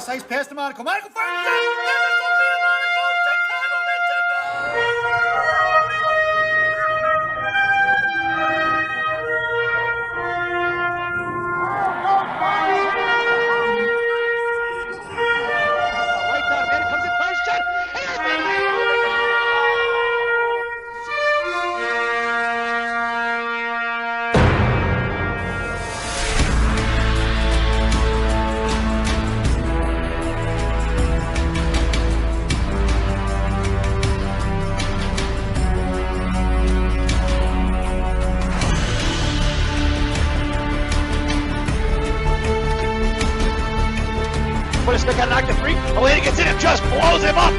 Cross ice pass to Monaco. Monaco fires it. Never Sophia Monaco. Chicago, Right down, man. Comes in first shot. Put a stick on knock the three. Elena gets in and just blows him up.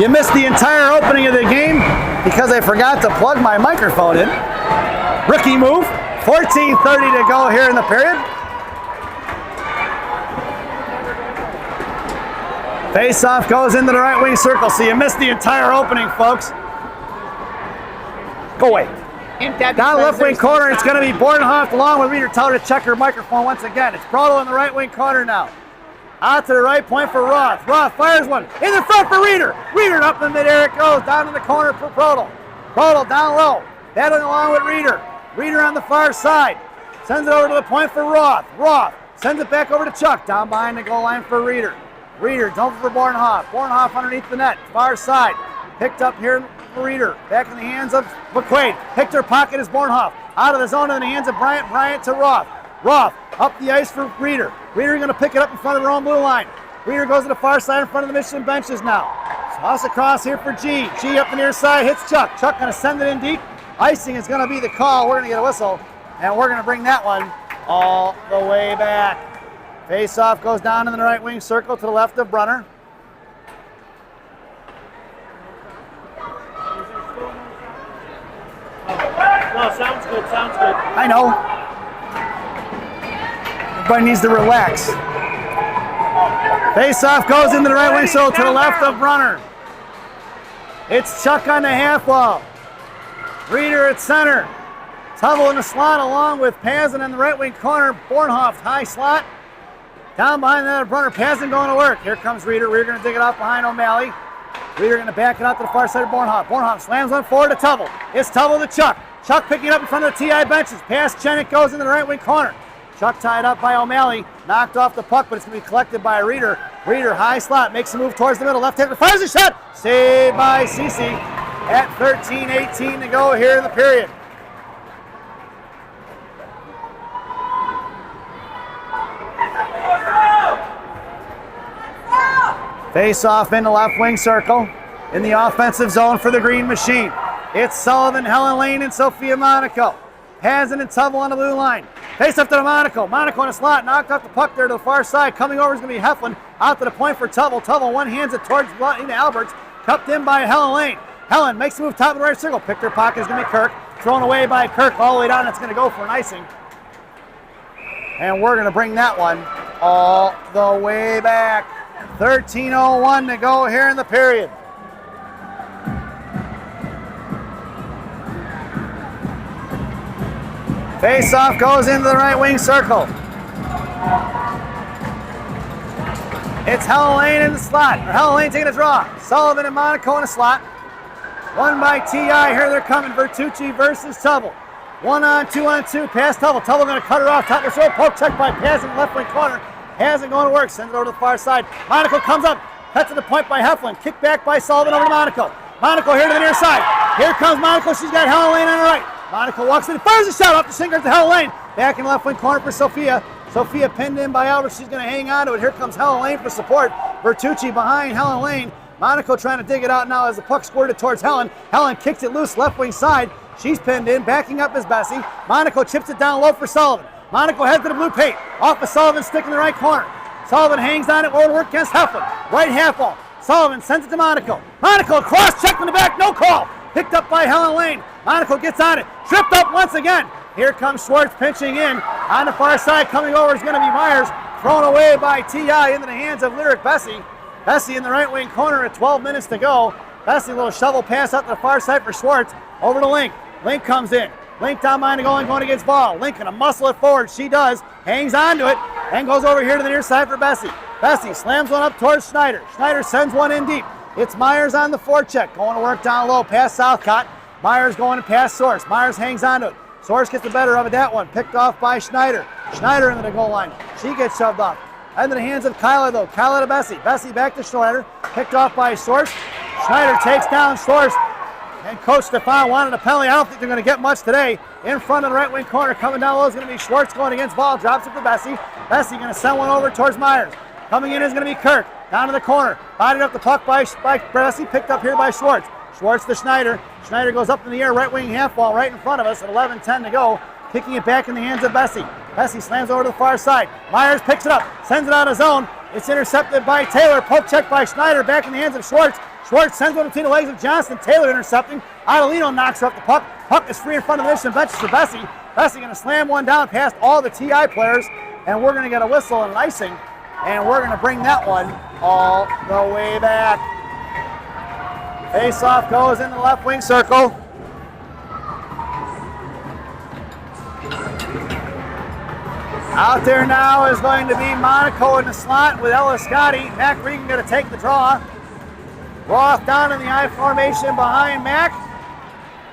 You missed the entire opening of the game because I forgot to plug my microphone in. Rookie move. 14:30 to go here in the period. Face-off goes into the right wing circle, so you missed the entire opening, folks. Go away. Down left wing corner, it's going to be Bordenhoff along with Reeder. Tell her to check her microphone once again. It's Proto in the right wing corner now. Out to the right point for Roth. Roth fires one. In the front for Reeder. Reeder up in midair it goes. Down in the corner for Proto. Proto down low. Battling along with Reeder. Reeder on the far side. Sends it over to the point for Roth. Roth sends it back over to Chuck. Down behind the goal line for Reeder. Reeder, don't for Bordenhoff. Bordenhoff underneath the net. Far side. Picked up here for Reeder. Back in the hands of McQuaid. Picked her pocket is Bordenhoff. Out of the zone in the hands of Bryant. Bryant to Roth. Roth up the ice for Reeder. Reeder going to pick it up in front of her own blue line. Reeder goes to the far side in front of the Michigan benches now. Toss across here for G. G up the near side hits Chuck. Chuck going to send it in deep. Icing is going to be the call. We're going to get a whistle, and we're going to bring that one all the way back. Face-off goes down in the right wing circle to the left of Brunner. No, sounds good, sounds good. I know. Everybody needs to relax. Face-off goes into the right wing circle to the left of Brunner. It's Chuck on the half wall. Reeder at center. Tubble in the slot along with Pazin in the right wing corner. Bordenhoff high slot. Down behind that Brunner. Pazin going to work. Here comes Reeder. Reeder going to dig it off behind O'Malley. Reeder going to back it out to the far side of Bordenhoff. Bordenhoff slams one forward to Tubble. It's Tubble to Chuck. Chuck picking it up in front of the TI benches. Past Chenik goes into the right wing corner. Chuck tied up by O'Malley. Knocked off the puck, but it's going to be collected by Reeder. Reeder high slot. Makes a move towards the middle. Left-hander fires a shot. Saved by Cece. At 13:18 to go here in the period. Face off in the left wing circle in the offensive zone for the Green Machine. It's Sullivan, Helen Lane, and Sophia Monaco. Pazin and Tubble on the blue line. Face up to the Monaco. Monaco in a slot. Knocked off the puck there to the far side. Coming over is going to be Heflin. Out to the point for Tubble. Tubble one hands it towards into Alberts. Cupped in by Helen Lane. Helen makes a move top of the right circle. Picked her pocket is going to be Kirk. Thrown away by Kirk all the way down. It's going to go for an icing. And we're going to bring that one all the way back. 13:01 to go here in the period. Face-off goes into the right wing circle. It's Helen Lane in the slot. Or Helen Lane taking a draw. Sullivan and Monaco in the slot. One by TI. Here they're coming. Bertucci versus Tubble. 1-on-2 on 2. Pass Tubble. Tubble going to cut her off. Top of the throw. Poke check by Pazin left wing corner. Hasn't going to work. Sends it over to the far side. Monaco comes up. Cuts to the point by Heflin. Kick back by Sullivan over to Monaco. Monaco here to the near side. Here comes Monaco. She's got Helen Lane on her right. Monaco walks in. Fires a shot off the shingle to Helen Lane. Back in the left wing corner for Sophia. Sophia pinned in by Albert. She's going to hang on to it. Here comes Helen Lane for support. Bertucci behind Helen Lane. Monaco trying to dig it out now as the puck squirted towards Helen. Helen kicks it loose left wing side. She's pinned in. Backing up is Bessie. Monaco chips it down low for Sullivan. Monaco heads to the blue paint. Off of Sullivan, stick in the right corner. Sullivan hangs on it. Roll to work against Heflin. Right half ball. Sullivan sends it to Monaco. Monaco cross check in the back. No call. Picked up by Helen Lane. Monaco gets on it. Tripped up once again. Here comes Schwartz pinching in. On the far side coming over is going to be Myers. Thrown away by TI into the hands of Lyric Bessie. Bessie in the right wing corner at 12 minutes to go. Bessie a little shovel pass out to the far side for Schwartz. Over to Link. Link comes in. Link down behind the goal line going against ball. Link gonna muscle it forward. She does. Hangs on to it. And goes over here to the near side for Bessie. Bessie slams one up towards Schneider. Schneider sends one in deep. It's Myers on the forecheck. Going to work down low past Southcott. Myers going to pass Source. Myers hangs on to it. Source gets the better of it. That one picked off by Schneider. Schneider into the goal line. She gets shoved off. Into the hands of Kyler though. Kyler to Bessie. Bessie back to Schneider. Picked off by Source. Schneider takes down Source. And Coach Stefan wanted a penalty. I don't think they're going to get much today. In front of the right wing corner, coming down low is going to be Schwartz going against ball. Drops it for Bessie. Bessie going to send one over towards Myers. Coming in is going to be Kirk. Down to the corner. Bodied up the puck by Bessie. Picked up here by Schwartz. Schwartz to Schneider. Schneider goes up in the air. Right wing half ball right in front of us at 11:10 to go. Kicking it back in the hands of Bessie. Bessie slams over to the far side. Myers picks it up. Sends it out of zone. It's intercepted by Taylor. Poke check by Schneider. Back in the hands of Schwartz. Schwartz sends one between the legs of Johnson. Taylor intercepting. Adelino knocks off the puck. Puck is free in front of the Mission benches for Bessie. Bessie going to slam one down past all the TI players, and we're going to get a whistle and an icing, and we're going to bring that one all the way back. Face-off goes in the left wing circle. Out there now is going to be Monaco in the slot with Ellis Scotty. Mac Regan going to take the draw. Roth down in the I formation behind Mac.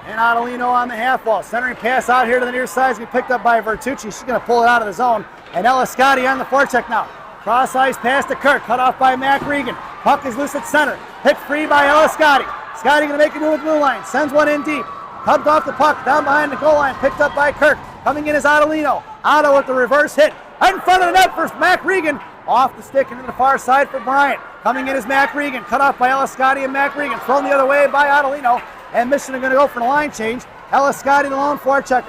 And Adelino on the half wall. Centering pass out here to the near side is going to be picked up by Vertucci. She's going to pull it out of the zone. And Ellis Scotty on the forecheck now. Cross ice pass to Kirk. Cut off by Mac Regan. Puck is loose at center. Hit free by Ellis Scotty. Scotty going to make a move with blue line. Sends one in deep. Tubbed off the puck. Down behind the goal line. Picked up by Kirk. Coming in is Adelino. Otto with the reverse hit. Right in front of the net for Mac Regan. Off the stick into the far side for Bryant. Coming in is Mac Regan. Cut off by Ellis Scotty and Mac Regan. Thrown the other way by Adelino. And Mission are going to go for the line change. Ellis Scotty, the lone forechecker.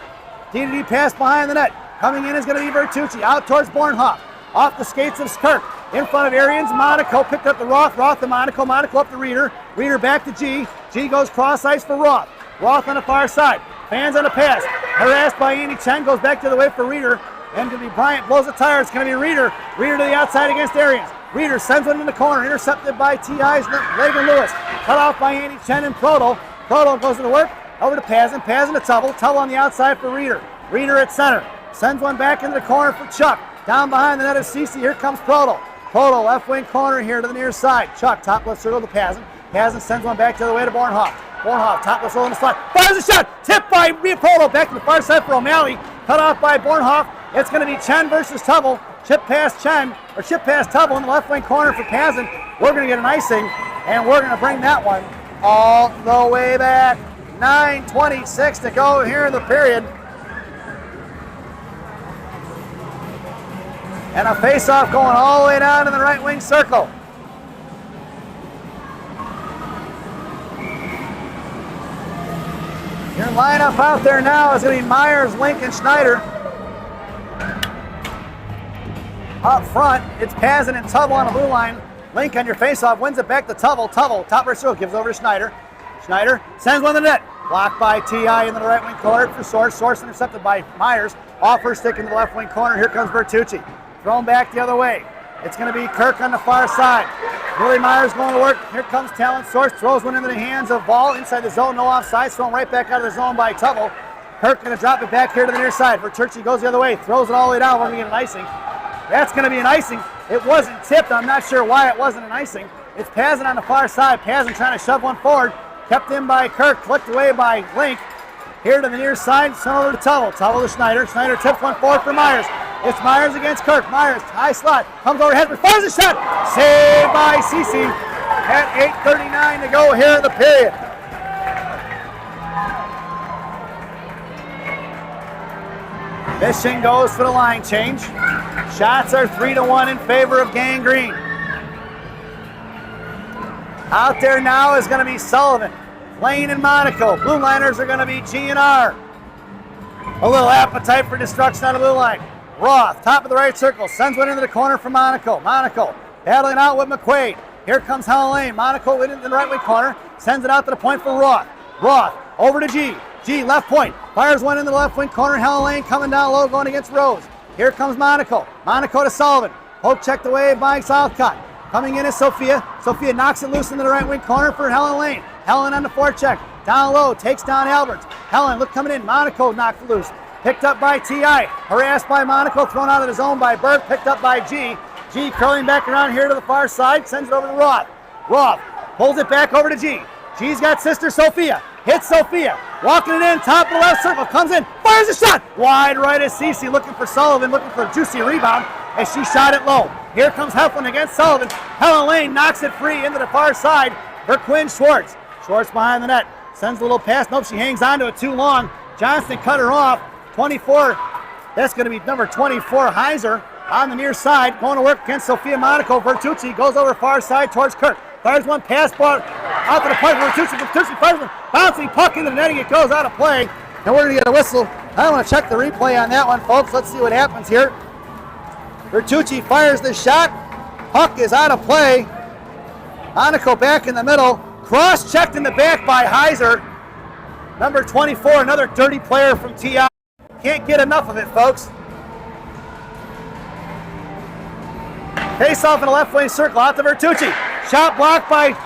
D-to-D pass behind the net. Coming in is going to be Vertucci. Out towards Bornhoff. Off the skates of Kirk. In front of Arians. Monaco picked up the Roth. Roth to Monaco. Monaco up to Reeder. Reeder back to G. G goes cross ice for Roth. Roth on the far side. Fans on the pass. Harassed by Andy Chen. Goes back to the way for Reeder. And going to be Bryant. Blows the tire. It's going to be Reeder. Reeder to the outside against Arians. Reeder sends one in the corner. Intercepted by T.I.'s Reagan Lewis. Cut off by Andy Chen and Proto. Proto goes to the work. Over to Pazin. Pazin to Tubble. Tubble on the outside for Reeder. Reeder at center. Sends one back into the corner for Chuck. Down behind the net of Cece. Here comes Proto. Proto left wing corner here to the near side. Chuck top left circle to Pazin. Pazin sends one back the other way to Bornhoff. Bornhoff top left circle in the slot. Fires a shot. Tipped by Proto. Back to the far side for O'Malley. Cut off by Bornhoff. It's going to be Chen versus Tubble. Chip past Chen, or chip past Tubble in the left wing corner for Pazin. We're going to get an icing, and we're going to bring that one all the way back. 9:26 to go here in the period. And a face-off going all the way down in the right wing circle. Your lineup out there now is going to be Myers, Link, and Schneider. Up front, it's Pazin and Tubble on the blue line. Link on your face-off wins it back to Tubble. Tubble, top right circle, gives over to Schneider. Schneider sends one to the net. Blocked by T.I. in the right wing corner for Source. Source intercepted by Myers. Off her stick in the left wing corner. Here comes Bertucci. Thrown back the other way. It's going to be Kirk on the far side. Willie Myers going to work. Here comes Talent. Source throws one into the hands of Ball inside the zone. No offside. Thrown right back out of the zone by Tubble. Kirk going to drop it back here to the near side. Bertucci goes the other way. Throws it all the way down. We're going to get an icing. That's going to be an icing. It wasn't tipped. I'm not sure why it wasn't an icing. It's Pazin on the far side. Pazin trying to shove one forward. Kept in by Kirk. Flicked away by Link. Here to the near side. Sent over to Tubble. Tubble to Schneider. Schneider tips one forward for Myers. It's Myers against Kirk. Myers, high slot. Comes overhead. Fires a shot. Saved by Cece. At 8:39 to go here in the period. Mission goes for the line change. Shots are 3-1 in favor of Gang Green. Out there now is going to be Sullivan, Lane, and Monaco. Blue liners are going to be G and R. A little appetite for destruction on the blue line. Roth, top of the right circle, sends one into the corner for Monaco. Monaco battling out with McQuaid. Here comes Helen Lane. Monaco in the right wing corner, sends it out to the point for Roth. Roth over to G. G left point, fires one into the left wing corner. Helen Lane coming down low, going against Rose. Here comes Monaco. Monaco to Sullivan. Poke checked away by Southcott. Coming in is Sophia. Sophia knocks it loose into the right wing corner for Helen Lane. Helen on the forecheck. Down low, takes down Alberts. Helen, look coming in. Monaco knocked loose. Picked up by T.I. Harassed by Monaco. Thrown out of the zone by Burke. Picked up by G. G curling back around here to the far side. Sends it over to Roth. Roth pulls it back over to G. G's got sister Sophia. Hits Sophia. Walking it in. Top of the left circle. Comes in. Fires a shot. Wide right is Cece looking for Sullivan. Looking for a juicy rebound as she shot it low. Here comes Heflin against Sullivan. Helen Lane knocks it free into the far side for Quinn Schwartz. Schwartz behind the net. Sends a little pass. Nope, she hangs on to it too long. Johnston cut her off. 24. That's going to be number 24, Heiser, on the near side. Going to work against Sophia Monaco. Bertucci goes over far side towards Kirk. Fires one pass ball out to the point for Bertucci. Bertucci fires one bouncing puck into the netting. It goes out of play. And we're going to get a whistle. I want to check the replay on that one, folks. Let's see what happens here. Bertucci fires the shot. Puck is out of play. Monaco back in the middle. Cross-checked in the back by Heiser. Number 24, another dirty player from TI. Can't get enough of it, folks. Face off in the left wing circle, out to Bertucci. Shot blocked by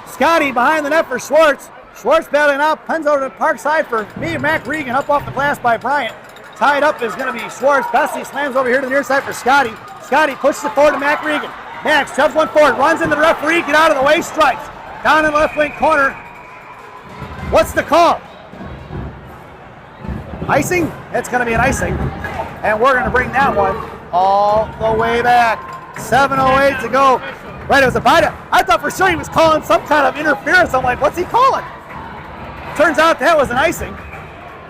Scotty behind the net for Schwartz. Schwartz battling out, pins over to the park side for Mac Regan, up off the glass by Bryant. Tied up is going to be Schwartz. Bessie slams over here to the near side for Scotty. Scotty pushes it forward to Mac Regan. Max shoves one forward, runs into the referee, get out of the way, strikes. Down in the left wing corner. What's the call? Icing? It's going to be an icing. And we're going to bring that one all the way back. 7:08 to go. Right, it was a bite. I thought for sure he was calling some kind of interference. I'm like, what's he calling? Turns out that was an icing.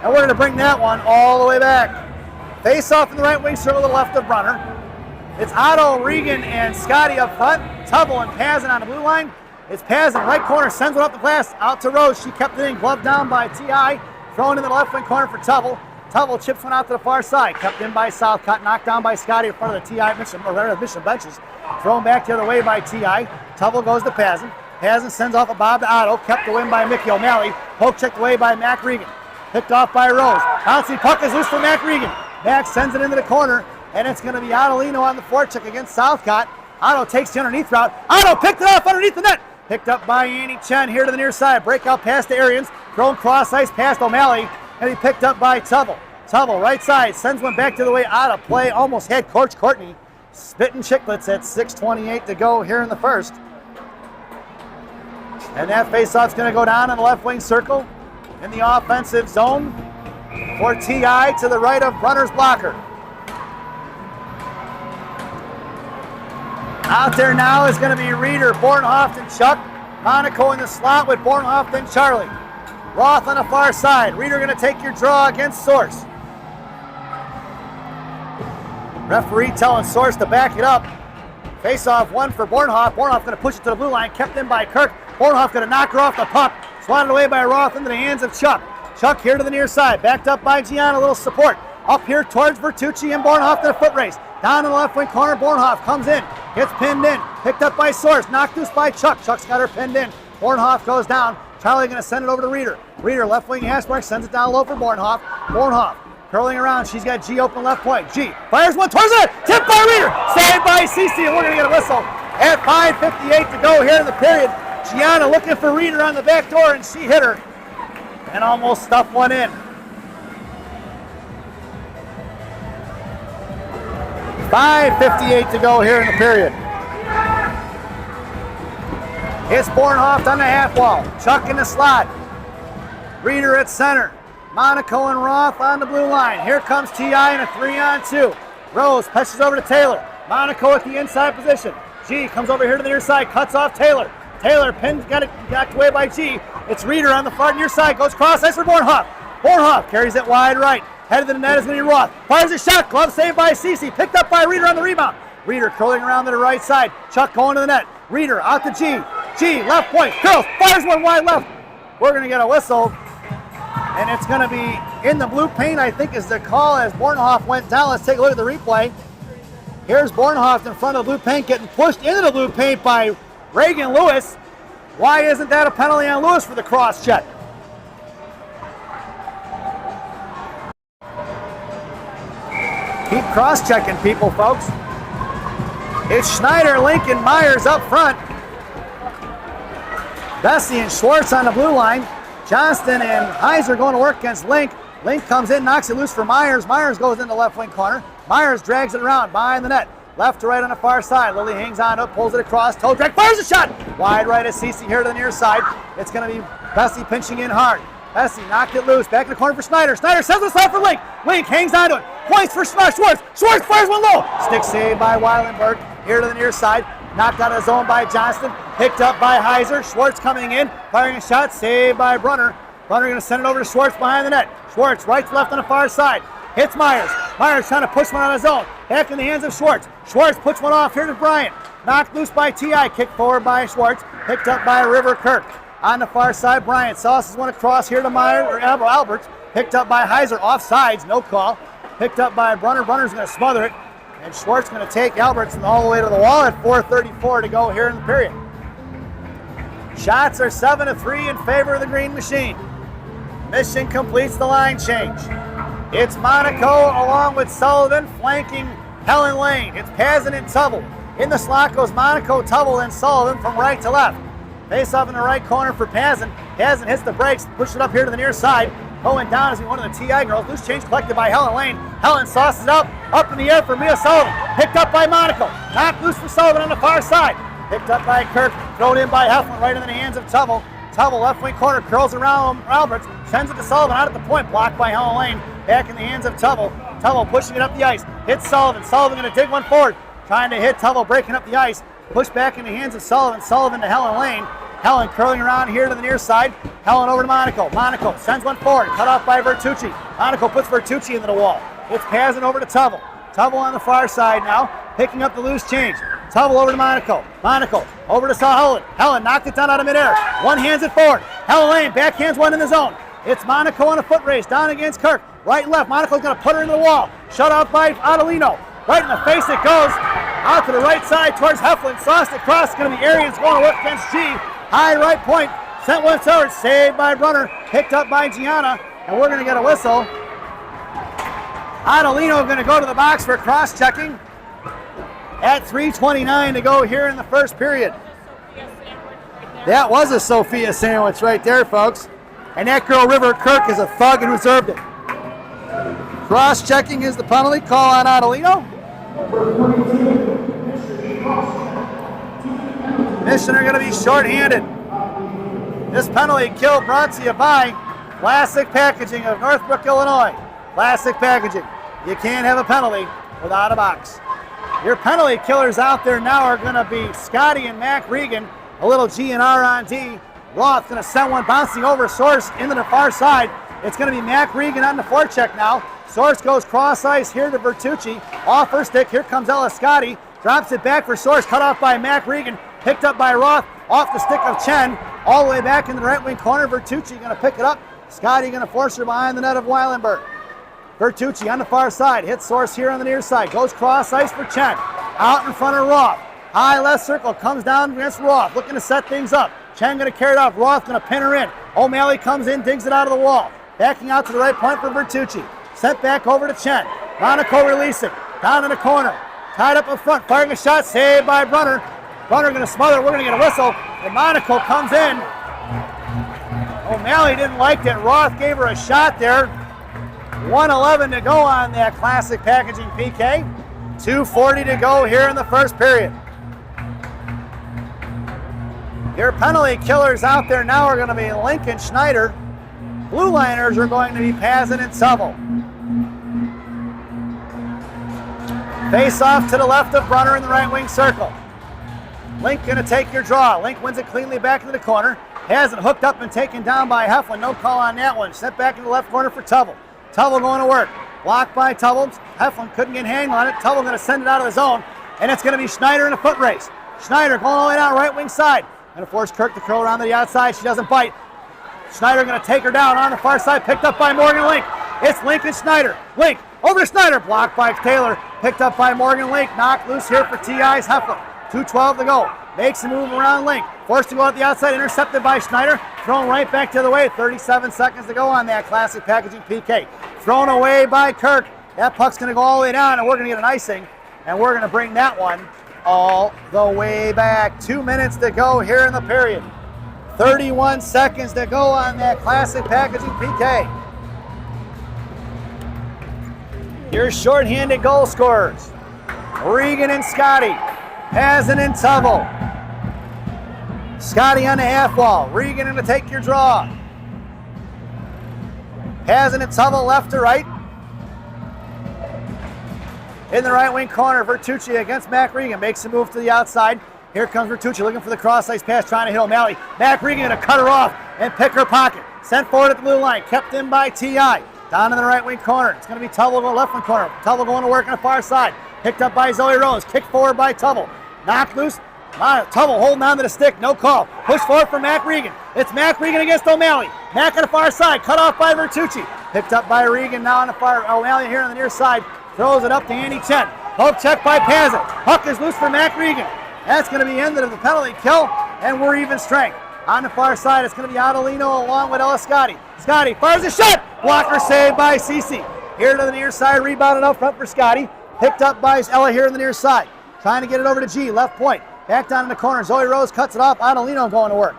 And we're going to bring that one all the way back. Face off in the right wing circle to the left of Brunner. It's Otto, Regan, and Scotty up front. Tubble and Pazin on the blue line. It's Pazin, right corner, sends it up the glass, out to Rose. She kept it in, gloved down by T.I. Thrown in the left wing corner for Tubble. Tubble chips one out to the far side, kept in by Southcott, knocked down by Scotty in front of the T.I. Mission benches. Thrown back the other way by T.I. Tubble goes to Pazin. Pazin sends off a bob to Otto, kept the win by Mickey O'Malley. Poke checked away by Mac Regan. Picked off by Rose. Bouncing puck is loose for Mac Regan. Mac sends it into the corner, and it's going to be Ottolino on the forecheck against Southcott. Otto takes the underneath route. Otto picked it off underneath the net. Picked up by Andy Chen here to the near side. Breakout pass to Arians. Thrown cross ice past O'Malley, and he picked up by Tubble. Tubble, right side, sends one back to the way out of play. Almost had Coach Courtney spitting chicklets at 6:28 to go here in the first. And that faceoff's going to go down in the left wing circle in the offensive zone for T.I. to the right of Brunner's blocker. Out there now is going to be Reeder, Bornhoft, and Chuck. Monaco in the slot with Bornhoft and Charlie. Roth on the far side. Reeder going to take your draw against Source. Referee telling Source to back it up. Face off one for Bornhoft. Bornhoft going to push it to the blue line, kept in by Kirk. Bornhoft going to knock her off the puck. Swatted away by Roth into the hands of Chuck. Chuck here to the near side, backed up by Gian, a little support. Up here towards Bertucci and Bornhoft in a foot race. Down in the left wing corner, Bornhoft comes in, gets pinned in, picked up by Source, knocked loose by Chuck. Chuck's got her pinned in. Bornhoft goes down. Charlie going to send it over to Reeder. Reeder, left wing hash mark, sends it down low for Bornhoft. Bornhoft curling around. She's got G open left point. G fires one towards it. Tipped by Reeder. Saved by CC, and we're going to get a whistle at 5:58 to go here in the period. Gianna looking for Reeder on the back door, and she hit her and almost stuffed one in. 5:58 to go here in the period. It's Bornhoft on the half wall. Chuck in the slot. Reeder at center. Monaco and Roth on the blue line. Here comes T.I. in a 3-on-2. Rose pushes over to Taylor. Monaco at the inside position. G comes over here to the near side, cuts off Taylor. Taylor pinned, got it knocked away by G. It's Reeder on the far near side, goes cross ice for Bornhoft. Bornhoft carries it wide right. Head of the net is going to be Roth. Fires a shot, glove saved by Cece. Picked up by Reeder on the rebound. Reeder curling around to the right side. Chuck going to the net. Reeder out to G. G, left point, curls, fires one wide left. We're going to get a whistle. And it's going to be in the blue paint, I think, is the call as Bornhoft went down. Let's take a look at the replay. Here's Bornhoft in front of the blue paint, getting pushed into the blue paint by Reagan Lewis. Why isn't that a penalty on Lewis for the cross check? Keep cross-checking people, folks. It's Schneider, Lincoln, Myers up front. Bessie and Schwartz on the blue line. Johnston and Heiser going to work against Link. Link comes in, knocks it loose for Myers. Myers goes in the left wing corner. Myers drags it around behind the net. Left to right on the far side. Lily hangs on to it, pulls it across. Toe drag, fires a shot. Wide right is Cece here to the near side. It's going to be Bessie pinching in hard. Bessie knocked it loose. Back in the corner for Schneider. Schneider sends it aside for Link. Link hangs on to it. Points for Schwartz. Schwartz fires one low. Stick saved by Weilenberg here to the near side. Knocked out of the zone by Johnston. Picked up by Heiser. Schwartz coming in. Firing a shot. Saved by Brunner. Brunner going to send it over to Schwartz behind the net. Schwartz right to left on the far side. Hits Myers. Myers trying to push one out of zone. Back in the hands of Schwartz. Schwartz puts one off here to Bryant. Knocked loose by T.I. Kicked forward by Schwartz. Picked up by River Kirk. On the far side, Bryant sauces one across here to Myers or Alberts. Picked up by Heiser. Offsides, no call. Picked up by Brunner. Brunner's going to smother it. And Schwartz going to take Alberts all the way to the wall at 4:34 to go here in the period. Shots are 7-3 in favor of the Green Machine. Mission completes the line change. It's Monaco along with Sullivan flanking Helen Lane. It's Pazin and Tubble. In the slot goes Monaco, Tubble, and Sullivan from right to left. Face off in the right corner for Pazin. Pazin hits the brakes, pushes it up here to the near side. Going down is one of the TI girls. Loose change collected by Helen Lane. Helen sauces it up in the air for Mia Sullivan. Picked up by Monaco. Knocked loose for Sullivan on the far side. Picked up by Kirk. Thrown in by Heflin right into the hands of Tubble. Tubble left wing corner curls around Alberts. Sends it to Sullivan out at the point. Blocked by Helen Lane. Back in the hands of Tubble. Tubble pushing it up the ice. Hits Sullivan. Sullivan going to dig one forward. Trying to hit Tubble, breaking up the ice. Push back in the hands of Sullivan. Sullivan to Helen Lane. Helen curling around here to the near side. Helen over to Monaco. Monaco sends one forward. Cut off by Vertucci. Monaco puts Vertucci into the wall. It's Pazin over to Tubble. Tubble on the far side now. Picking up the loose change. Tubble over to Monaco. Monaco over to Helen. Helen knocked it down out of midair. One hands it forward. Helen Lane backhands one in the zone. It's Monaco on a foot race down against Kirk. Right and left. Monaco's going to put her into the wall. Shut off by Adelino. Right in the face it goes. Out to the right side towards Heflin. Sauced across. It's going to be Arians going to work against G. High right point. Sent one forward. Saved by Brunner. Picked up by Gianna. And we're going to get a whistle. Adelino going to go to the box for cross-checking. At 3:29 to go here in the first period. That was a Sophia sandwich right there, folks. And that girl, River Kirk, is a thug and deserved it. Cross-checking is the penalty call on Adelino. Mission are going to be short-handed. This penalty kill brought to you by Classic Packaging of Northbrook, Illinois. Classic Packaging. You can't have a penalty without a box. Your penalty killers out there now are going to be Scotty and Mac Regan. A little G&R on D. Roth going to send one bouncing over Source into the far side. It's going to be Mac Regan on the forecheck now. Source goes cross ice here to Vertucci. Off her stick. Here comes Ella Scotty. Drops it back for Source. Cut off by Mac Regan. Picked up by Roth. Off the stick of Chen. All the way back in the right wing corner. Vertucci going to pick it up. Scotty going to force her behind the net of Weilenberg. Vertucci on the far side. Hits Source here on the near side. Goes cross ice for Chen. Out in front of Roth. High left circle. Comes down against Roth. Looking to set things up. Chen going to carry it off. Roth going to pin her in. O'Malley comes in. Digs it out of the wall. Backing out to the right point for Vertucci. Sent back over to Chen. Monaco releasing. Down in the corner. Tied up in front. Firing a shot. Saved by Brunner. Brunner going to smother. We're going to get a whistle. And Monaco comes in. O'Malley didn't like it. Roth gave her a shot there. 1:11 to go on that Classic Packaging PK. 2:40 to go here in the first period. Your penalty killers out there now are going to be Lincoln Schneider. Blue liners are going to be Pazin and Tubble. Face off to the left of Brunner in the right wing circle. Link going to take your draw. Link wins it cleanly back into the corner. Has it hooked up and taken down by Heflin. No call on that one. Sent back in the left corner for Tubble. Tubble going to work. Blocked by Tubble. Heflin couldn't get a hang on it. Tubble going to send it out of the zone. And it's going to be Schneider in a foot race. Schneider going all the way down right wing side. Going to force Kirk to curl around to the outside. She doesn't bite. Schneider going to take her down on the far side. Picked up by Morgan Link. It's Link and Schneider. Link over to Schneider. Blocked by Taylor. Picked up by Morgan Link. Knocked loose here for TI's Heflin. 2:12 to go. Makes a move around Link. Forced to go out the outside. Intercepted by Schneider. Thrown right back to the way. 37 seconds to go on that Classic Packaging PK. Thrown away by Kirk. That puck's going to go all the way down, and we're going to get an icing. And we're going to bring that one all the way back. 2 minutes to go here in the period. 31 seconds to go on that Classic Packaging PK. Your shorthanded goal scorers. Regan and Scotty. Pazin and Tubble. Scotty on the half wall. Regan going to take your draw. Pazin and Tubble left to right. In the right wing corner, Vertucci against Mac Regan. Makes a move to the outside. Here comes Vertucci looking for the cross ice pass, trying to hit O'Malley. Mac Regan going to cut her off and pick her pocket. Sent forward at the blue line. Kept in by T.I. Down in the right wing corner. It's going to be Tubble going left wing corner. Tubble going to work on the far side. Picked up by Zoe Rose. Kicked forward by Tubble. Knocked loose. Tubble holding on to the stick. No call. Push forward for Mac Regan. It's Mac Regan against O'Malley. Mac on the far side. Cut off by Vertucci. Picked up by Regan now on the far. O'Malley here on the near side. Throws it up to Andy Chen. Poke check by Pazin. Puck is loose for Mac Regan. That's going to be ended of the penalty kill, and we're even strength. On the far side, it's going to be Adelino along with Ella Scotty. Scotty fires a shot. Blocker saved by Cece. Here to the near side, rebounded out front for Scotty. Picked up by Ella here on the near side. Trying to get it over to G, left point. Back down in the corner, Zoe Rose cuts it off. Adelino going to work.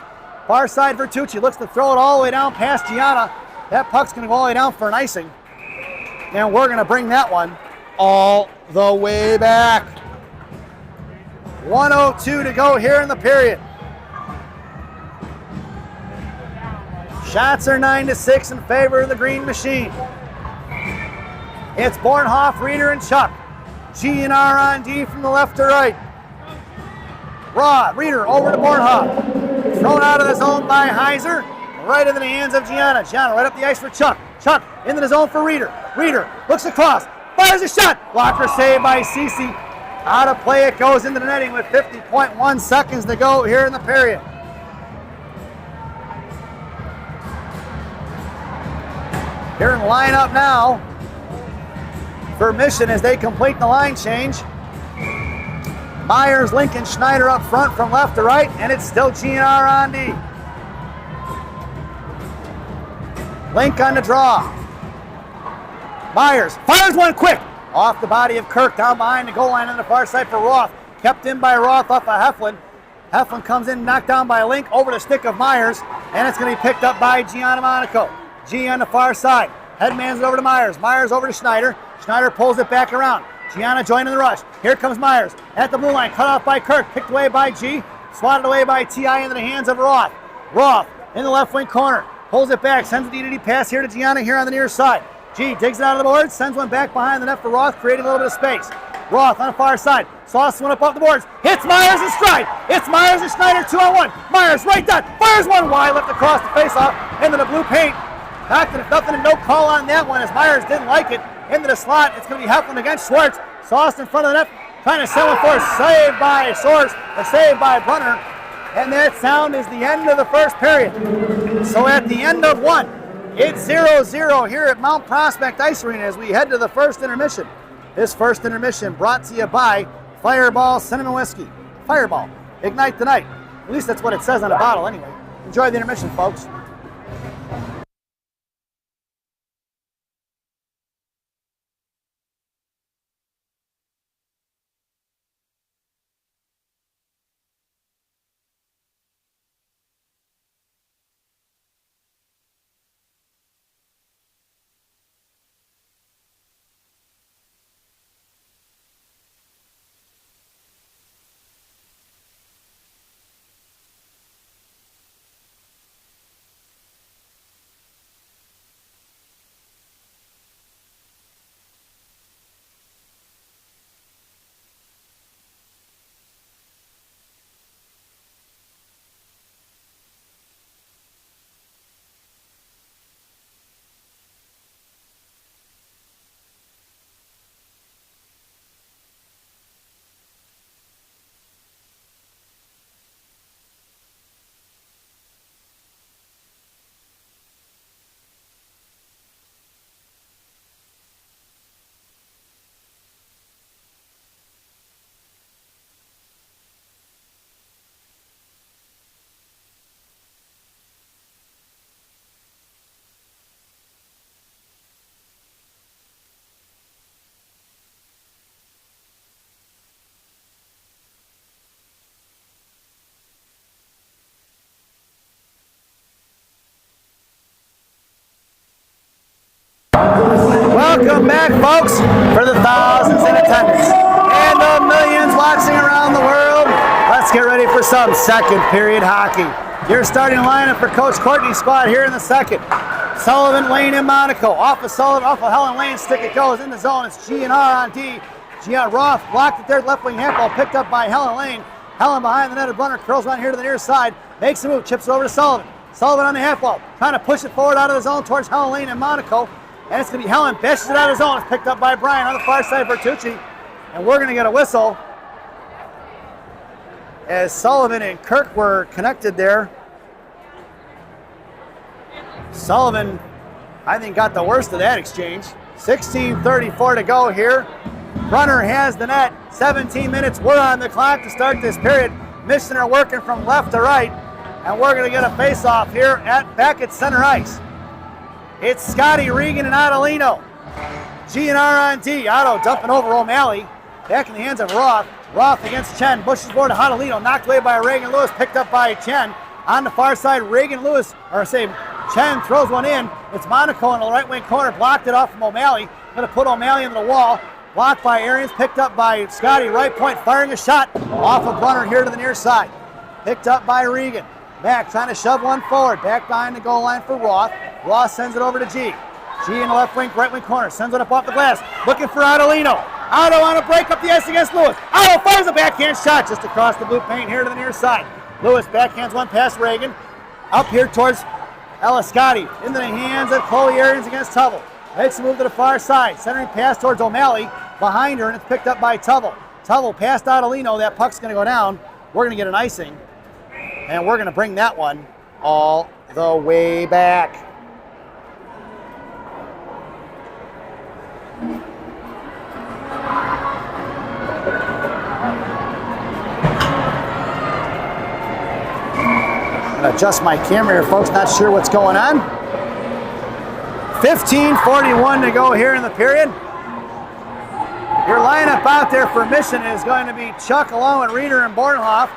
Far side, Vertucci looks to throw it all the way down past Gianna. That puck's going to go all the way down for an icing. And we're going to bring that one all the way back. 1:02 to go here in the period. Shots are 9-6 in favor of the Green Machine. It's Bornhoff, Reeder, and Chuck. G&R on D from the left to right. Reeder over to Bornhoff. Thrown out of the zone by Heiser. Right into the hands of Gianna. Gianna right up the ice for Chuck. Chuck into the zone for Reeder. Reeder looks across. Fires a shot. Blocker saved by Cece. Out of play it goes into the netting with 50.1 seconds to go here in the period. Here in the lineup now for Mission as they complete the line change. Myers, Lincoln, Schneider up front from left to right, and it's still GNR on D. Link on the draw. Myers fires one quick. Off the body of Kirk, down behind the goal line on the far side for Roth. Kept in by Roth off of Heflin. Heflin comes in, knocked down by Link over the stick of Myers, and it's going to be picked up by Gianna Monaco. G on the far side. Headmans it over to Myers. Myers over to Schneider. Schneider pulls it back around. Gianna joining the rush. Here comes Myers. At the blue line, cut off by Kirk. Picked away by G. Swatted away by T.I. into the hands of Roth. Roth in the left wing corner. Pulls it back. Sends a DDD pass here to Gianna here on the near side. G digs it out of the boards. Sends one back behind the net for Roth, creating a little bit of space. Roth on the far side. Sauce one up off the boards. Hits Myers in stride. It's Myers and Schneider 2-on-1. Myers right down. Fires one wide left across the faceoff into the blue paint. Nothing and no call on that one as Myers didn't like it. Into the slot. It's going to be Heflin against Schwartz. Sauce in front of the net. Trying to sell it for a save by Source. A save by Brunner. And that sound is the end of the first period. So at the end of one, it's 0-0 here at Mount Prospect Ice Arena as we head to the first intermission. This first intermission brought to you by Fireball Cinnamon Whiskey. Fireball. Ignite the night. At least that's what it says on the bottle anyway. Enjoy the intermission, folks. Welcome back, folks, for the thousands in attendance and the millions watching around the world. Let's get ready for some second period hockey. Your starting lineup for Coach Courtney's squad here in the second. Sullivan, Lane, and Monaco. Off of Helen Lane's stick it goes in the zone. It's G&R on D. Roth blocked it there, left wing handball picked up by Helen Lane. Helen behind the net of Brunner, curls around here to the near side, makes a move, chips it over to Sullivan. Sullivan on the half wall, trying to push it forward out of the zone towards Helen Lane and Monaco. And it's going to be Helen, bashes it out of the zone. It's picked up by Brian on the far side for Tucci. And we're going to get a whistle as Sullivan and Kirk were connected there. Sullivan, I think, got the worst of that exchange. 16:34 to go here. Brunner has the net. 17 minutes. We're on the clock to start this period. Mission are working from left to right. And we're going to get a face-off here back at center ice. It's Scotty, Regan, and Adelino. G&R on D. Otto dumping over O'Malley. Back in the hands of Roth. Roth against Chen. Bushes forward to Adelino. Knocked away by Reagan Lewis. Picked up by Chen. On the far side, Chen throws one in. It's Monaco in the right wing corner. Blocked it off from O'Malley. Going to put O'Malley into the wall. Blocked by Arians. Picked up by Scotty. Right point. Firing a shot off of Brunner here to the near side. Picked up by Regan. Back trying to shove one forward. Back behind the goal line for Roth. Roth sends it over to G. G in the left wing, right wing corner. Sends it up off the glass. Looking for Adelino. Otto on a break up the ice against Lewis. Otto fires a backhand shot just across the blue paint here to the near side. Lewis backhands one past Reagan. Up here towards Scotty. Into the hands of Chloe Arians against Tubble. Makes a move to the far side. Centering pass towards O'Malley. Behind her, and it's picked up by Tubble. Tubble past Adelino. That puck's going to go down. We're going to get an icing. And we're going to bring that one all the way back. I'm going to adjust my camera here, folks. Not sure what's going on. 15:41 to go here in the period. Your lineup out there for Mission is going to be Chuck along with Reeder and Bornhoff.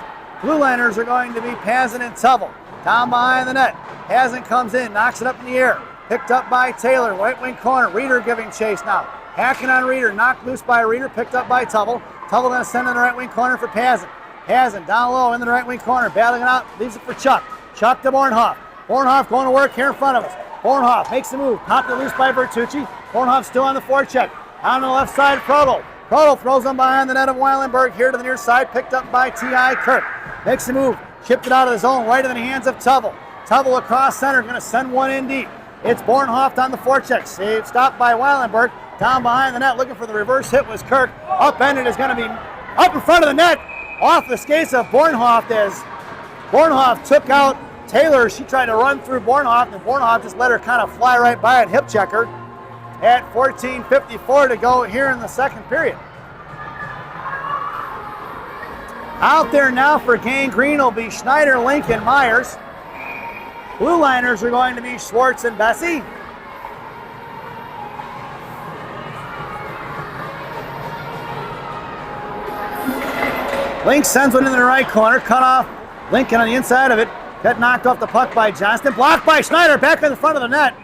Blue liners are going to be Pazin and Tubble. Down behind the net. Pazin comes in, knocks it up in the air. Picked up by Taylor, right wing corner. Reeder giving chase now. Hacking on Reeder, knocked loose by Reeder, picked up by Tubble. Tubble going to send in the right wing corner for Pazin. Pazin down low in the right wing corner, battling it out, leaves it for Chuck. Chuck to Bornhoff. Bornhoff going to work here in front of us. Bornhoff makes the move, popped it loose by Bertucci. Bornhoff still on the forecheck. On the left side, Prodel. Prodel throws them behind the net of Weilenberg here to the near side, picked up by T.I. Kirk. Makes the move, chipped it out of the zone, right in the hands of Tubble. Tubble across center, going to send one in deep. It's Bornhoff on the forecheck, saved, stopped by Weilenberg. Down behind the net, looking for the reverse hit was Kirk. Upended is going to be up in front of the net, off the skates of Bornhoff as Bornhoff took out Taylor. She tried to run through Bornhoff, and Bornhoff just let her kind of fly right by and hip check her. At 14:54 to go here in the second period. Out there now for Gang Green will be Schneider, Lincoln, Myers. Blue liners are going to be Schwartz and Bessie. Link sends one in the right corner, cut off Lincoln on the inside of it. Got knocked off the puck by Johnston, blocked by Schneider, back in the front of the net.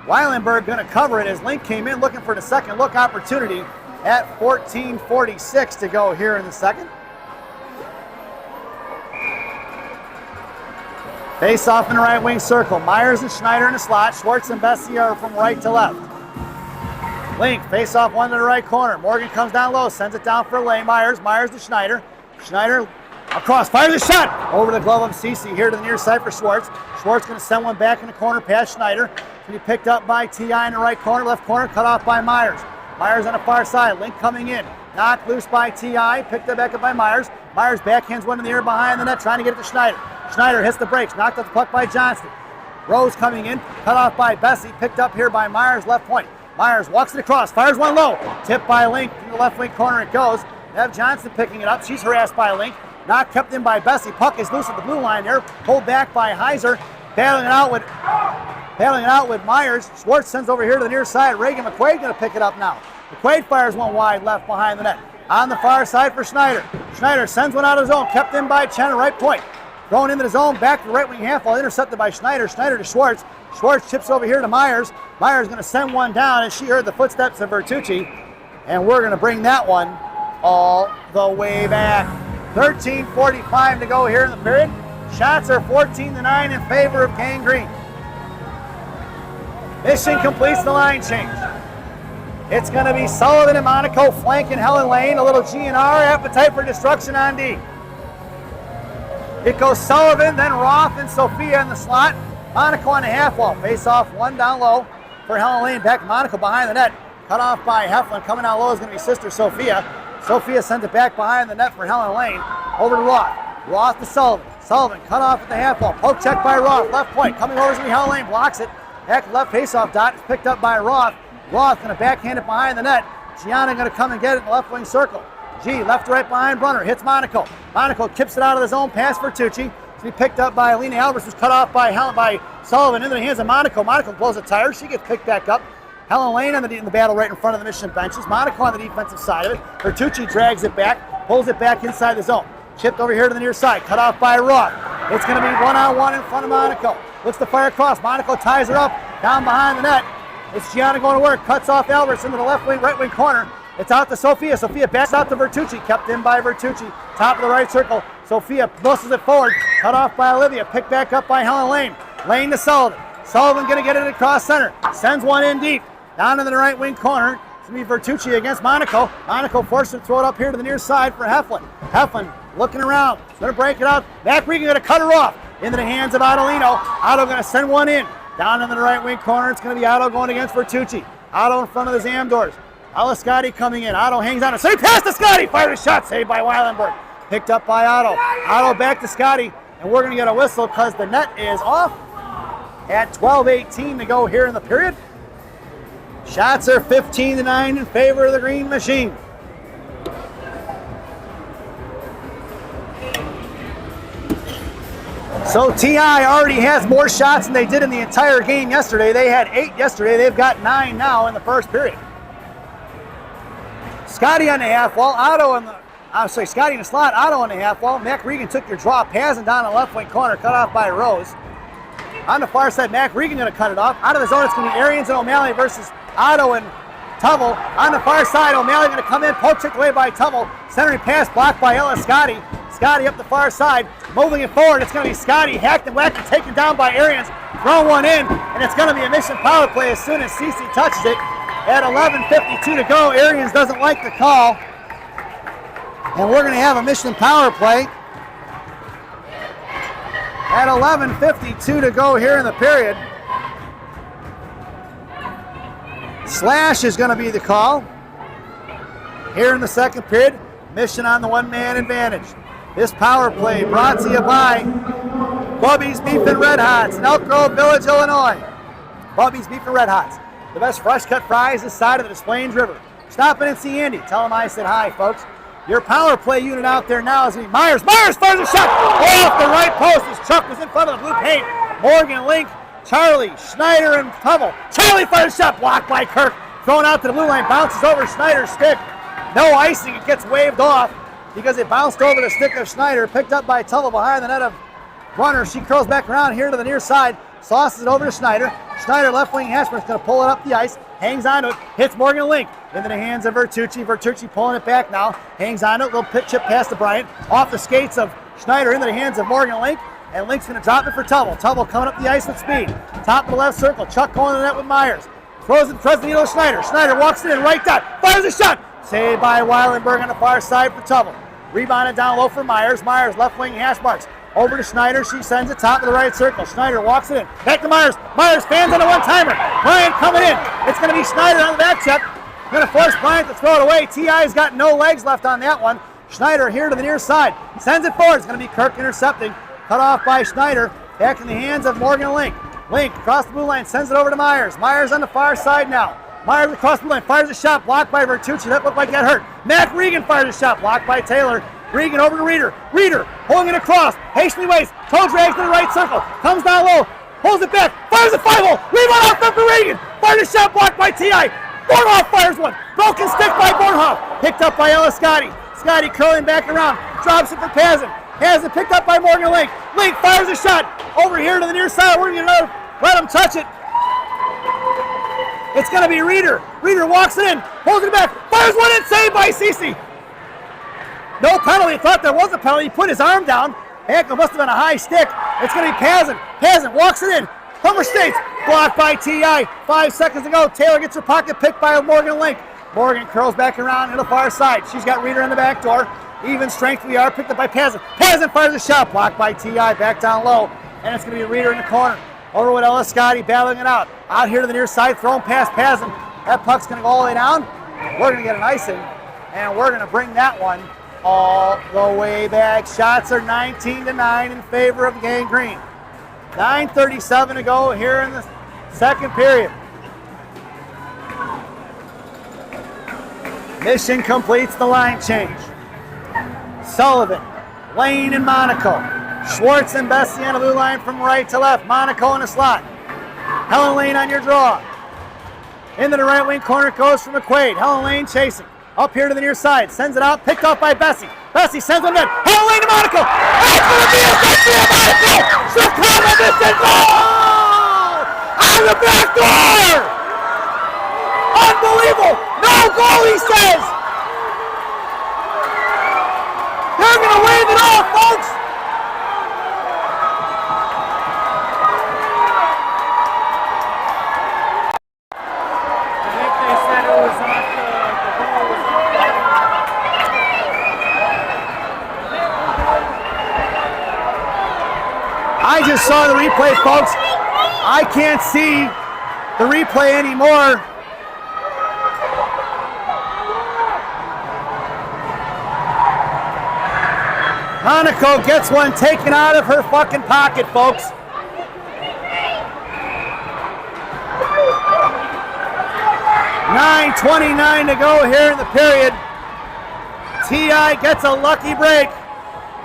Weilenberg going to cover it as Link came in looking for the second look opportunity at 14:46 to go here in the second. Face off in the right wing circle. Myers and Schneider in the slot. Schwartz and Bessie are from right to left. Link face off one to the right corner. Morgan comes down low, sends it down for Lay. Myers to Schneider. Schneider across, fires a shot over the glove of Cece here to the near side for Schwartz. Schwartz going to send one back in the corner past Schneider. Be picked up by T.I. in the right corner, left corner, cut off by Myers. Myers on the far side, Link coming in. Knocked loose by T.I., picked up back up by Myers. Myers backhands one in the air behind the net, trying to get it to Schneider. Schneider hits the brakes, knocked off the puck by Johnston. Rose coming in, cut off by Bessie, picked up here by Myers, left point. Myers walks it across, fires one low. Tipped by Link, in the left wing corner it goes. Ev Johnston picking it up, she's harassed by Link. Not kept in by Bessie, puck is loose at the blue line there, pulled back by Heiser. Battling it out with Myers. Schwartz sends over here to the near side. Reagan McQuaid going to pick it up now. McQuaid fires one wide left behind the net. On the far side for Schneider. Schneider sends one out of the zone. Kept in by Chen, right point. Thrown into the zone, back to the right wing half wall. Intercepted by Schneider. Schneider to Schwartz. Schwartz chips over here to Myers. Myers going to send one down as she heard the footsteps of Bertucci. And we're going to bring that one all the way back. 13:45 to go here in the period. Shots are 14-9 in favor of Gang Green. Mission completes the line change. It's going to be Sullivan and Monaco flanking Helen Lane. A little G&R, appetite for destruction on D. It goes Sullivan, then Roth and Sophia in the slot. Monaco on the half wall. Face off one down low for Helen Lane. Back to Monaco behind the net. Cut off by Heflin. Coming down low is going to be sister Sophia. Sophia sends it back behind the net for Helen Lane. Over to Roth. Roth to Sullivan. Sullivan cut off at the half wall. Poke check by Roth. Left point. Coming over is going to be Helen Lane. Blocks it. Back left face-off dot is picked up by Roth. Roth going to backhand it behind the net. Gianna going to come and get it in the left wing circle. G left to right behind Brunner. Hits Monaco. Monaco kips it out of the zone. Pass for Tucci. to be picked up by Alina Alvarez, who's cut off by Sullivan into the hands of Monaco. Monaco blows a tire. She gets picked back up. Helen Lane in the battle right in front of the Mission benches. Monaco on the defensive side of it. Bertucci drags it back, pulls it back inside the zone. Chipped over here to the near side, cut off by Roth. It's going to be one-on-one in front of Monaco. Looks to fire across. Monaco ties her up down behind the net. It's Gianna going to work. Cuts off Alvarez into the left wing, right wing corner. It's out to Sophia. Sophia backs out to Bertucci. Kept in by Bertucci. Top of the right circle. Sophia muscles it forward. Cut off by Olivia. Picked back up by Helen Lane. Lane to Sullivan. Sullivan going to get it across center. Sends one in deep. Down into the right wing corner. It's going to be Bertucci against Monaco. Monaco forced to throw it up here to the near side for Heflin. Heflin looking around. Going to break it out. Mac Regan going to cut her off. Into the hands of Otolino. Otto going to send one in. Down into the right wing corner. It's going to be Otto going against Bertucci. Otto in front of the Zamdors. Scotty coming in. Otto hangs on. Save pass to Scotty. Fired a shot. Saved by Weilenberg. Picked up by Otto. Otto back to Scotty. And we're going to get a whistle because the net is off at 12:18 to go here in the period. Shots are 15-9 in favor of the Green Machine. So TI already has more shots than they did in the entire game yesterday. They had 8 yesterday. They've got 9 now in the first period. Scotty on the half wall. Scotty in the slot. Otto on the half wall. Mac Regan took your draw. Passing down the left wing corner. Cut off by Rose. On the far side, Mac Regan going to cut it off. Out of the zone, it's going to be Arians and O'Malley versus Otto and Tubble. On the far side, O'Malley going to come in. Poke tipped away by Tubble. Centering pass blocked by Ella Scotty. Scotty up the far side. Moving it forward, it's going to be Scotty. Hacked and whacked and taken down by Arians. Throw one in, and it's going to be a mission power play as soon as Cece touches it. At 11:52 to go, Arians doesn't like the call. And we're going to have a mission power play. At 11:52 to go here in the period. Slash is going to be the call. Here in the second period, Mission on the one-man advantage. This power play brought to you by Bubby's Beef and Red Hots in Elk Grove Village, Illinois. Bubby's Beef and Red Hots. The best fresh cut fries this side of the Des Plaines River. Stop in and see Andy. Tell him I said hi, folks. Your power play unit out there now is going to be Myers. Myers fires a shot off the right post as Chuck was in front of the blue paint. Morgan, Link, Charlie, Schneider, and Tubble. Charlie fires a shot blocked by Kirk. Thrown out to the blue line. Bounces over Schneider's stick. No icing. It gets waved off because it bounced over the stick of Schneider. Picked up by Tubble behind the net of Runner. She curls back around here to the near side. Sauces it over to Schneider. Schneider left wing Hashburn's going to pull it up the ice. Hangs onto it. Hits Morgan Link. Into the hands of Bertucci. Bertucci pulling it back now. Hangs on it. Little pit chip pass to Bryant. Off the skates of Schneider into the hands of Morgan Link. And Link's going to drop it for Tubble. Tubble coming up the ice with speed. Top of the left circle. Chuck going to the net with Myers. Throws it to the needle of Schneider. Schneider walks it in right dot. Fires a shot. Saved by Weilenberg on the far side for Tubble. Rebounded down low for Myers. Myers left wing hash marks. Over to Schneider. She sends it top of the right circle. Schneider walks it in. Back to Myers. Myers fans on a one-timer. Bryant coming in. It's going to be Schneider on the back check. Going to force Bryant to throw it away. T.I.'s got no legs left on that one. Schneider here to the near side. Sends it forward. It's going to be Kirk intercepting. Cut off by Schneider. Back in the hands of Morgan Link. Link across the blue line. Sends it over to Myers. Myers on the far side now. Myers across the blue line. Fires a shot. Blocked by Bertucci. That looked like that hurt. Mac Regan fires a shot. Blocked by Taylor. Regan over to Reeder. Reeder pulling it across. Hastily waits. Toe drags to the right circle. Comes down low. Pulls it back. Fires a 5-0. Rebound out front for Regan. Fires a shot blocked by T.I. Bornhoff fires one. Broken stick by Bornhoff. Picked up by Ella Scotty. Scotty curling back around. Drops it for Pazin. Pazin picked up by Morgan Link. Link fires a shot over here to the near side. We're going to let him touch it. It's going to be Reeder. Reeder walks it in. Pulls it back. Fires one in. Saved by Cece. No penalty. Thought there was a penalty. He put his arm down. Heck, it must have been a high stick. It's going to be Pazin. Pazin walks it in. Humber States. Blocked by T.I. 5 seconds to go. Taylor gets her pocket picked by Morgan Link. Morgan curls back around to the far side. She's got Reeder in the back door. Even strength we are. Picked up by Pazin. Pazin fires a shot. Blocked by T.I. Back down low. And it's going to be Reeder in the corner. Over with Ella Scotty battling it out. Out here to the near side. Thrown past Pazin. That puck's going to go all the way down. We're going to get an icing. And we're going to bring that one all the way back. Shots are 19-9 in favor of Gang Green. 9:37 to go here in the second period. Mission completes the line change. Sullivan, Lane, and Monaco Schwartz and Bessie on the blue line from right to left. Monaco in the slot. Helen Lane on your draw. Into the right wing corner goes from McQuaid. Helen Lane chasing. Up here to the near side. Sends it out. Picked up by Bessie. Bessie sends it in. Helen Lane to Monaco. It's going to be a victory of Monaco. Chicago misses goal! On the back door! Unbelievable! No goal, he says! They're going to wave it off, folks! I just saw the replay, folks. I can't see the replay anymore. Monaco gets one taken out of her fucking pocket, folks. $9:29 to go here in the period. T.I. gets a lucky break.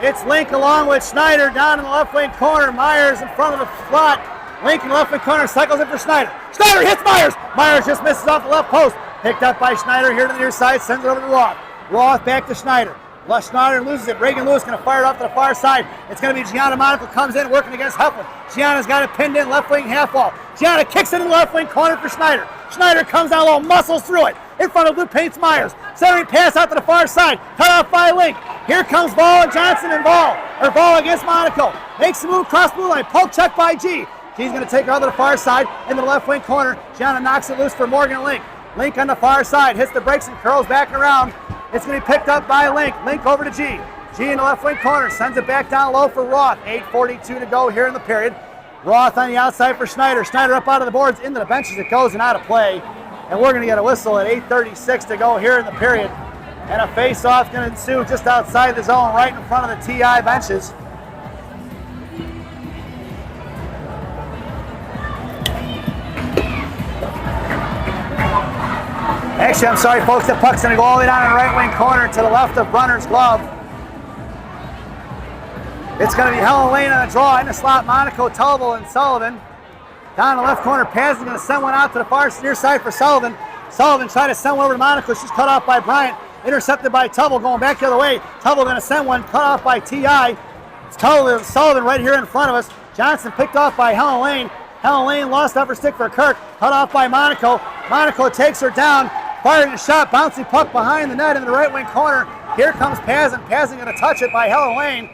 It's Link along with Schneider down in the left wing corner. Myers in front of the slot. Link in the left wing corner cycles in for Schneider. Schneider hits Myers. Myers just misses off the left post. Picked up by Schneider here to the near side. Sends it over to Roth. Roth back to Schneider. Schneider loses it. Reagan Lewis going to fire it off to the far side. It's going to be Gianna Monaco comes in working against Heflin. Gianna's got it pinned in left wing half wall. Gianna kicks it in the left wing corner for Schneider. Schneider comes down low, muscles through it. In front of blue paints Myers. Centering pass out to the far side. Cut off by Link. Here comes Ball and Johnson and Ball. Or Ball against Monaco. Makes the move across blue line. Poke check by G. G's going to take her out to the far side into the left wing corner. Gianna knocks it loose for Morgan Link. Link on the far side. Hits the brakes and curls back around. It's going to be picked up by Link. Link over to G. G in the left wing corner. Sends it back down low for Roth. 8:42 to go here in the period. Roth on the outside for Schneider. Schneider up out of the boards. Into the benches it goes and out of play. And we're going to get a whistle at 8:36 to go here in the period. And a face-off going to ensue just outside the zone, right in front of the TI benches. Actually, I'm sorry, folks, the puck's going to go all the way down in the right wing corner to the left of Brunner's glove. It's going to be Helen Lane on the draw in the slot. Monaco, Tullible, and Sullivan. Down in the left corner, Paz is going to send one out to the far near side for Sullivan. Sullivan tried to send one over to Monaco. She's cut off by Bryant. Intercepted by Tubble, going back the other way. Tubble going to send one, cut off by T.I. It's Sullivan right here in front of us. Johnson picked off by Helen Lane. Helen Lane lost upper stick for Kirk. Cut off by Monaco. Monaco takes her down. Firing a shot, bouncy puck behind the net in the right wing corner. Here comes Pazin. Pazin going to touch it by Helen Lane.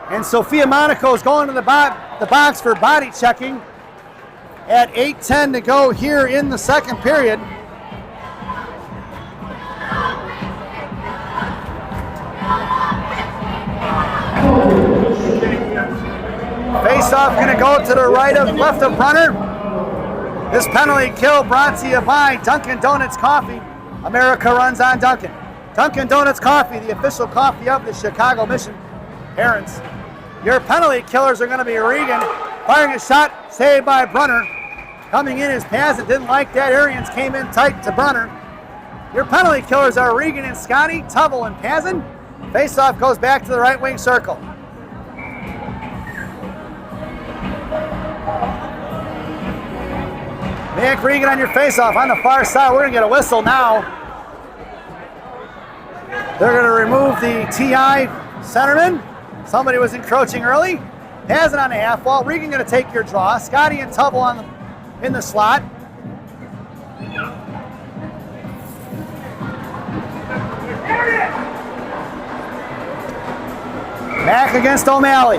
And Sophia Monaco is going to the box for body checking at 8:10 to go here in the second period. Face-off going to go to the left of Brunner. This penalty kill brought to you by Dunkin' Donuts Coffee. America runs on Dunkin'. Dunkin' Donuts Coffee, the official coffee of the Chicago Mission Parents. Your penalty killers are going to be Regan, firing a shot, saved by Brunner. Coming in is Pazin, didn't like that. Arians came in tight to Brunner. Your penalty killers are Regan and Scotty, Tubble and Pazin. Face-off goes back to the right wing circle. Nick Regan on your face-off on the far side. We're going to get a whistle now. They're going to remove the TI centerman. Somebody was encroaching early. Has it on the half wall. Regan going to take your draw. Scotty and Tubble in the slot. Back against O'Malley.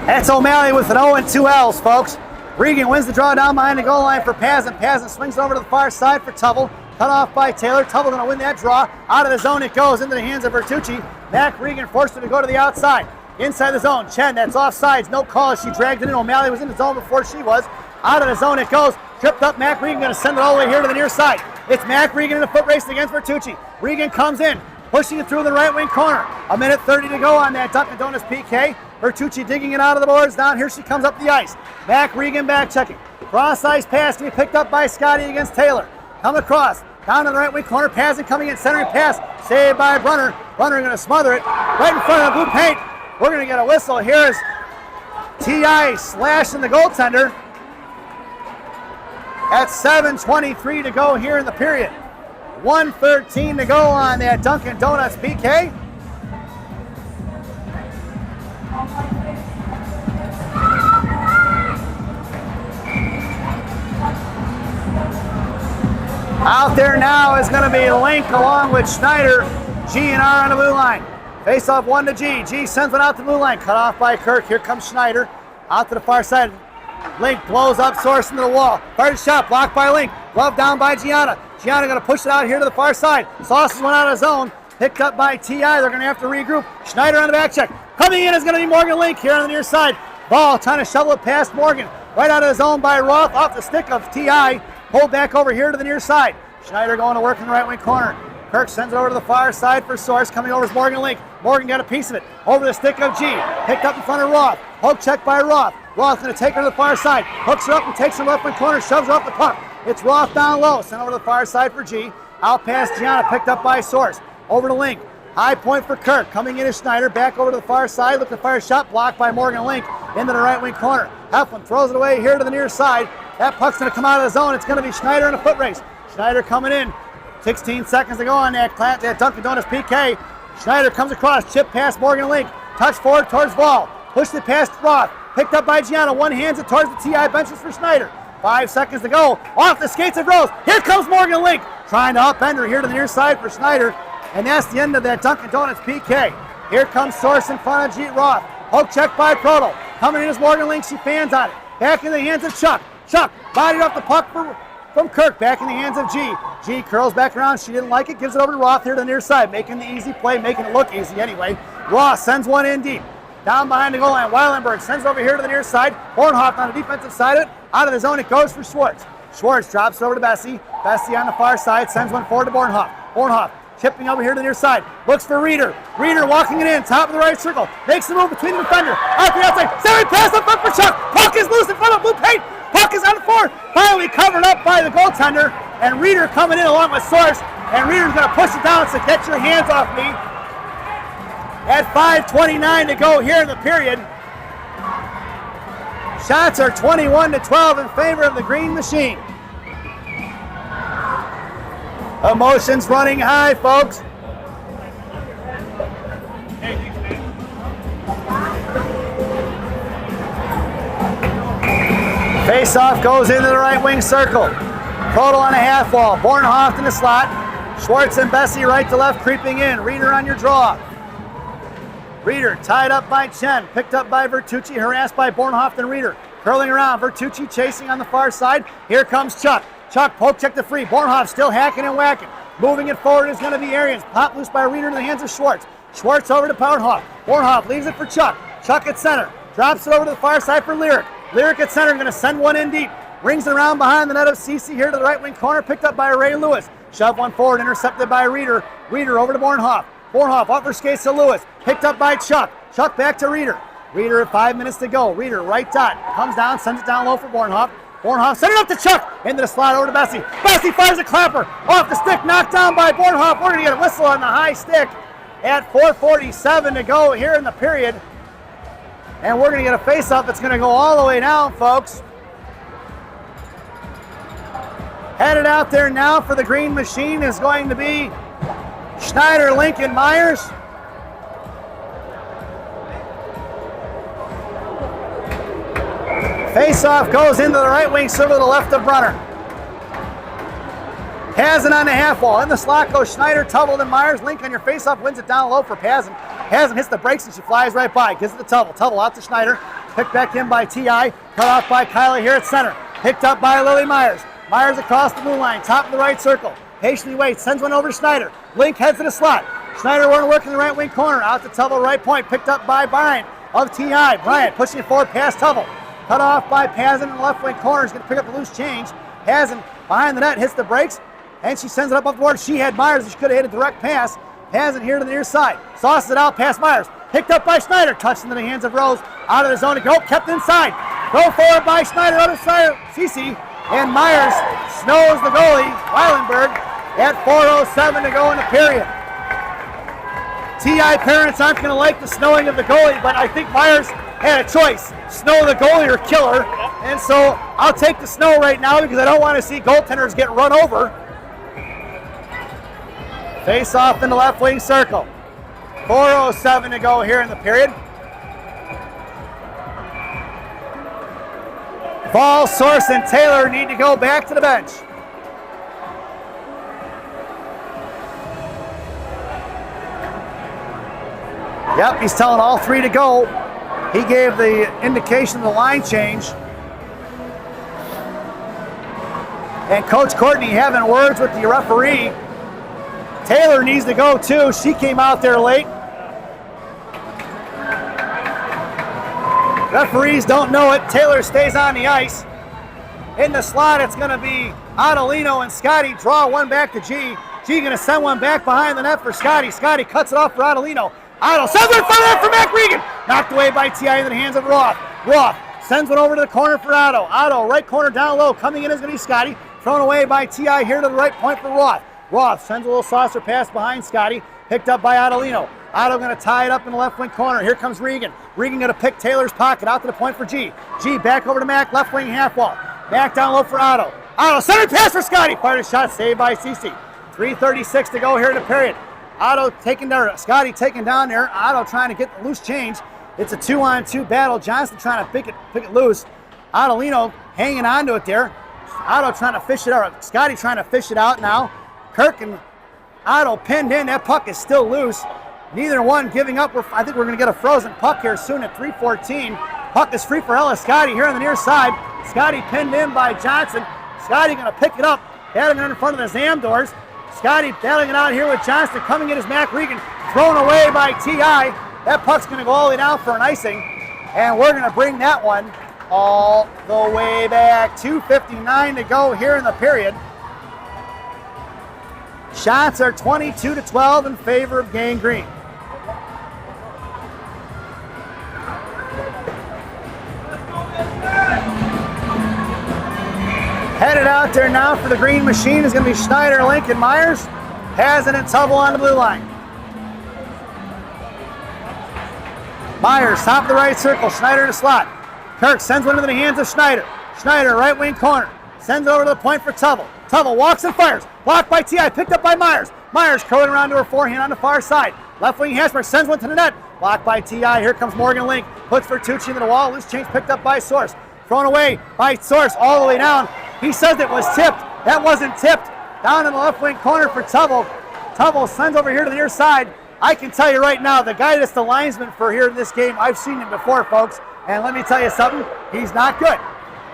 That's O'Malley with an O and 2 L's, folks. Regan wins the draw down behind the goal line for Pazin. Pazin swings over to the far side for Tubble. Cut off by Taylor. Tubble going to win that draw. Out of the zone it goes into the hands of Bertucci. Mac Regan forced her to go to the outside. Inside the zone. Chen, that's offsides. No call. She dragged it in. O'Malley was in the zone before she was. Out of the zone it goes. Tripped up. Mac Regan going to send it all the way here to the near side. It's Mac Regan in a foot race against Bertucci. Regan comes in, pushing it through the right wing corner. 1:30 to go on that Dunkin' Donuts PK. Bertucci digging it out of the boards. Down here she comes up the ice. Mac Regan back checking. Cross ice pass to be picked up by Scotty against Taylor. Come across. Down to the right wing corner, Pazin coming in, centering pass, saved by Brunner. Brunner going to smother it right in front of the blue paint. We're going to get a whistle. Here is T.I. slashing the goaltender. At 7:23 to go here in the period. 1:13 to go on that Dunkin' Donuts PK. Out there now is going to be Link along with Schneider. G and R on the blue line. Face off 1 to G. G sends one out the blue line. Cut off by Kirk. Here comes Schneider. Out to the far side. Link blows up Source into the wall. Fires a shot. Blocked by Link. Glove down by Gianna. Gianna going to push it out here to the far side. Sauces went out of zone. Picked up by T.I. They're going to have to regroup. Schneider on the back check. Coming in is going to be Morgan Link here on the near side. Ball trying to shovel it past Morgan. Right out of the zone by Roth. Off the stick of T.I. Pulled back over here to the near side. Schneider going to work in the right wing corner. Kirk sends it over to the far side for Source. Coming over is Morgan Link. Morgan got a piece of it. Over the stick of G. Picked up in front of Roth. Hook check by Roth. Roth going to take her to the far side. Hooks her up and takes her left wing corner. Shoves her off the puck. It's Roth down low. Sent over to the far side for G. Out past Gianna. Picked up by Source. Over to Link. High point for Kirk. Coming in is Schneider. Back over to the far side. Looking to fire a shot. Blocked by Morgan Link. Into the right wing corner. Heflin throws it away here to the near side. That puck's going to come out of the zone. It's going to be Schneider in a foot race. Schneider coming in. 16 seconds to go on that Dunkin' Donuts PK. Schneider comes across, chip past Morgan Link. Touch forward towards Ball. Pushed it past Roth. Picked up by Gianna. One hands it towards the T.I. benches for Schneider. 5 seconds to go. Off the skates of Rose. Here comes Morgan Link. Trying to upend her here to the near side for Schneider. And that's the end of that Dunkin' Donuts PK. Here comes Source in front of G. Roth. Hook check by Proto. Coming in is Morgan Link. She fans on it. Back in the hands of Chuck. Chuck bodied off the puck from Kirk, back in the hands of G. G curls back around. She didn't like it. Gives it over to Roth here to the near side. Making the easy play. Making it look easy anyway. Roth sends one in deep. Down behind the goal line. Weilenberg sends it over here to the near side. Bornhoff on the defensive side of it. Out of the zone it goes for Schwartz. Schwartz drops over to Bessie. Bessie on the far side. Sends one forward to Bornhoff. Bornhoff chipping over here to the near side. Looks for Reeder. Reeder walking it in. Top of the right circle. Makes the move between the defender. Out the outside. Semi pass up front for Chuck. Puck is loose in front of blue paint. Puck is on the floor. Finally covered up by the goaltender. And Reeder coming in along with Source. And Reeder's going to push it down. So get your hands off me. At 5:29 to go here in the period. Shots are 21-12 in favor of the Green Machine. Emotions running high, folks. Face-off goes into the right wing circle. Proto on a half wall. Bornhoff in the slot. Schwartz and Bessie right to left creeping in. Reeder on your draw. Reeder tied up by Chen. Picked up by Vertucci. Harassed by Bornhoff and Reeder. Curling around. Vertucci chasing on the far side. Here comes Chuck. Chuck poke check to free. Bornhoff still hacking and whacking. Moving it forward is going to be Arians. Pop loose by Reeder in the hands of Schwartz. Schwartz over to Bornhoff. Bornhoff leaves it for Chuck. Chuck at center. Drops it over to the far side for Lyric. Lyric at center, going to send one in deep. Rings it around behind the net of Cece here to the right wing corner. Picked up by Ray Lewis. Shove one forward, intercepted by Reeder. Reeder over to Bornhoff. Bornhoff off her skates to Lewis. Picked up by Chuck. Chuck back to Reeder. Reeder at 5 minutes to go. Reeder right dot. Comes down, sends it down low for Bornhoff. Bornhoff send it up to Chuck. Into the slot over to Bessie. Bessie fires a clapper. Off the stick, knocked down by Bornhoff. We're going to get a whistle on the high stick at 4:47 to go here in the period. And we're going to get a face-off that's going to go all the way down, folks. Headed out there now for the Green Machine is going to be Schneider, Lincoln, Myers. Face-off goes into the right wing circle to the left of Brunner. Pazin on the half wall. In the slot goes Schneider, Tubble, and Myers. Link on your face-off wins it down low for Pazin. Pazin hits the brakes and she flies right by. Gives it to Tubble. Tubble out to Schneider. Picked back in by T.I. Cut off by Kylie here at center. Picked up by Lily Myers. Myers across the blue line. Top of the right circle. Patiently waits. Sends one over to Schneider. Link heads to the slot. Schneider want to work in the right wing corner. Out to Tubble, right point. Picked up by Bryant of T.I. Bryant pushing it forward past Tubble. Cut off by Pazin in the left wing corner. He's going to pick up the loose change. Pazin behind the net hits the brakes. And she sends it up the board. She had Myers. She could have hit a direct pass. Pazin here to the near side. Sauces it out past Myers. Picked up by Schneider. Touched into the hands of Rose. Out of the zone to go. Kept inside. Go forward by Schneider. Other side of Cece. And Myers snows the goalie, Weilenberg. at 4:07 to go in the period. TI parents aren't going to like the snowing of the goalie, but I think Myers had a choice, snow the goalie or kill her. And so I'll take the snow right now because I don't want to see goaltenders get run over. Face off in the left wing circle. 4:07 to go here in the period. Ball, Source, and Taylor need to go back to the bench. Yep, he's telling all three to go. He gave the indication of the line change. And Coach Courtney having words with the referee. Taylor needs to go too. She came out there late. Referees don't know it. Taylor stays on the ice. In the slot, it's going to be Adelino and Scotty draw one back to G. G going to send one back behind the net for Scotty. Scotty cuts it off for Adelino. Otto sends it in front of that for Mac Regan. Knocked away by TI into the hands of Roth. Roth sends one over to the corner for Otto. Otto, right corner down low. Coming in is going to be Scotty. Thrown away by TI here to the right point for Roth. Roth sends a little saucer pass behind Scotty. Picked up by Adelino. Otto going to tie it up in the left wing corner. Here comes Regan. Regan going to pick Taylor's pocket out to the point for G. G back over to Mac, left wing half wall. Back down low for Otto. Otto, center pass for Scotty. Fired a shot, saved by Cece. 3:36 to go here in the period. Otto taking there, Scotty taking down there. Otto trying to get the loose change. It's a 2-on-2 battle. Johnson trying to pick it loose. Adelino hanging on to it there. Otto trying to fish it out. Scotty trying to fish it out now. Kirk and Otto pinned in. That puck is still loose. Neither one giving up. I think we're going to get a frozen puck here soon at 3:14. Puck is free for Ella Scotty here on the near side. Scotty pinned in by Johnson. Scotty going to pick it up. Battling it in front of the Zam doors. Scotty battling it out here with Johnston. Coming in is Mac Regan. Thrown away by TI. That puck's going to go all the way down for an icing. And we're going to bring that one all the way back. 2:59 to go here in the period. Shots are 22-12 in favor of Gang Green. Headed out there now for the green machine is going to be Schneider, Lincoln, Myers. Has it in Tubble on the blue line. Myers, top of the right circle. Schneider in the slot. Kirk sends one into the hands of Schneider. Schneider, right wing corner. Sends it over to the point for Tubble. Tubble walks and fires. Blocked by TI. Picked up by Myers. Myers curling around to her forehand on the far side. Left wing Hasberg sends one to the net. Blocked by TI. Here comes Morgan Link. Puts Bertucci into the wall. Loose change picked up by Source. Thrown away by Source all the way down. He says it was tipped. That wasn't tipped. Down in the left wing corner for Tubble. Tubble sends over here to the near side. I can tell you right now, the guy that's the linesman for here in this game, I've seen him before, folks. And let me tell you something, he's not good.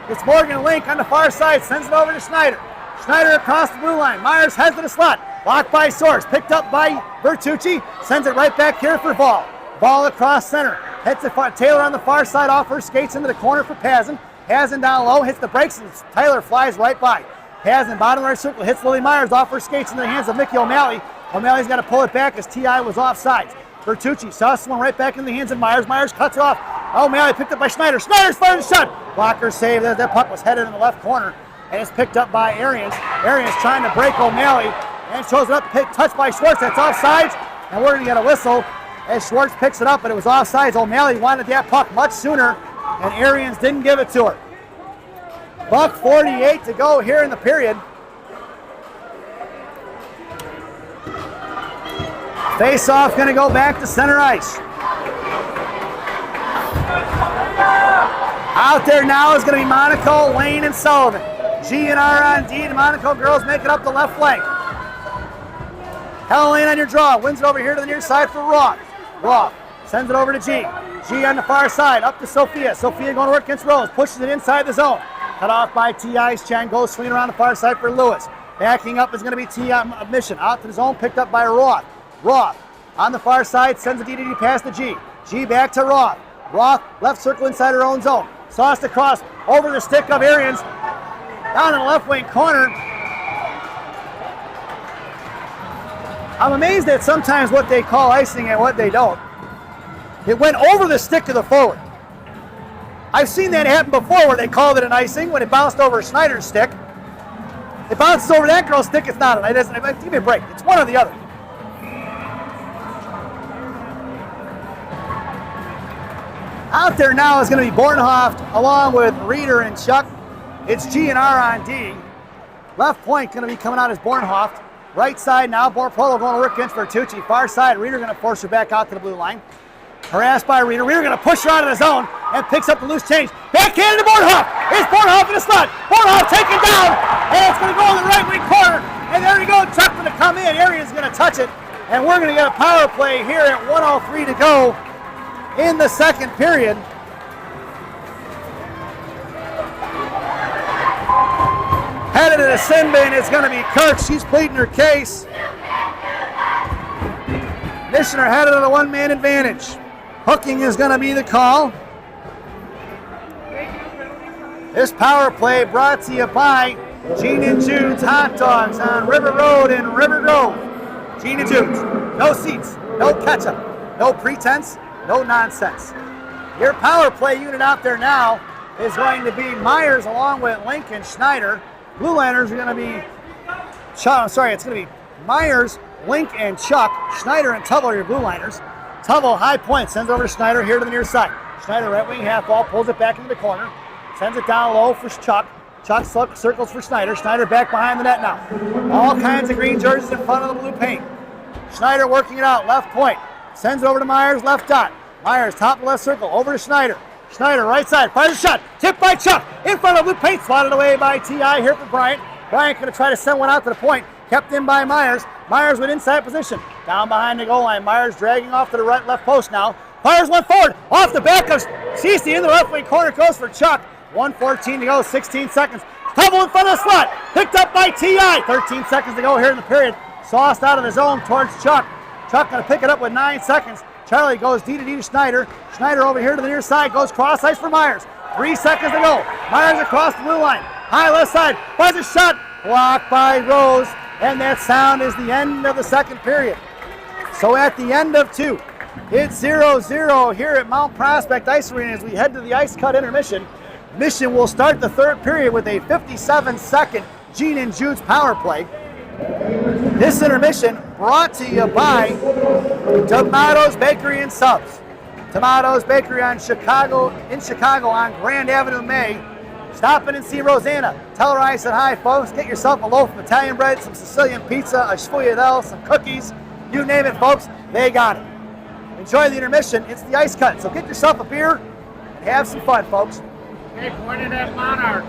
It's Morgan Link on the far side. Sends it over to Schneider. Schneider across the blue line. Myers heads to the slot. Blocked by Source. Picked up by Bertucci. Sends it right back here for Ball. Ball across center. Hits the Taylor on the far side off her skates into the corner for Pazin. Pazin down low. Hits the brakes and Tyler flies right by. Pazin bottom right circle. Hits Lily Myers off her skates into the hands of Mickey O'Malley. O'Malley's got to pull it back as T.I. was offsides. Bertucci sauces one right back in the hands of Myers. Myers cuts it off. O'Malley picked up by Schneider. Schneider's fired a shot. Blocker save. That puck was headed in the left corner. And it's picked up by Arians. Arians trying to break O'Malley. And shows it up, touched by Schwartz. That's offsides. And we're going to get a whistle as Schwartz picks it up, but it was offsides. O'Malley wanted that puck much sooner, and Arians didn't give it to her. Buck 48 to go here in the period. Face-off going to go back to center ice. Out there now is going to be Monaco, Lane, and Sullivan. G and R on D. The Monaco girls make it up the left flank. Helen Lane on your draw. Wins it over here to the near side for Roth. Roth sends it over to G. G on the far side. Up to Sophia. Sophia going to work against Rose. Pushes it inside the zone. Cut off by T.I.'s Chen. Goes swinging around the far side for Lewis. Backing up is going to be T.I. Mission. Out to the zone. Picked up by Roth. Roth on the far side. Sends a DDD pass to G. G back to Roth. Roth left circle inside her own zone. Sauced across over the stick of Arians. Down in the left wing corner. I'm amazed at sometimes what they call icing and what they don't. It went over the stick of the forward. I've seen that happen before where they called it an icing when it bounced over Schneider's stick. It bounces over that girl's stick, it's not. It doesn't. Give me a break. It's one or the other. Out there now is going to be Bornhoft along with Reeder and Chuck. It's G&R on D. Left point going to be coming out as Bornhoft. Right side now, Borpolo going to work against Bertucci. Far side, Reeder going to force her back out to the blue line. Harassed by Reeder. Reeder going to push her out of the zone and picks up the loose change. Backhand to Bornhoft. It's Bornhoft in the slot. Bornhoft taken down, and it's going to go in the right wing corner. And there you go. Chuck going to come in. Arian's going to touch it, and we're going to get a power play here at 1:03 to go in the second period. Headed to the sin bin, it's going to be Kirk. She's pleading her case. Missioner headed to the one-man advantage. Hooking is going to be the call. This power play brought to you by Gene and Jude's Hot Dogs on River Road in River Grove. Gene and Jude's. No seats, no ketchup, no pretense, no nonsense. Your power play unit out there now is going to be Myers along with Lincoln Schneider. Blue liners are going to be, it's going to be Myers, Link, and Chuck. Schneider and Tubble are your blue liners. Tubble, high point, sends it over to Schneider here to the near side. Schneider, right wing half ball, pulls it back into the corner. Sends it down low for Chuck. Chuck circles for Schneider. Schneider back behind the net now. All kinds of green jerseys in front of the blue paint. Schneider working it out, left point. Sends it over to Myers, left dot. Myers, top left circle, over to Schneider. Schneider, right side, fires a shot. Tipped by Chuck. In front of blue paint, swatted away by T.I. here for Bryant. Bryant going to try to send one out to the point. Kept in by Myers. Myers with inside position. Down behind the goal line. Myers dragging off to the right left post now. Fires one forward. Off the back of Cece in the left wing corner. Goes for Chuck. 1:14 to go. 16 seconds. Double in front of the slot. Picked up by T.I. 13 seconds to go here in the period. Sauced out of the zone towards Chuck. Chuck going to pick it up with 9 seconds. Charlie goes D to Schneider. Schneider over here to the near side. Goes cross ice for Myers. 3 seconds to go. Myers across the blue line. High left side. Fires a shot. Blocked by Rose. And that sound is the end of the second period. So at the end of 2, it's 0-0 here at Mount Prospect Ice Arena as we head to the ice cut intermission. Mission will start the third period with a 57-second Gene and Jude's power play. This intermission brought to you by Tomatoes Bakery and Subs. Tomatoes Bakery in Chicago on Grand Avenue, May. Stop in and see Rosanna. Tell her I said hi, folks. Get yourself a loaf of Italian bread, some Sicilian pizza, a sfogliatelle, some cookies. You name it, folks, they got it. Enjoy the intermission. It's the ice cut, so get yourself a beer and have some fun, folks. Hey, pointed at Monarch.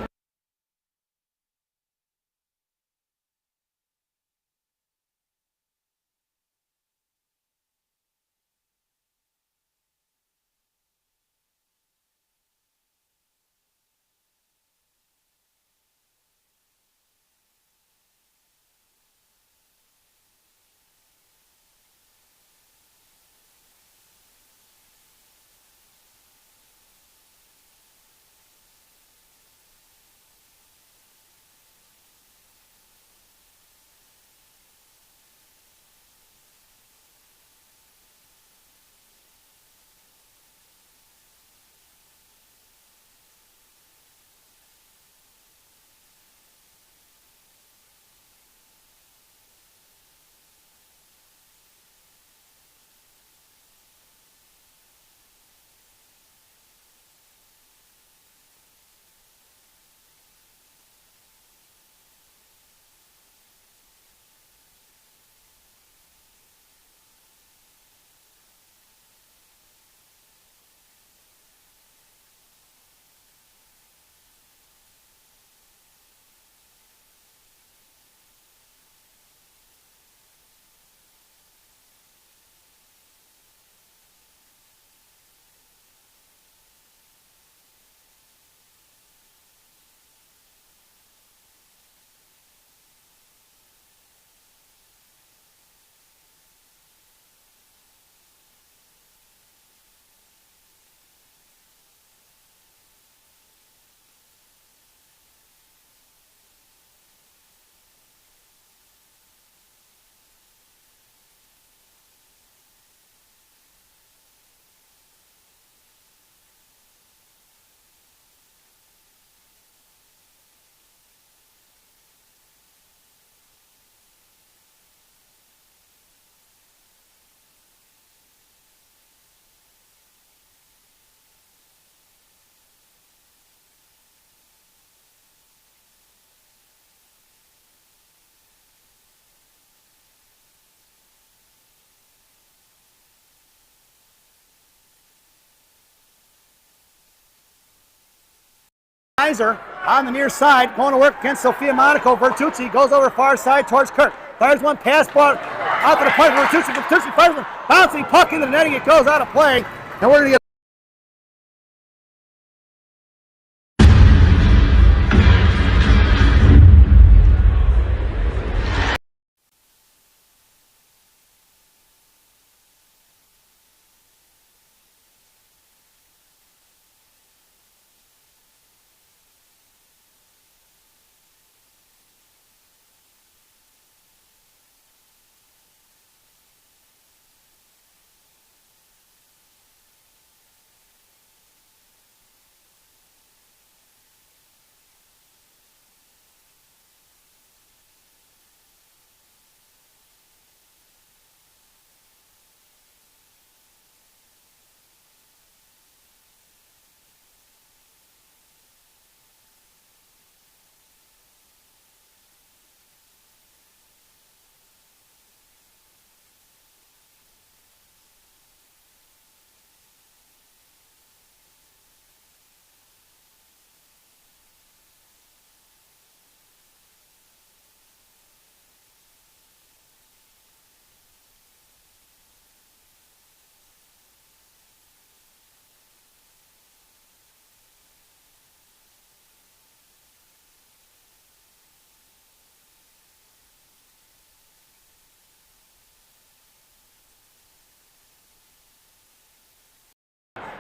Kaiser on the near side, going to work against Sofia Monaco. Bertucci goes over far side towards Kirk. Fires one pass ball out to the point for Bertucci. Bertucci fires one bouncing puck into the netting. It goes out of play. And we're going to get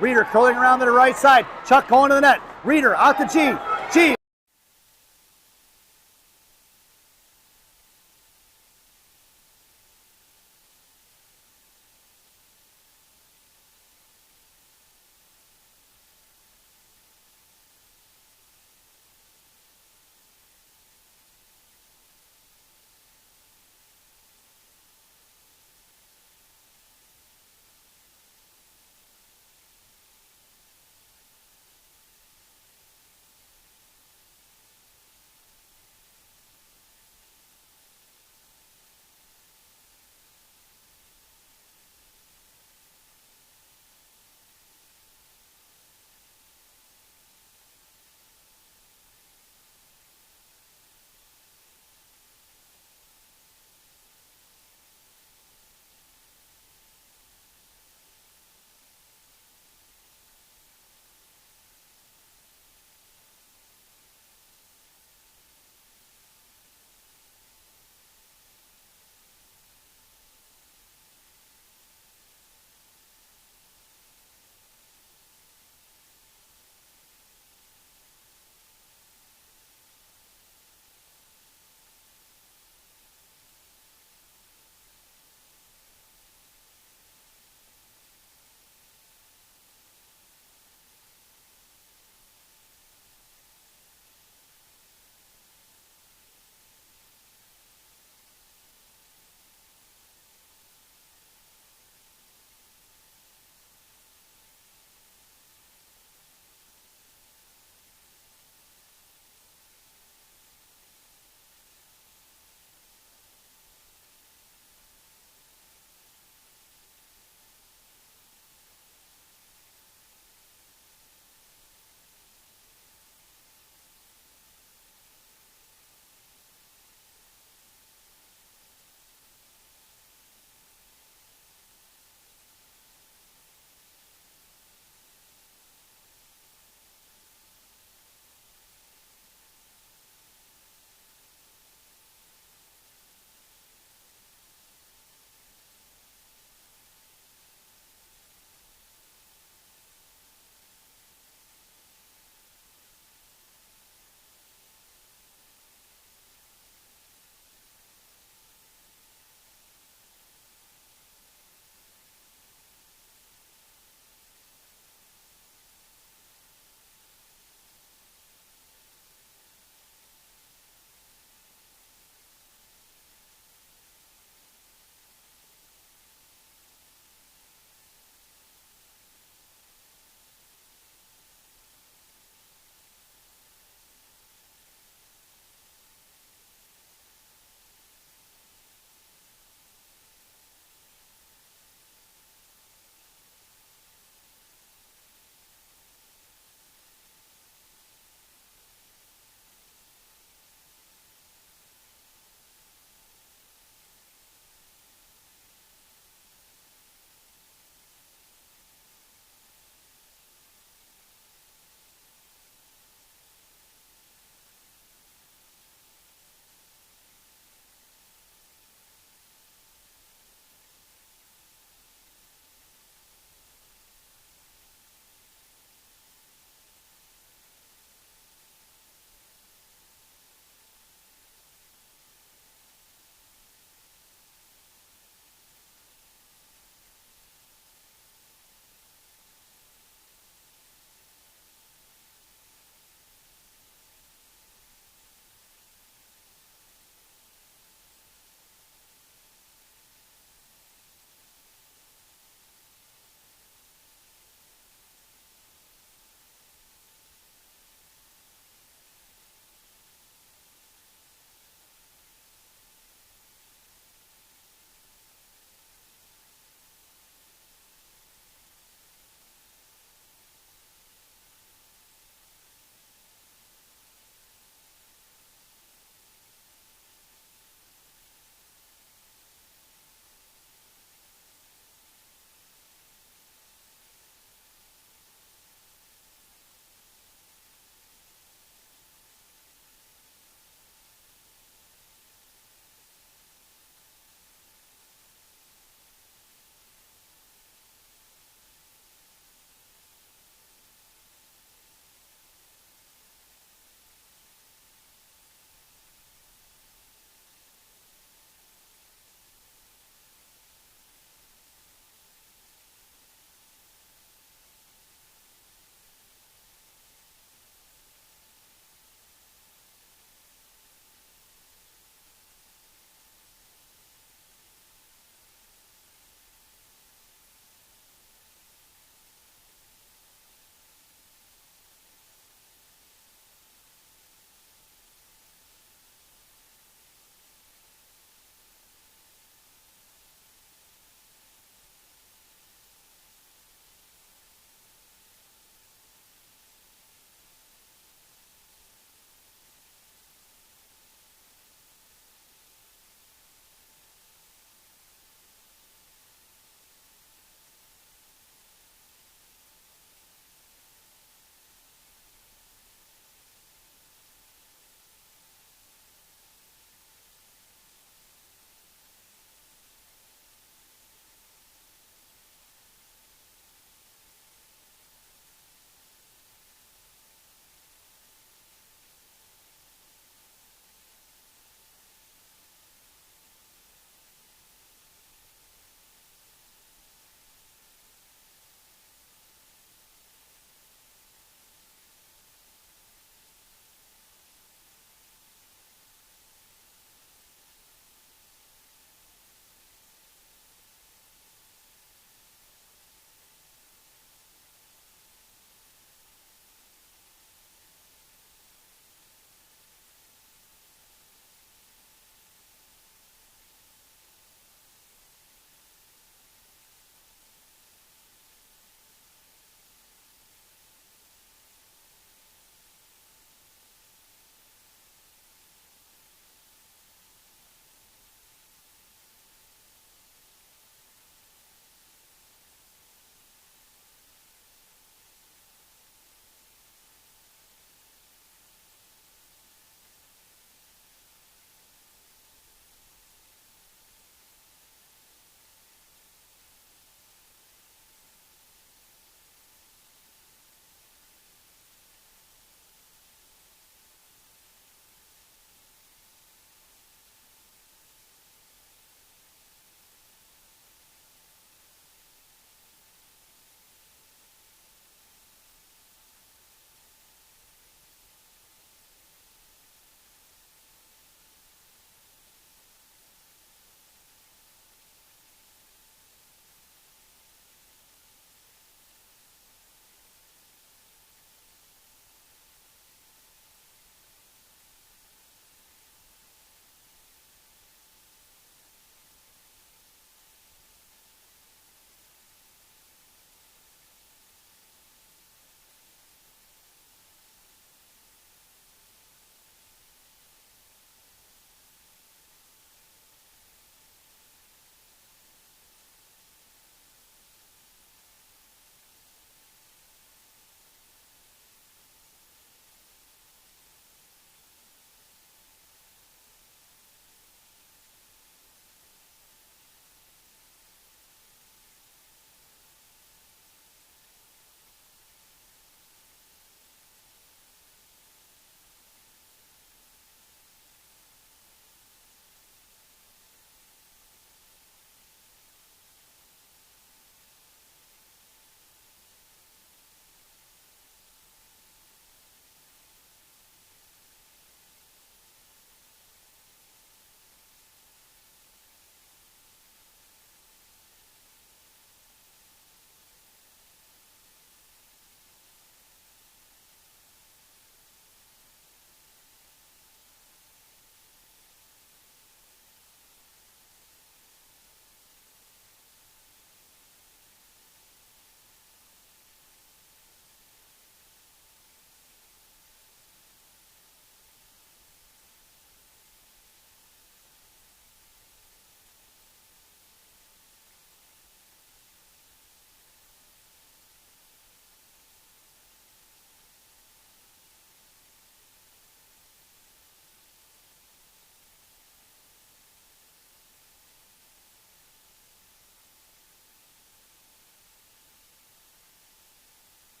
Reeder curling around to the right side. Chuck going to the net. Reeder out to G. G.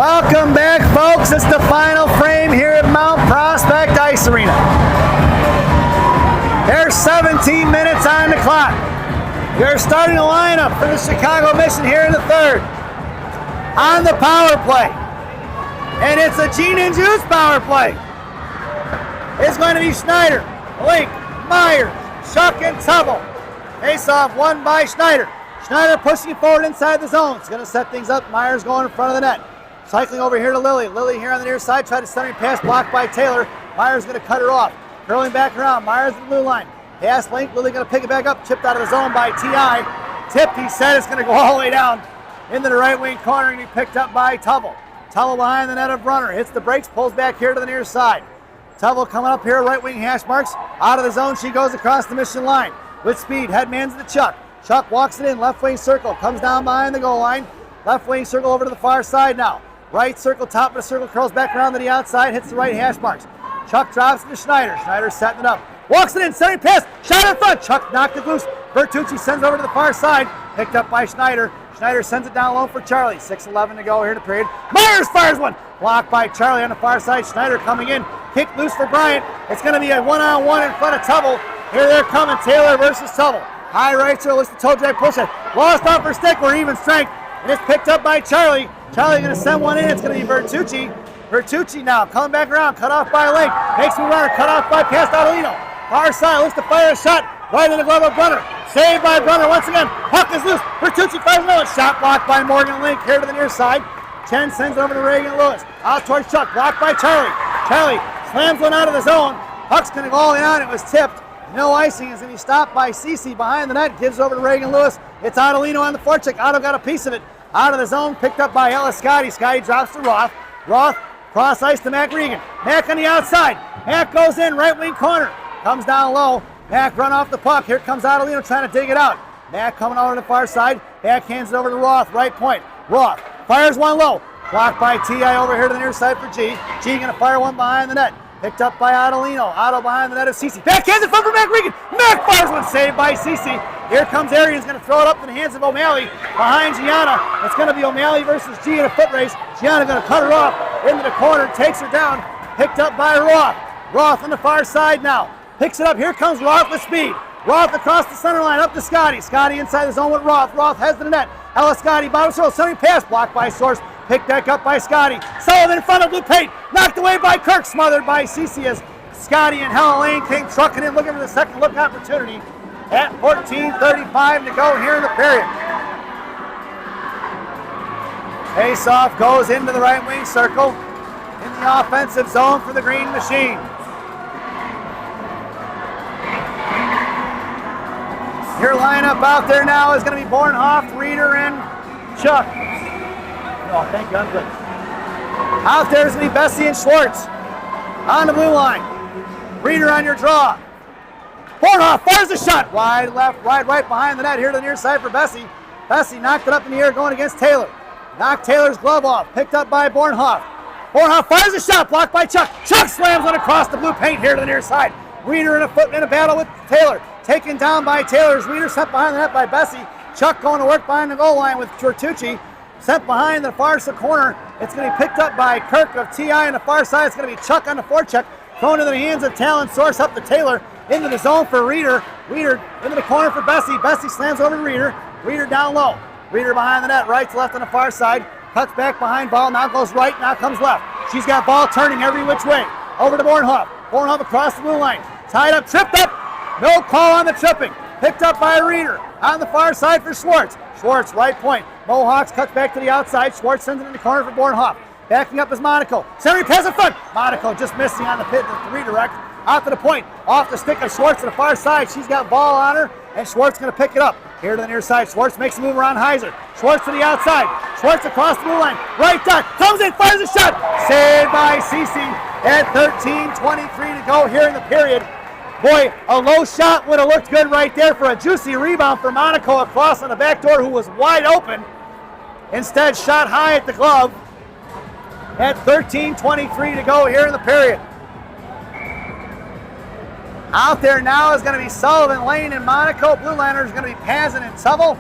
Welcome back, folks. It's the final frame here at Mount Prospect Ice Arena. There's 17 minutes on the clock. You're starting the lineup for the Chicago Mission here in the third. On the power play. And it's a GM2 power play. It's going to be Schneider, Link, Myers, Chuck, and Tubble. Face off won by Schneider. Schneider pushing forward inside the zone. It's going to set things up. Myers going in front of the net. Cycling over here to Lily. Lily here on the near side. Tried to centering pass blocked by Taylor. Myers going to cut her off. Curling back around. Myers in the blue line. Pass Link. Lily going to pick it back up. Chipped out of the zone by T.I. Tipped, he said. It's going to go all the way down into the right wing corner and be picked up by Tubble. Tubble behind the net of runner. Hits the brakes. Pulls back here to the near side. Tubble coming up here. Right wing hash marks. Out of the zone. She goes across the Mission line. With speed. Headman's to Chuck. Chuck walks it in. Left wing circle. Comes down behind the goal line. Left wing circle over to the far side now. Right circle, top of the circle, curls back around to the outside, hits the right hash marks. Chuck drops to Schneider. Schneider setting it up. Walks it in, centering pass, shot in front. Chuck knocked it loose. Bertucci sends it over to the far side. Picked up by Schneider. Schneider sends it down low for Charlie. 6:11 to go here in the period. Myers fires one. Blocked by Charlie on the far side. Schneider coming in. Kick loose for Bryant. It's going to be a one-on-one in front of Tubble. Here they're coming. Taylor versus Tubble. High right circle, looks the toe drag push it. Lost off her stick. We're even strength. And it's picked up by Charlie. Charlie going to send one in. It's going to be Bertucci. Bertucci now coming back around. Cut off by Link. Makes me runner. Cut off by Pastorino. Far side. Looks to fire a shot. Right in the glove of Brunner. Saved by Brunner once again. Puck is loose. Bertucci fires another shot. Blocked by Morgan Link here to the near side. Chen sends it over to Reagan Lewis. Out towards Chuck. Blocked by Charlie. Charlie slams one out of the zone. Puck's going to go all the way on. It was tipped. No icing. Is going to be stopped by Cece behind the net. Gives over to Reagan Lewis. It's Adelino on the forecheck. Otto got a piece of it. Out of the zone, picked up by Ellis Scotty. Scotty drops to Roth. Roth, cross ice to Mac Regan. Mac on the outside. Mac goes in, right wing corner. Comes down low. Mac run off the puck. Here comes Adelino trying to dig it out. Mac coming over to the far side. Mac hands it over to Roth, right point. Roth fires one low. Blocked by T.I. over here to the near side for G. G going to fire one behind the net. Picked up by Adelino. Otto behind the net of Cece. Backhands in front for Mac Regan. Mac fires one, saved by Cece. Here comes Arians, going to throw it up in the hands of O'Malley. Behind Gianna, it's going to be O'Malley versus G in a foot race. Gianna going to cut her off into the corner, takes her down. Picked up by Roth. Roth on the far side now. Picks it up. Here comes Roth with speed. Roth across the center line, up to Scotty. Scotty inside the zone with Roth. Roth has to the net. Ellis Scotty, bottom circle, centering pass. Blocked by Source. Picked back up by Scotty. Sullivan in front of blue paint. Knocked away by Kirk. Smothered by Cece as Scotty and Helen Lane came trucking in, looking for the second look opportunity. At 14:35 to go here in the period. Face-off goes into the right wing circle in the offensive zone for the Green Machine. Your lineup out there now is going to be Bornhoff, Reeder, and Chuck. Oh, thank you, I'm good. Out there is going to be Bessie and Schwartz on the blue line. Reeder on your draw. Bornhoff fires the shot. Wide left, wide right behind the net here to the near side for Bessie. Bessie knocked it up in the air going against Taylor. Knocked Taylor's glove off. Picked up by Bornhoff. Bornhoff fires a shot. Blocked by Chuck. Chuck slams one across the blue paint here to the near side. Reeder in a battle with Taylor. Taken down by Taylor's. Reeder sent behind the net by Bessie. Chuck going to work behind the goal line with Bertucci. Sent behind the far side corner. It's going to be picked up by Kirk of T.I. on the far side. It's going to be Chuck on the forecheck. Thrown into the hands of Talon. Source up to Taylor. Into the zone for Reeder. Reeder into the corner for Bessie. Bessie slams over to Reeder. Reeder down low. Reeder behind the net. Right to left on the far side. Cuts back behind ball. Now goes right. Now comes left. She's got ball turning every which way. Over to Bornhoff. Bornhoff across the blue line. Tied up. Tripped up. No call on the tripping. Picked up by Reeder. On the far side for Schwartz. Schwartz, right point. Mohawks cuts back to the outside. Schwartz sends it in the corner for Bornhoff. Backing up is Monaco. Centering pass in front. Monaco just missing on the pit to redirect. Out to the point. Off the stick of Schwartz to the far side. She's got ball on her, and Schwartz going to pick it up. Here to the near side. Schwartz makes a move around Heiser. Schwartz to the outside. Schwartz across the blue line. Right dot. Comes in, fires a shot. Saved by Cece at 13:23 to go here in the period. Boy, a low shot would have looked good right there for a juicy rebound for Monaco across on the back door, who was wide open. Instead, shot high at the glove at 13:23 to go here in the period. Out there now is going to be Sullivan, Lane, and Monaco. Blue Liners is going to be Pazin and Tubble.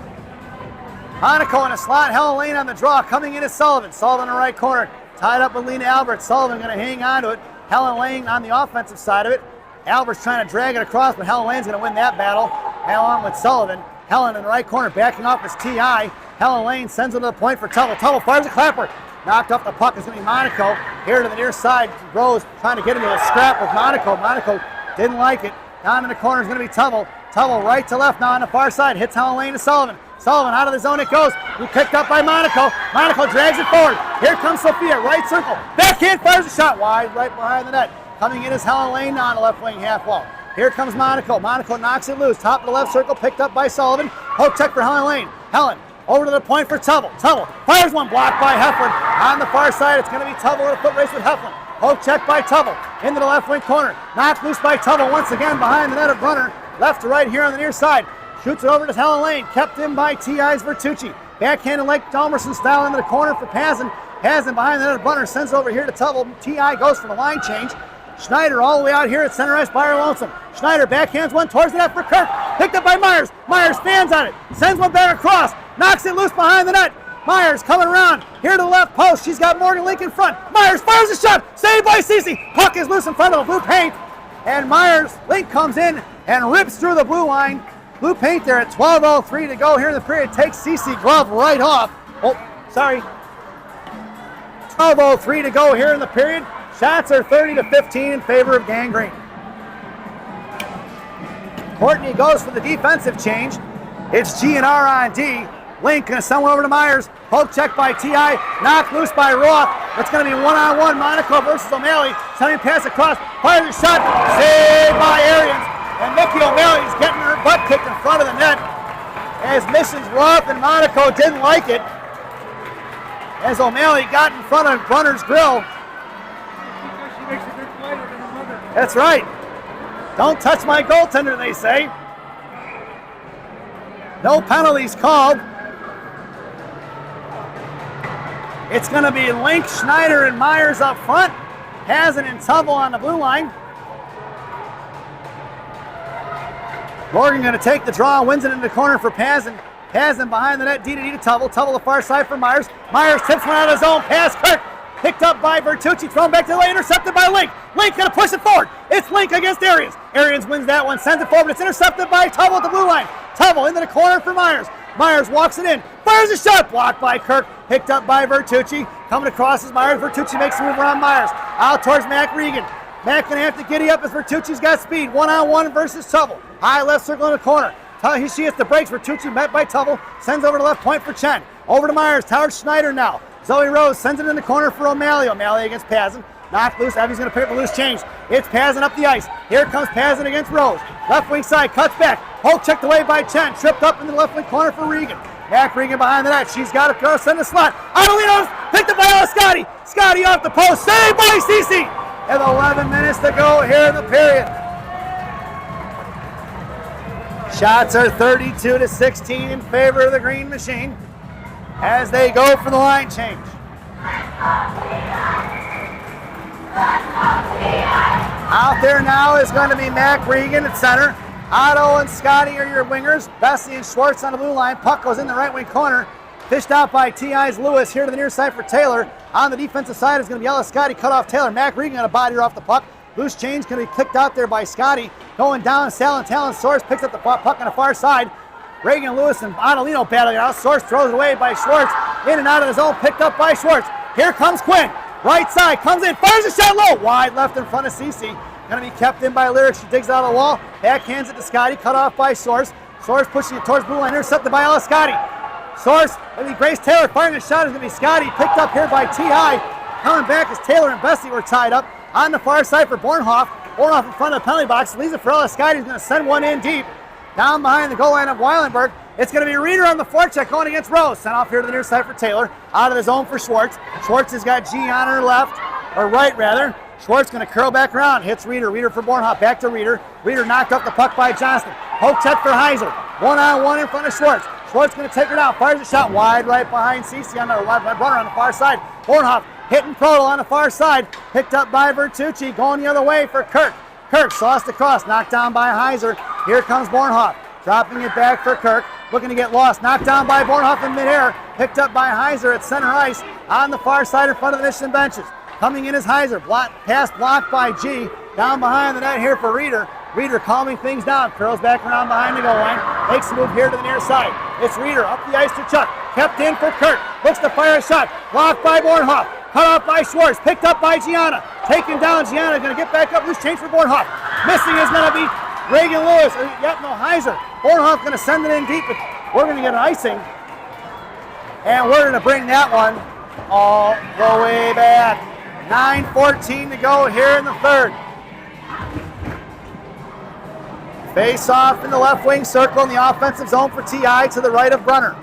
Monaco in a slot. Helen Lane on the draw. Coming in is Sullivan. Sullivan in the right corner. Tied up with Lena Albert. Sullivan going to hang on to it. Helen Lane on the offensive side of it. Albert's trying to drag it across, but Helen Lane's going to win that battle. Along with Sullivan. Helen in the right corner, backing off is T.I. Helen Lane sends it to the point for Tubble. Tubble fires a clapper. Knocked off the puck is going to be Monaco. Here to the near side, Rose trying to get into a scrap with Monaco. Monaco didn't like it. Down in the corner is going to be Tubble. Tubble right to left now on the far side. Hits Helen Lane to Sullivan. Sullivan out of the zone it goes. He picked up by Monaco. Monaco drags it forward. Here comes Sophia, right circle. Backhand fires a shot wide right behind the net. Coming in is Helen Lane on the left wing half wall. Here comes Monaco. Monaco knocks it loose. Top of the left circle, picked up by Sullivan. Poke check for Helen Lane. Helen over to the point for Tubble. Tubble fires one, blocked by Heflin. On the far side, it's going to be Tubble in a foot race with Heflin. Poke check by Tubble. Into the left wing corner. Knocked loose by Tubble once again behind the net of Brunner. Left to right here on the near side. Shoots it over to Helen Lane. Kept in by T.I.'s Vertucci. Backhanded Lake Dalmerson style into the corner for Pazin. Pazin behind the net of Brunner sends over here to Tubble. T.I. goes for the line change. Schneider all the way out here at center ice by her lonesome. Schneider backhands one towards the net for Kirk. Picked up by Myers. Myers fans on it. Sends one back across. Knocks it loose behind the net. Myers coming around. Here to the left post. She's got Morgan Link in front. Myers fires a shot. Saved by Cece. Puck is loose in front of the blue paint. And Myers, Link comes in and rips through the blue line. Blue paint there at 12:03 to go here in the period. Takes Cece glove right off. Oh, sorry. 12:03 to go here in the period. Shots are 30-15 in favor of Gangrene. Courtney goes for the defensive change. It's GNR on D. Link going to send one over to Myers. Poke check by T.I. Knocked loose by Roth. It's going to be one-on-one Monaco versus O'Malley. Sending pass across. Fires a shot. Saved by Arians. And Nikki O'Malley's getting her butt kicked in front of the net. As Mrs. Roth and Monaco didn't like it. As O'Malley got in front of Brunner's grill. That's right. Don't touch my goaltender, they say. No penalties called. It's going to be Link, Schneider, and Myers up front. Pazin and Tubble on the blue line. Morgan going to take the draw, wins it in the corner for Pazin. Pazin behind the net, D to Tubble. Tubble the far side for Myers. Myers tips one out of his own pass. Kirk picked up by Vertucci, thrown back to the lane, intercepted by Link. Link going to push it forward. It's Link against Arians. Arians wins that one, sends it forward. It's intercepted by Tubble at the blue line. Tubble into the corner for Myers. Myers walks it in, fires a shot, blocked by Kirk, picked up by Vertucci. Coming across is Myers. Vertucci makes a move around Myers. Out towards Mac Regan. Mac going to have to giddy up as Vertucci's got speed. One-on-one versus Tubble. High left circle in the corner. She hits the brakes. Vertucci met by Tubble. Sends over to left point for Chen. Over to Myers. Towards Schneider now. Zoe Rose sends it in the corner for O'Malley. O'Malley against Pazin. Knocked loose. Evie's going to pick up a loose change. It's Pazin up the ice. Here comes Pazin against Rose. Left wing side. Cuts back. Poke checked away by Chen. Tripped up in the left wing corner for Regan. Mac Regan behind the net. She's got it. Send the slot. Adelinos picked up by Scotty. Scotty off the post. Saved by Cece. And 11 minutes to go here in the period. Shots are 32-16 in favor of the Green Machine as they go for the line change. Out there now is going to be Mac Regan at center. Otto and Scotty are your wingers. Bessie and Schwartz on the blue line. Puck goes in the right wing corner. Fished out by T.I.'s Lewis here to the near side for Taylor. On the defensive side is going to be Ella Scotty, cut off Taylor. Mac Regan got a body off the puck. Loose change going to be kicked out there by Scotty. Going down, Talon Source picks up the puck on the far side. Reagan Lewis and Adelino battling out. Source throws it away by Schwartz. In and out of the zone, picked up by Schwartz. Here comes Quinn. Right side, comes in, fires a shot low. Wide left in front of Cece. Going to be kept in by Lyric. She digs out of the wall. Backhands it to Scotty, cut off by Source. Source pushing it towards blue line, intercepted by Ella Scotty. Source, going to be Grace Taylor firing a shot. Is going to be Scotty, picked up here by T.I. Coming back as Taylor and Bessie were tied up. On the far side for Bornhoff. Bornhoff in front of the penalty box. Leaves it for Ella Scotty. He's going to send one in deep. Down behind the goal line of Weilenberg. It's going to be Reeder on the forecheck going against Rose. Sent off here to the near side for Taylor. Out of the zone for Schwartz. Schwartz has got G on her left, or right rather. Schwartz going to curl back around. Hits Reeder. Reeder for Bornhoff. Back to Reeder. Reeder knocked up the puck by Johnston. Poke check for Heiser. One-on-one in front of Schwartz. Schwartz going to take her down. Fires a shot wide right behind Cece on the left runner on the far side. Bornhoff hitting Prodel on the far side. Picked up by Vertucci. Going the other way for Kirk. Kirk sauced across. Knocked down by Heiser. Here comes Bornhoff. Dropping it back for Kirk. looking to get lost. Knocked down by Bornhoff in midair. Picked up by Heiser at center ice on the far side in front of the Michigan benches. Coming in is Heiser. Pass blocked by G. Down behind the net here for Reeder. Reeder calming things down. Curls back around behind the goal line. Makes a move here to the near side. It's Reeder up the ice to Chuck. Kept in for Kurt. Looks to fire a shot. Blocked by Bornhoff. Cut off by Schwartz. Picked up by Gianna. Taken down. Gianna going to get back up. Loose change for Bornhoff. Missing is going to be Reagan Lewis. Heiser. Bornhoff going to send it in deep. But we're going to get an icing. And we're going to bring that one all the way back. 9:14 to go here in the third. Face off in the left wing circle in the offensive zone for TI to the right of Brunner.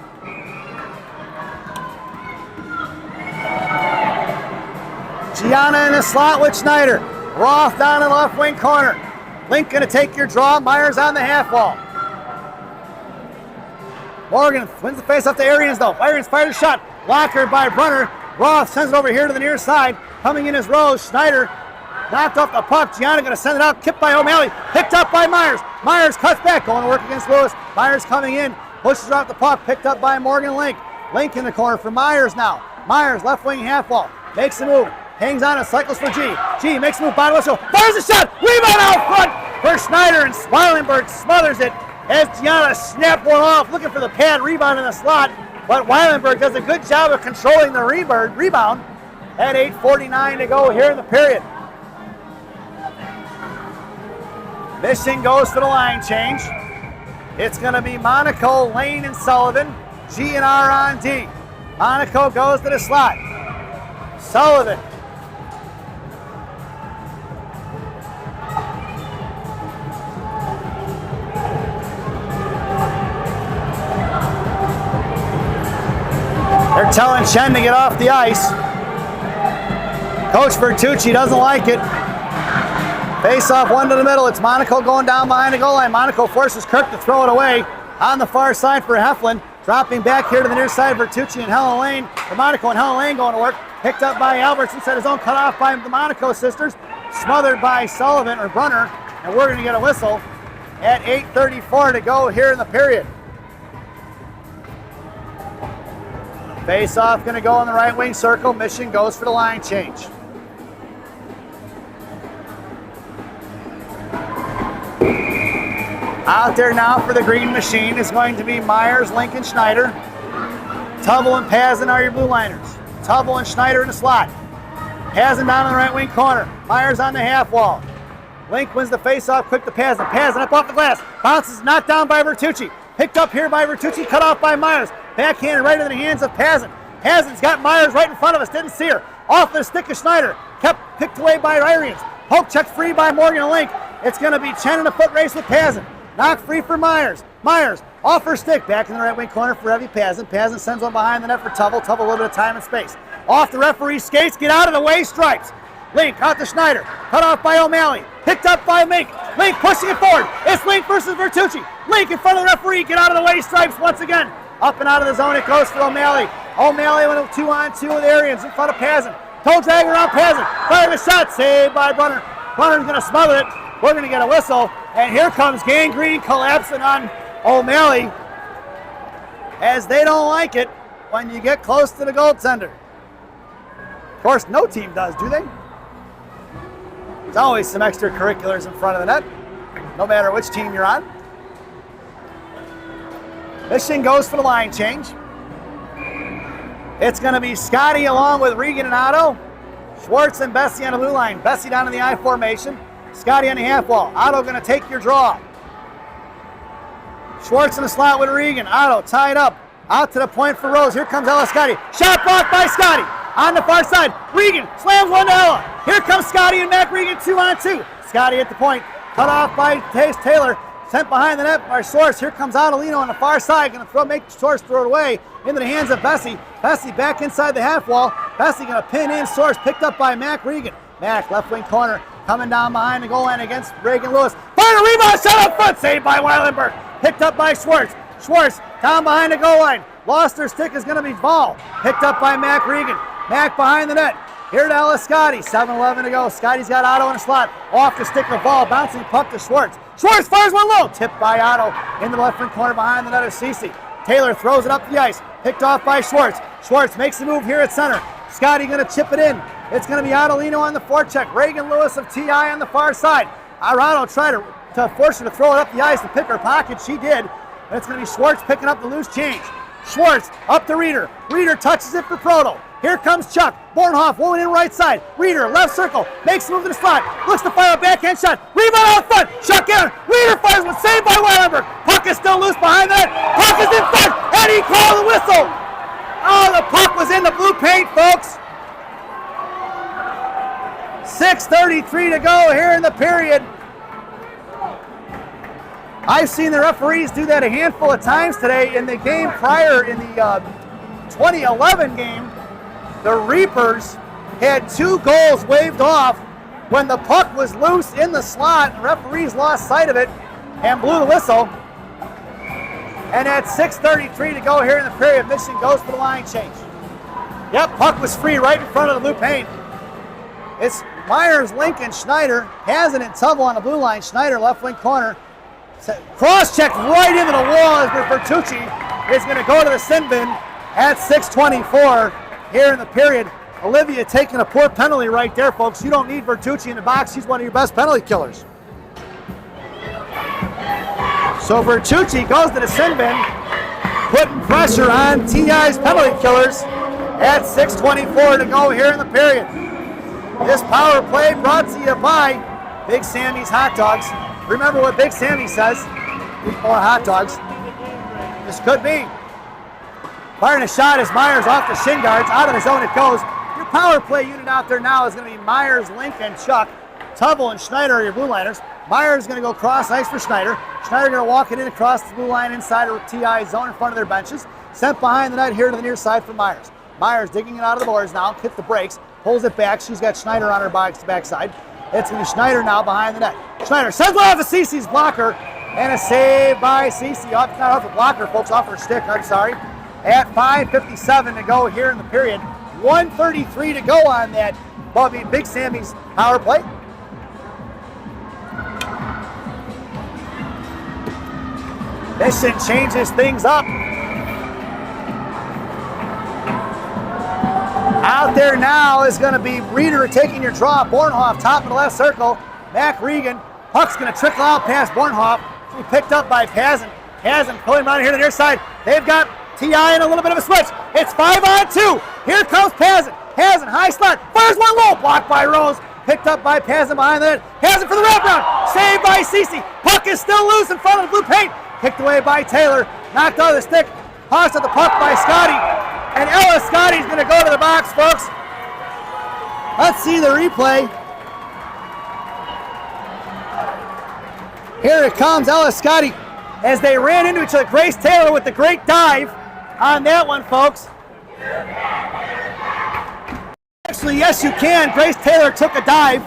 Gianna in the slot with Schneider. Roth down in the left wing corner. Link going to take your draw. Myers on the half wall. Morgan wins the face off to Arians though. Arians fired a shot. Blocked by Brunner. Roth sends it over here to the near side. Coming in is Rose. Schneider knocked off the puck. Gianna going to send it out. Kicked by O'Malley. Picked up by Myers. Myers cuts back. Going to work against Lewis. Myers coming in. Pushes off the puck. Picked up by Morgan Link. Link in the corner for Myers now. Myers left wing half wall. Makes a move. Hangs on and cycles for G. G makes a move. Bottom whistle. Fires a shot. Rebound out front for Schneider. And Weilenberg smothers it as Gianna snapped one off. Looking for the pad rebound in the slot. But Weilenberg does a good job of controlling the rebound. At 8:49 to go here in the period. Mission goes to the line change. It's going to be Monaco, Lane, and Sullivan. G and R on D. Monaco goes to the slot. Sullivan. They're telling Chen to get off the ice. Coach Bertucci doesn't like it. Face off one to the middle. It's Monaco going down behind the goal line. Monaco forces Kirk to throw it away on the far side for Heflin. Dropping back here to the near side, Bertucci and Helen Lane. The Monaco and Helen Lane going to work. Picked up by Alberts inside his own, cut off by the Monaco sisters. Smothered by Sullivan or Brunner. And we're going to get a whistle at 8:34 to go here in the period. Face off going to go in the right wing circle. Mission goes for the line change. Out there now for the green machine is going to be Myers, Lincoln, Schneider. Tubble and Pazin are your blue liners. Tubble and Schneider in the slot. Pazin down in the right wing corner. Myers on the half wall. Link wins the face-off, quick to Pazin. Pazin up off the glass. Bounces, knocked down by Bertucci. Picked up here by Bertucci, cut off by Myers. Backhanded right into the hands of Pazin. Pazin's got Myers right in front of us, didn't see her. Off the stick of Schneider. Kept picked away by Ryrians. Poke checked free by Morgan and Link. It's going to be Chen in a foot race with Pazin. Knocked free for Myers. Myers off her stick. Back in the right wing corner for Evie Pazin. Pazin sends one behind the net for Tubble. Tubble a little bit of time and space. Off the referee's skates. Get out of the way. Stripes. Link out to Schneider. Cut off by O'Malley. Picked up by Link. Link pushing it forward. It's Link versus Bertucci. Link in front of the referee. Get out of the way. Stripes once again. Up and out of the zone it goes for O'Malley. O'Malley went 2-on-2 with Arians in front of Pazin. Toe drag around Pazin. Firing a shot. Saved by Brunner. Brunner's going to smother it. We're going to get a whistle. And here comes Gangrene collapsing on O'Malley as they don't like it when you get close to the goaltender. Of course, no team does, do they? There's always some extracurriculars in front of the net, no matter which team you're on. Mission goes for the line change. It's going to be Scotty along with Regan and Otto. Schwartz and Bessie on the blue line. Bessie down in the I formation. Scotty on the half wall. Otto going to take your draw. Schwartz in the slot with Regan. Otto tied up. Out to the point for Rose. Here comes Ella Scotty. Shot blocked by Scotty. On the far side. Regan slams one to Ella. Here comes Scotty and Mac Regan 2-on-2. Scotty at the point. Cut off by Taylor. Sent behind the net by Source. Here comes Adelino on the far side. Going to make Source throw it away into the hands of Bessie. Bessie back inside the half wall. Bessie going to pin in Source. Picked up by Mac Regan. Mac left wing corner. Coming down behind the goal line against Reagan Lewis. Fired a rebound, shot up front, saved by Weilenberg. Picked up by Schwartz. Schwartz down behind the goal line. Lost her stick is going to be Ball. Picked up by Mac Regan. Mac behind the net. Here to Ella Scotty. 7-11 to go. Scotty's got Otto in the slot. Off the stick of Ball. Bouncing puck to Schwartz. Schwartz fires one low. Tipped by Otto in the left wing corner behind the net of Cece. Taylor throws it up the ice. Picked off by Schwartz. Schwartz makes the move here at center. Scotty going to chip it in. It's going to be Adelino on the forecheck. Reagan Lewis of TI on the far side. Arado tried to force her to throw it up the ice to pick her pocket. She did. And it's going to be Schwartz picking up the loose change. Schwartz up to Reeder. Reeder touches it for Proto. Here comes Chuck. Bornhoff rolling in right side. Reeder left circle. Makes the move to the slot. Looks to fire a backhand shot. Rebound out front. Chuck in. Reeder fires one. Saved by Weilenberg. Puck is still loose behind that. Puck is in front. And he called the whistle. Oh, the puck was in the blue paint, folks. 6:33 to go here in the period. I've seen the referees do that a handful of times today. In the game prior, in the 2011 game, the Reapers had 2 goals waved off when the puck was loose in the slot. The referees lost sight of it and blew the whistle. And at 6:33 to go here in the period, Michigan goes for the line change. Yep, puck was free right in front of the blue paint. It's Myers, Lincoln, Schneider, Hazen and Tubble on the blue line. Schneider left wing corner. Cross-checked right into the wall as Bertucci is going to go to the sin bin at 6:24 here in the period. Olivia taking a poor penalty right there, folks. You don't need Bertucci in the box. He's one of your best penalty killers. So Bertucci goes to the sin bin, putting pressure on TI's penalty killers at 6:24 to go here in the period. This power play brought to you by Big Sammy's Hot Dogs. Remember what Big Sammy says. Eat more hot dogs. This could be. Firing a shot as Myers off the shin guards. Out of the zone it goes. Your power play unit out there now is going to be Myers, Lincoln, Chuck, Tubble, and Schneider are your blue liners. Myers is going to go cross ice for Schneider. Schneider going to walk it in across the blue line inside of TI zone in front of their benches. Sent behind the net here to the near side for Myers. Myers digging it out of the boards now. Hits the brakes. Pulls it back. She's got Schneider on her backside. It's going to be Schneider now behind the net. Schneider sends one off of Cece's blocker. And a save by Cece. Not off the blocker, folks. Off her stick, I'm sorry. At 5:57 to go here in the period. 1:33 to go on that Big Sammy's power play. Mission changes things up. Out there now is going to be Reeder taking your draw. Bornhoff, top of the left circle. Mac Regan. Puck's going to trickle out past Bornhoff. Be picked up by Pazin. Pazin pulling around here to the near side. They've got TI in a little bit of a switch. It's 5-on-2. Here comes Pazin. Pazin, high slot. Fires one low. Blocked by Rose. Picked up by Pazin behind the net. Pazin for the wraparound. Saved by Cece. Puck is still loose in front of the blue paint. Kicked away by Taylor. Knocked out of the stick. Tossed at the puck by Scotty. And Ella Scotty's going to go to the box, folks. Let's see the replay. Here it comes, Ella Scotty, as they ran into each other. Grace Taylor with the great dive on that one, folks. Actually, yes, you can. Grace Taylor took a dive.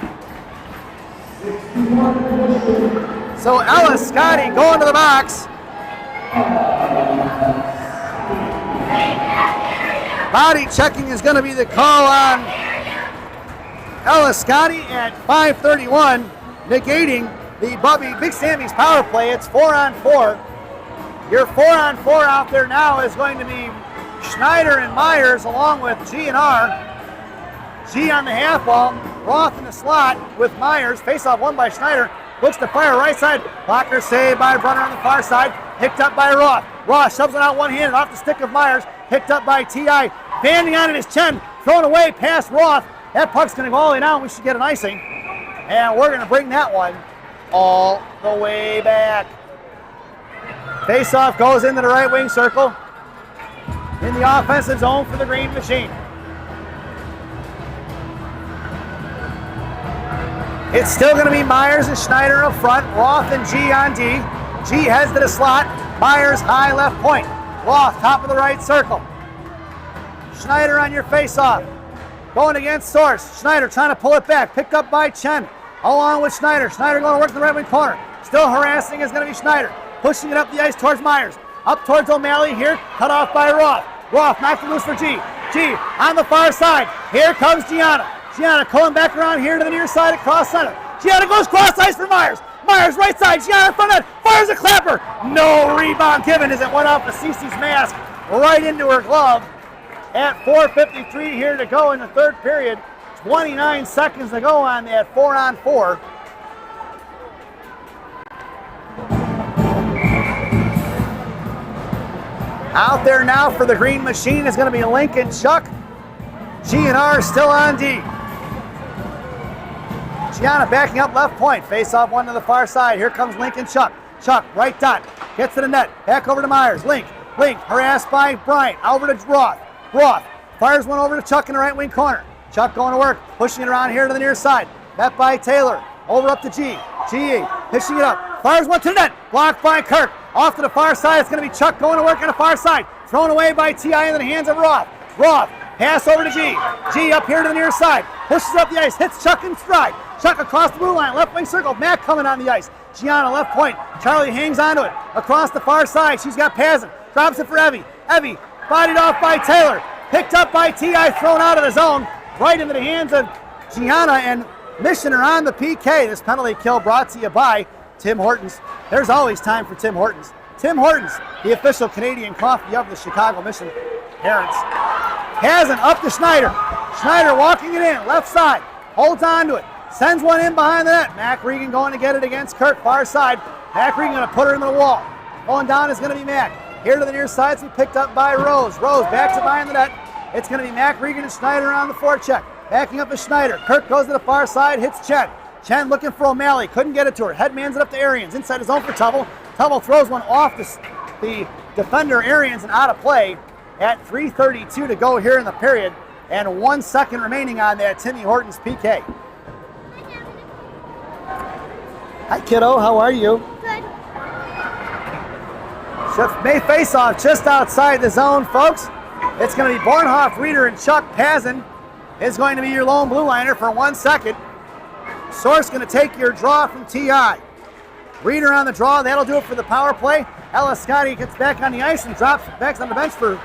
So Ella Scotty going to the box. Body checking is going to be the call on Ella Scotty at 5:31, negating the Big Sammy's power play. It's 4-on-4. Your 4-on-4 out there now is going to be Schneider and Myers along with G and R. G on the half wall, Roth in the slot with Myers. Face-off won by Schneider. Looks to fire right side. Blocker saved by Brunner on the far side. Picked up by Roth. Roth shoves it out one-handed off the stick of Myers. Picked up by TI. Banding on it is Chen. Thrown away past Roth. That puck's going to go all the way down. We should get an icing. And we're going to bring that one all the way back. Face-off goes into the right wing circle. In the offensive zone for the Green Machine. It's still going to be Myers and Schneider up front. Roth and G on D. G heads to the slot. Myers high left point. Roth top of the right circle. Schneider on your face-off. Going against Source. Schneider trying to pull it back. Picked up by Chen. Along with Schneider. Schneider going to work in the right wing corner. Still harassing is going to be Schneider. Pushing it up the ice towards Myers. Up towards O'Malley here. Cut off by Roth. Roth knocked it loose for G. G on the far side. Here comes Gianna. Gianna going back around here to the near side across center. Gianna goes cross ice for Myers. Myers right side. Gianna in front of net. Fires a clapper. No rebound given as it went off of Cece's mask right into her glove. At 4:53 here to go in the third period. 29 seconds to go on that 4-on-4. Out there now for the Green Machine is going to be Lincoln Chuck. GNR still on D. Gianna backing up left point. Face off one to the far side. Here comes Lincoln Chuck. Chuck, right dot. Gets to the net. Back over to Myers. Link harassed by Bryant. Over to Roth. Roth fires one over to Chuck in the right wing corner. Chuck going to work. Pushing it around here to the near side. Met by Taylor. Over up to G. G. Pitching it up. Fires one to the net. Blocked by Kirk. Off to the far side. It's going to be Chuck going to work on the far side. Thrown away by T.I. into the hands of Roth. Roth. Pass over to G. G up here to the near side. Pushes up the ice. Hits Chuck in stride. Chuck across the blue line. Left wing circle. Mac coming on the ice. Gianna left point. Charlie hangs onto it. Across the far side. She's got Pazin. Drops it for Evie. Evie bodied off by Taylor. Picked up by T.I. Thrown out of the zone. Right into the hands of Gianna and Missioner on the PK. This penalty kill brought to you by Tim Hortons. There's always time for Tim Hortons. Tim Hortons, the official Canadian coffee of the Chicago Mission parents. Pazin up to Schneider. Schneider walking it in, left side. Holds on to it. Sends one in behind the net. Mac Regan going to get it against Kirk, far side. Mac Regan going to put her into the wall. Going down is going to be Mac. Here to the near side, to be picked up by Rose. Rose back to behind the net. It's going to be Mac Regan and Schneider on the forecheck. Backing up is Schneider. Kirk goes to the far side, hits Chen. Chen looking for O'Malley. Couldn't get it to her. Headmans it up to Arians. Inside his zone for Tubble. Tubble throws one off the defender Arians and out of play at 3:32 to go here in the period. And 1 second remaining on that Timmy Hortons PK. Hi, kiddo. How are you? Good. May face off just outside the zone, folks. It's going to be Bornhoff, Reeder, and Chuck. Pazin is going to be your lone blue liner for 1 second. Source going to take your draw from T.I. Reeder on the draw. That'll do it for the power play. Ella Scotty gets back on the ice and drops it back on the bench for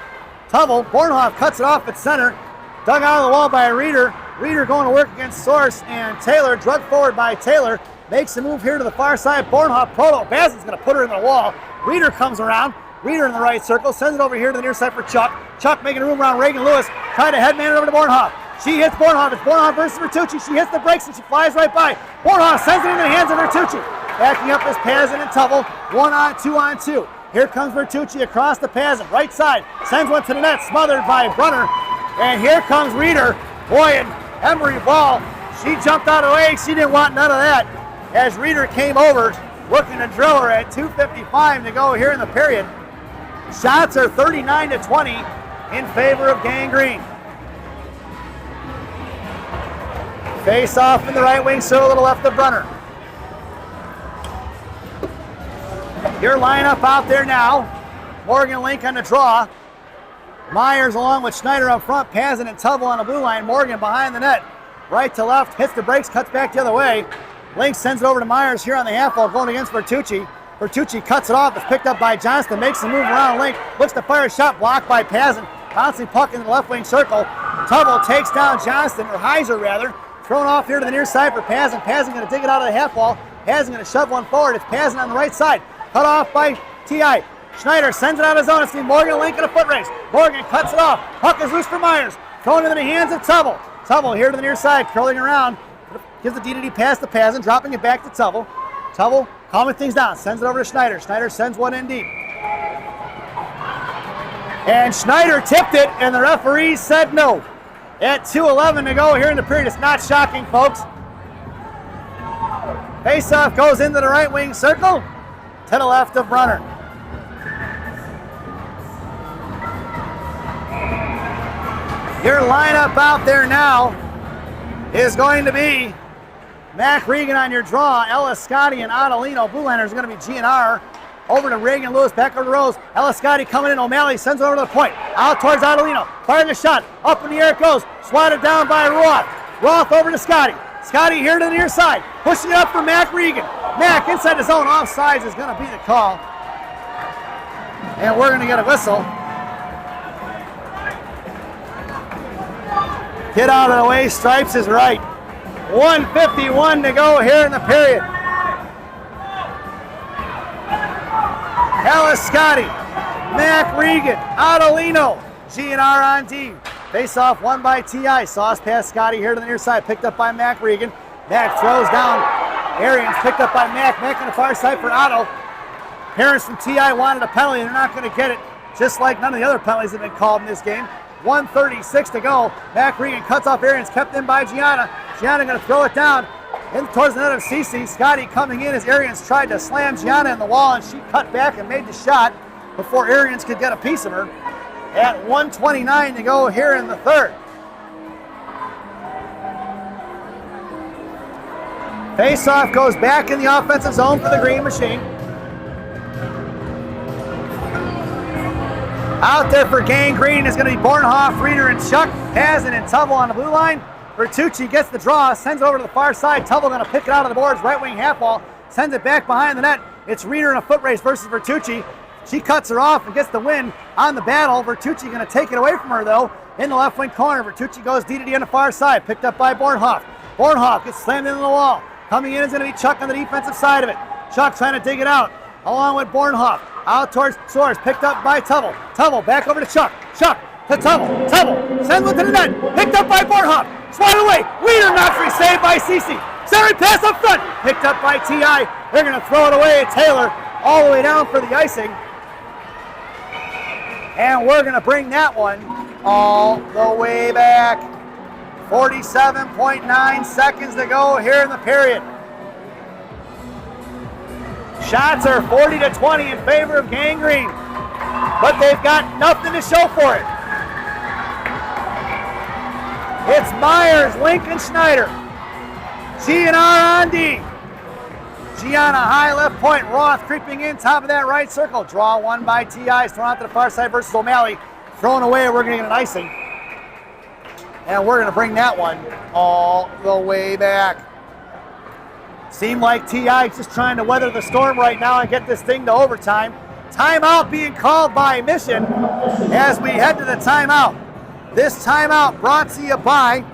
Tubble. Bornhoff cuts it off at center. Dug out of the wall by Reeder. Reeder going to work against Source and Taylor. Drug forward by Taylor. Makes a move here to the far side. Bornhoff, Proto. Bazin's going to put her in the wall. Reeder comes around. Reeder in the right circle. Sends it over here to the near side for Chuck. Chuck making a room around Reagan Lewis. Trying to headman it over to Bornhoff. She hits Bornhoff. It's Bornhoff versus Bertucci. She hits the brakes and she flies right by. Bornhoff sends it into the hands of Bertucci. Backing up is Pazin and Tubble. 1-on-2-on-2. Here comes Bertucci across the Pazin. Right side. Sends one to the net. Smothered by Brunner. And here comes Reeder. Boy, and Emery Ball. She jumped out of the way. She didn't want none of that. As Reeder came over, looking to drill her at 2:55 to go here in the period. Shots are 39-20 in favor of Gang Green. Face off in the right wing circle to the left of Brunner. Your lineup out there now. Morgan Link on the draw. Myers along with Schneider up front. Pazin and Tubble on the blue line. Morgan behind the net. Right to left. Hits the brakes. Cuts back the other way. Link sends it over to Myers here on the half wall going against Bertucci. Bertucci cuts it off. It's picked up by Johnston. Makes the move around Link. Looks to fire a shot. Blocked by Pazin. Bouncing puck in the left wing circle. Tubble takes down Johnston, or Heiser rather. Thrown off here to the near side for Pazin. Pazin going to dig it out of the half wall. Pazin going to shove one forward. It's Pazin on the right side. Cut off by T.I. Schneider sends it out of zone. It's Morgan Link in a foot race. Morgan cuts it off. Puck is loose for Myers. Thrown into the hands of Tubble. Tubble here to the near side, curling around. Gives the DDD pass to Pazin, dropping it back to Tubble. Tubble calming things down. Sends it over to Schneider. Schneider sends one in deep. And Schneider tipped it, and the referee said no. At 2:11 to go here in the period. It's not shocking, folks. Faceoff goes into the right wing circle to the left of Brunner. Your lineup out there now is going to be Mac Regan on your draw. Ella Scotty and Adelino. Blue liner is going to be GNR. Over to Reagan Lewis, back over to Rose. Ella Scotty coming in. O'Malley sends it over to the point. Out towards Adelino. Firing a shot. Up in the air it goes. Swatted down by Roth. Roth over to Scotty. Scotty here to the near side. Pushing it up for Mac Regan. Mac inside his own offsides is going to be the call. And we're going to get a whistle. Get out of the way. Stripes is right. 1:51 to go here in the period. Scotty, Mac Regan, Adelino, G&R on D. Face off won by T.I. Sauce past Scotty here to the near side, picked up by Mac Regan. Mac throws down. Arians picked up by Mac. Mac on the far side for Otto. Parents from T.I. wanted a penalty, and they're not going to get it, just like none of the other penalties have been called in this game. 1:36 to go. Mac Regan cuts off Arians, kept in by Gianna. Gianna going to throw it down in towards the net of Cece. Scotty coming in as Arians tried to slam Gianna in the wall, and she cut back and made the shot before Arians could get a piece of her. At 1:29 to go here in the third. Face-off goes back in the offensive zone for the Green Machine. Out there for Gang Green is going to be Bornhoff, Reeder, and Chuck. Pazin and Tubble on the blue line. Bertucci gets the draw, sends it over to the far side. Tubble going to pick it out of the boards, right wing half wall, sends it back behind the net. It's Reeder in a foot race versus Bertucci. She cuts her off and gets the win on the battle. Bertucci going to take it away from her, though, in the left wing corner. Bertucci goes D to D on the far side, picked up by Bornhoff. Bornhoff gets slammed into the wall. Coming in is going to be Chuck on the defensive side of it. Chuck trying to dig it out, along with Bornhoff. Out towards Soares, picked up by Tubble. Tubble back over to Chuck. Chuck to Tubble. Tubble sends one to the net. Picked up by Bornhoff. Swatted away. Weeder knocks free, saved by Cece. Centering pass up front. Picked up by T.I. They're going to throw it away at Taylor. All the way down for the icing. And we're going to bring that one all the way back. 47.9 seconds to go here in the period. Shots are 40-20 in favor of Gang Green, but they've got nothing to show for it. It's Myers, Lincoln, Schneider. G&R on D. Gianna high left point. Roth creeping in, top of that right circle. Draw one by T.I. Thrown out to the far side versus O'Malley. Thrown away, we're going to get an icing. And we're going to bring that one all the way back. Seemed like T.I. just trying to weather the storm right now and get this thing to overtime. Timeout being called by Mission as we head to the timeout. This timeout brought to you by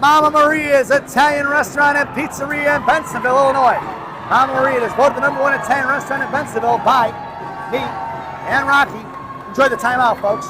Mama Maria's Italian Restaurant and Pizzeria in Bensenville, Illinois. Mama Maria is voted the #1 Italian restaurant in Bensenville by me and Rocky. Enjoy the timeout, folks.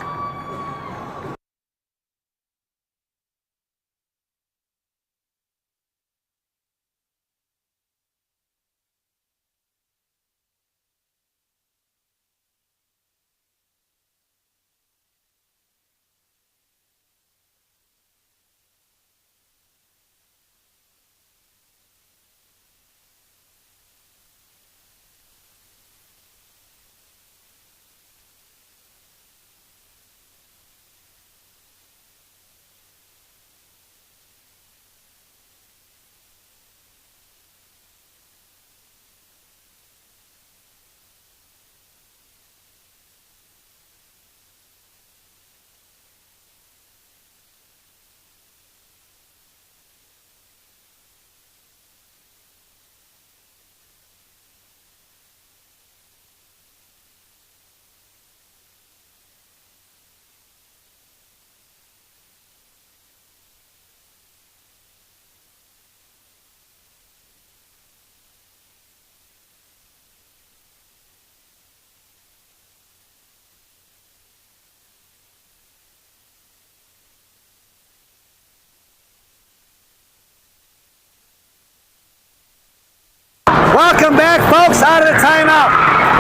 Welcome back, folks, out of the timeout.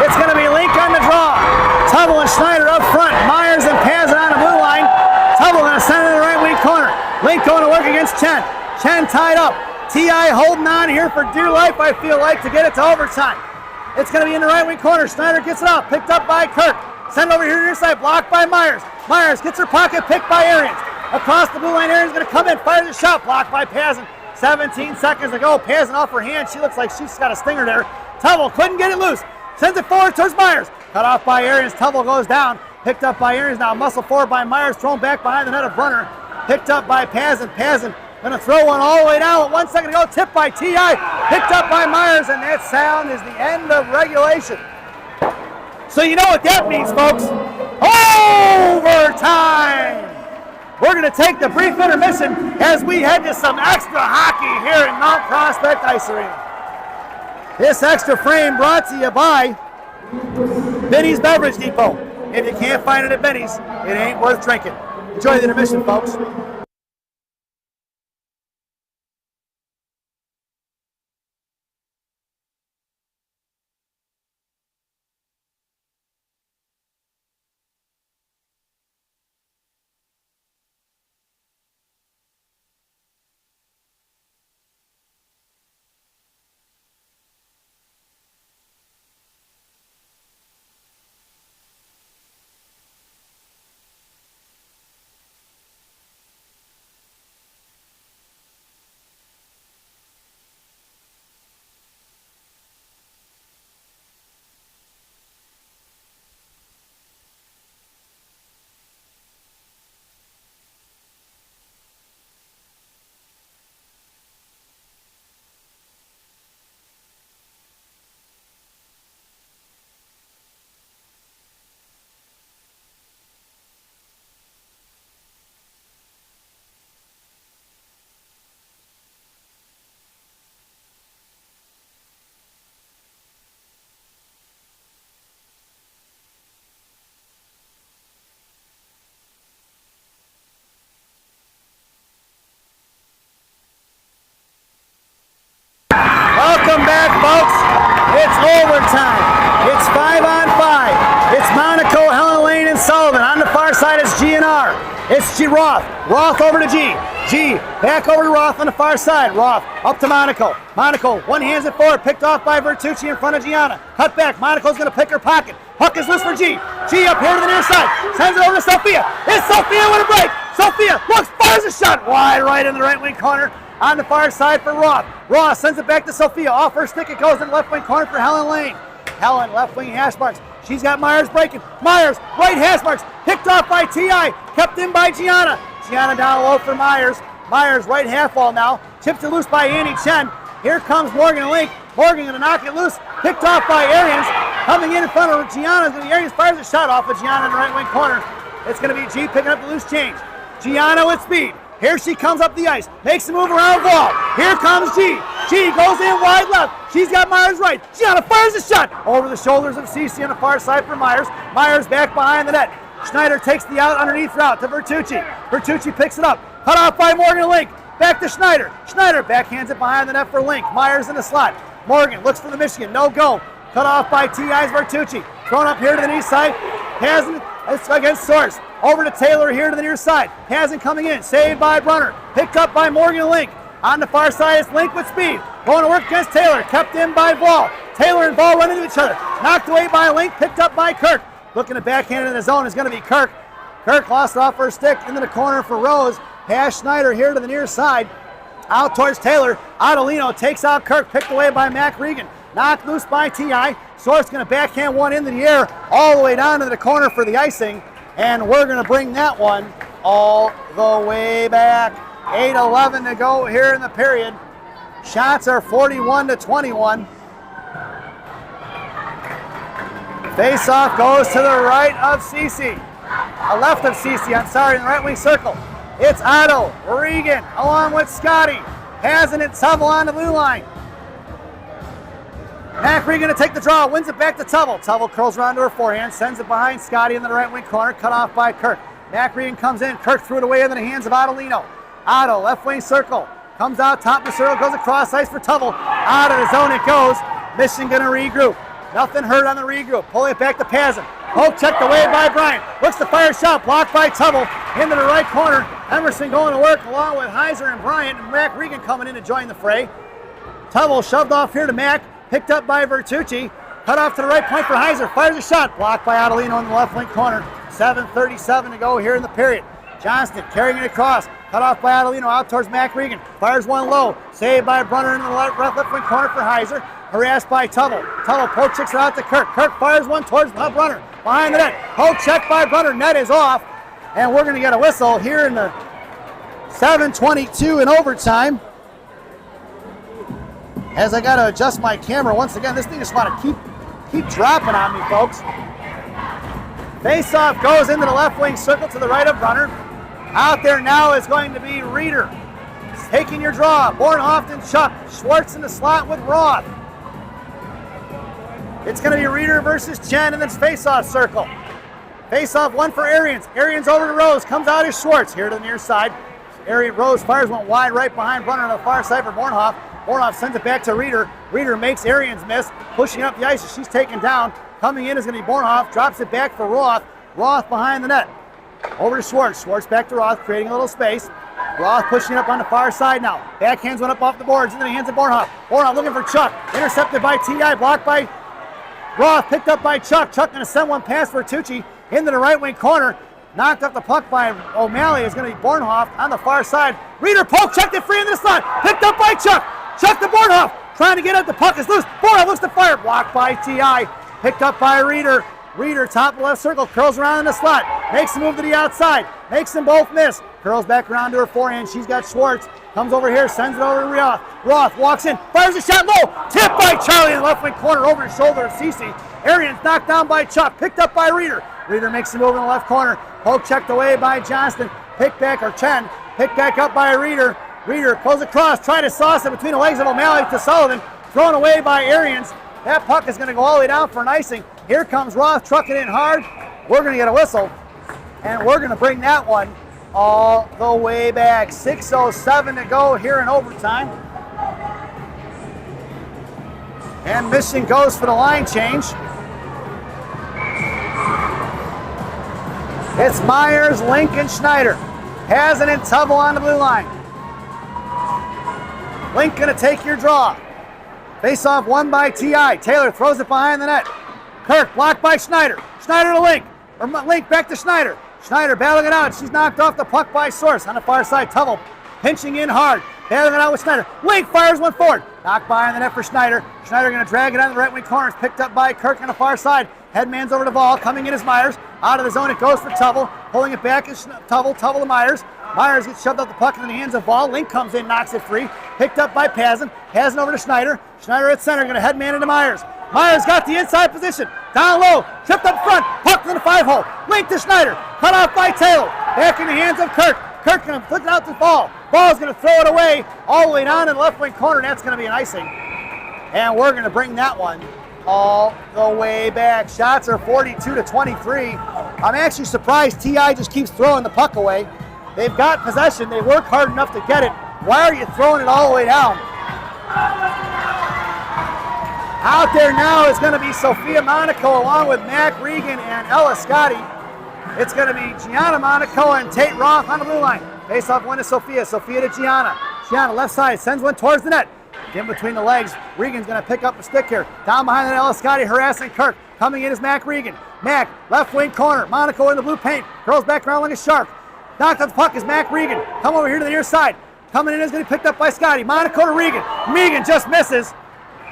It's going to be Link on the draw. Tubble and Schneider up front. Myers and Pazin on the blue line. Tubble going to send it in the right wing corner. Link going to work against Chen. Chen tied up. T.I. holding on here for dear life, I feel like, to get it to overtime. It's going to be in the right wing corner. Schneider gets it off. Picked up by Kirk. Sent over here to your side. Blocked by Myers. Myers gets her pocket picked by Arians. Across the blue line, Arians going to come in. Fires a shot. Blocked by Pazin. 17 seconds to go. Pazin off her hand. She looks like she's got a stinger there. Tubble couldn't get it loose. Sends it forward towards Myers. Cut off by Arians. Tubble goes down. Picked up by Arians. Now muscle forward by Myers. Thrown back behind the net of Brunner. Picked up by Pazin. Pazin going to throw one all the way down with 1 second to go. Tipped by T.I. Picked up by Myers. And that sound is the end of regulation. So you know what that means, folks. Overtime. We're going to take the brief intermission as we head to some extra hockey here in Mount Prospect Ice Arena. This extra frame brought to you by Benny's Beverage Depot. If you can't find it at Benny's, it ain't worth drinking. Enjoy the intermission, folks. Welcome back, folks. It's overtime. It's 5-on-5. It's Monaco, Helen Lane, and Sullivan. On the far side is GNR. It's Roth. Roth over to G. G back over to Roth on the far side. Roth up to Monaco. Monaco one hands it forward, picked off by Bertucci in front of Gianna. Cut back. Monaco's going to pick her pocket. Huck is loose for G. G up here to the near side. Sends it over to Sophia. It's Sophia with a break. Sophia looks, fires a shot wide right in the right wing corner. On the far side for Roth. Roth sends it back to Sophia. Off her stick it goes in the left wing corner for Helen Lane. Helen left wing hash marks. She's got Myers breaking. Myers right hash marks. Picked off by T.I. Kept in by Gianna. Gianna down low for Myers. Myers right half wall now. Chips it loose by Annie Chen. Here comes Morgan Link. Morgan going to knock it loose. Picked off by Arians. Coming in front of Gianna. Arians fires a shot off of Gianna in the right wing corner. It's going to be G picking up the loose change. Gianna with speed. Here she comes up the ice, makes a move around the wall. Here comes G. G goes in wide left. She's got Myers right. Gianna fires a shot over the shoulders of Cece on the far side for Myers. Myers back behind the net. Schneider takes the out underneath route to Bertucci. Bertucci picks it up. Cut off by Morgan Link. Back to Schneider. Schneider backhands it behind the net for Link. Myers in the slot. Morgan looks for the Michigan. No go. Cut off by T.I.'s Bertucci. Thrown up here to the knee side. Hasn't. It's against Source. Over to Taylor here to the near side. Hasn't coming in. Saved by Brunner. Picked up by Morgan Link. On the far side is Link with speed. Going to work against Taylor. Kept in by Ball. Taylor and Ball run into each other. Knocked away by Link. Picked up by Kirk. Looking to backhand in the zone is going to be Kirk. Kirk lost off her stick into the corner for Rose. Pass Schneider here to the near side. Out towards Taylor. Adelino takes out Kirk. Picked away by Mac Regan. Knocked loose by T.I. Source going to backhand one into the air all the way down to the corner for the icing. And we're going to bring that one all the way back. 8:11 to go here in the period. Shots are 41-21. Face-off goes to the right of Cece. Left of Cece, I'm sorry, in the right wing circle. It's Otto, Regan, along with Scotty. Hasn't it, Tubble on the blue line. Mac Regan to take the draw, wins it back to Tubble. Tubble curls around to her forehand, sends it behind Scotty in the right wing corner, cut off by Kirk. Mac Regan comes in, Kirk threw it away into the hands of Adelino. Otto, left wing circle, comes out top of the circle, goes across ice for Tubble. Out of the zone it goes. Michigan gonna regroup. Nothing hurt on the regroup. Pull it back to Pazin. Poke checked away by Bryant. Looks to fire shot, blocked by Tubble into the right corner. Emerson going to work along with Heiser and Bryant, and Mac Regan coming in to join the fray. Tubble shoved off here to Mac. Picked up by Bertucci. Cut off to the right point for Heiser. Fires a shot. Blocked by Adelino in the left wing corner. 7:37 to go here in the period. Johnston carrying it across. Cut off by Adelino out towards Mac Regan. Fires one low. Saved by Brunner in the left wing corner for Heiser. Harassed by Tubble. Tubble poke checks it out to Kirk. Kirk fires one towards Brunner. Behind the net. Poke check by Brunner. Net is off. And we're going to get a whistle here in the 7:22 in overtime. As I got to adjust my camera once again, this thing just want to keep dropping on me, folks. Face-off goes into the left wing circle to the right of Brunner. Out there now is going to be Reeder. Taking your draw. Bornhoft and Chuck. Schwartz in the slot with Roth. It's going to be Reeder versus Chen in this face-off circle. Face-off one for Arians. Arians over to Rose. Comes out as Schwartz. Here to the near side. Rose fires one wide right behind, running on the far side for Bornhoff. Bornhoff sends it back to Reeder. Reeder makes Arians miss. Pushing up the ice as she's taken down. Coming in is going to be Bornhoff. Drops it back for Roth. Roth behind the net. Over to Schwartz. Schwartz back to Roth, creating a little space. Roth pushing up on the far side now. Backhands one up off the boards into the hands of Bornhoff. Bornhoff looking for Chuck. Intercepted by T.I. Blocked by Roth. Picked up by Chuck. Chuck going to send one past for Tucci into the right wing corner. Knocked up the puck by O'Malley. Is going to be Bornhoff on the far side. Reeder poke, checked it free into the slot. Picked up by Chuck. Chuck to Bornhoff. Trying to get up. The puck is loose. Bornhoff looks to fire. Blocked by T.I. Picked up by Reeder. Reeder, top of the left circle, curls around in the slot. Makes the move to the outside. Makes them both miss. Curls back around to her forehand. She's got Schwartz. Comes over here, sends it over to Roth. Roth walks in, fires a shot low. Tipped by Charlie in the left wing corner over the shoulder of Cece. Arians knocked down by Chuck. Picked up by Reeder. Reeder makes the move in the left corner. Poke checked away by Johnston. Picked back, or Chen. Picked back up by Reeder. Reeder goes across, trying to sauce it between the legs of O'Malley to Sullivan. Thrown away by Arians. That puck is going to go all the way down for an icing. Here comes Roth trucking in hard. We're going to get a whistle, and we're going to bring that one all the way back. 6:07 to go here in overtime. And Mission goes for the line change. It's Myers, Lincoln, Schneider. Hazen and Tubble on the blue line. Link going to take your draw. Face-off won by T.I. Taylor throws it behind the net. Kirk blocked by Schneider. Schneider to Link. Or Link back to Schneider. Schneider battling it out. She's knocked off the puck by Source. On the far side, Tubble pinching in hard. Battling it out with Schneider. Link fires one forward. Knocked behind the net for Schneider. Schneider going to drag it on the right wing corner. It's picked up by Kirk on the far side. Headman's over to Ball. Coming in is Myers. Out of the zone it goes for Tubble. Pulling it back is Tubble. Tubble to Myers. Myers gets shoved up the puck in the hands of Ball. Link comes in, knocks it free. Picked up by Pazin. Pazin over to Schneider. Schneider at center, going to headman into Myers. Myers got the inside position. Down low, tripped up front, puck in the 5-hole. Link to Schneider. Cut off by Taylor. Back in the hands of Kirk. Kirk going to flick it out to Ball. Ball's going to throw it away all the way down in the left wing corner. That's going to be an icing. And we're going to bring that one all the way back. Shots are 42-23. I'm actually surprised T.I. just keeps throwing the puck away. They've got possession. They work hard enough to get it. Why are you throwing it all the way down? Out there now is going to be Sophia Monaco along with Mac Regan and Ella Scotti. It's going to be Gianna Monaco and Tate Roth on the blue line. Face off one to Sophia. Sophia to Gianna. Gianna left side sends one towards the net. In between the legs. Regan's going to pick up the stick here. Down behind the net, Ella Scotti harassing Kirk. Coming in is Mac Regan. Mac, left wing corner. Monaco in the blue paint. Curls back around like a shark. Knocked on the puck is Mac Regan. Come over here to the near side. Coming in is going to be picked up by Scotty. Monaco to Regan. Regan just misses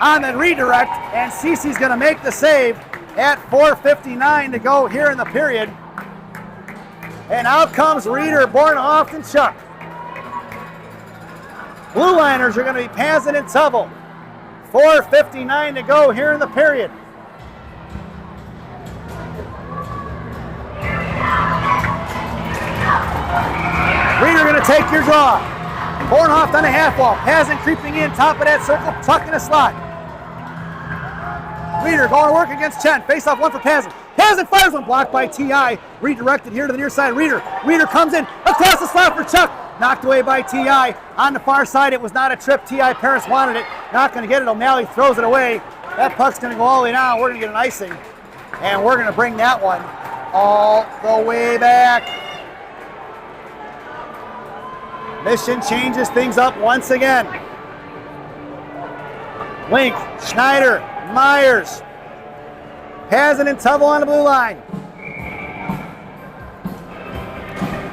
on the redirect, and Cece's going to make the save at 4:59 to go here in the period. And out comes Reeder, Bornhoff, and Chuck. Blue liners are going to be Pazin and Tubble. 4:59 to go here in the period. Reeder going to take your draw. Bornhoff on the half wall. Pazin creeping in, top of that circle, tuck in a slot. Reeder going to work against Chen. Face off one for Pazin. Pazin fires one, blocked by T.I. Redirected here to the near side. Reeder comes in across the slot for Chuck. Knocked away by T.I. On the far side, it was not a trip. T.I. Parris wanted it. Not going to get it. O'Malley throws it away. That puck's going to go all the way down. We're going to get an icing. And we're going to bring that one all the way back. Mission changes things up once again. Link, Schneider, Myers. Pazin and Tubble on the blue line.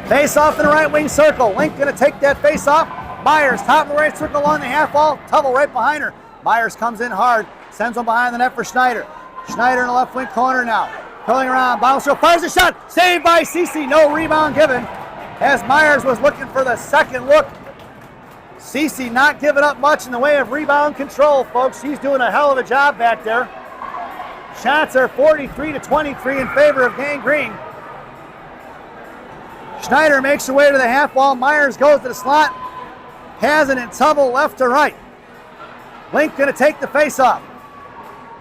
Face off in the right wing circle. Link going to take that face off. Myers, top of the right circle along the half wall. Tubble right behind her. Myers comes in hard. Sends one behind the net for Schneider. Schneider in the left wing corner now. Pulling around. Bouncer fires a shot. Saved by Cece. No rebound given. As Myers was looking for the second look. Cece not giving up much in the way of rebound control, folks. She's doing a hell of a job back there. Shots are 43-23 in favor of Gang Green. Schneider makes her way to the half wall. Myers goes to the slot. Pazin and Tubble left to right. Link going to take the face off.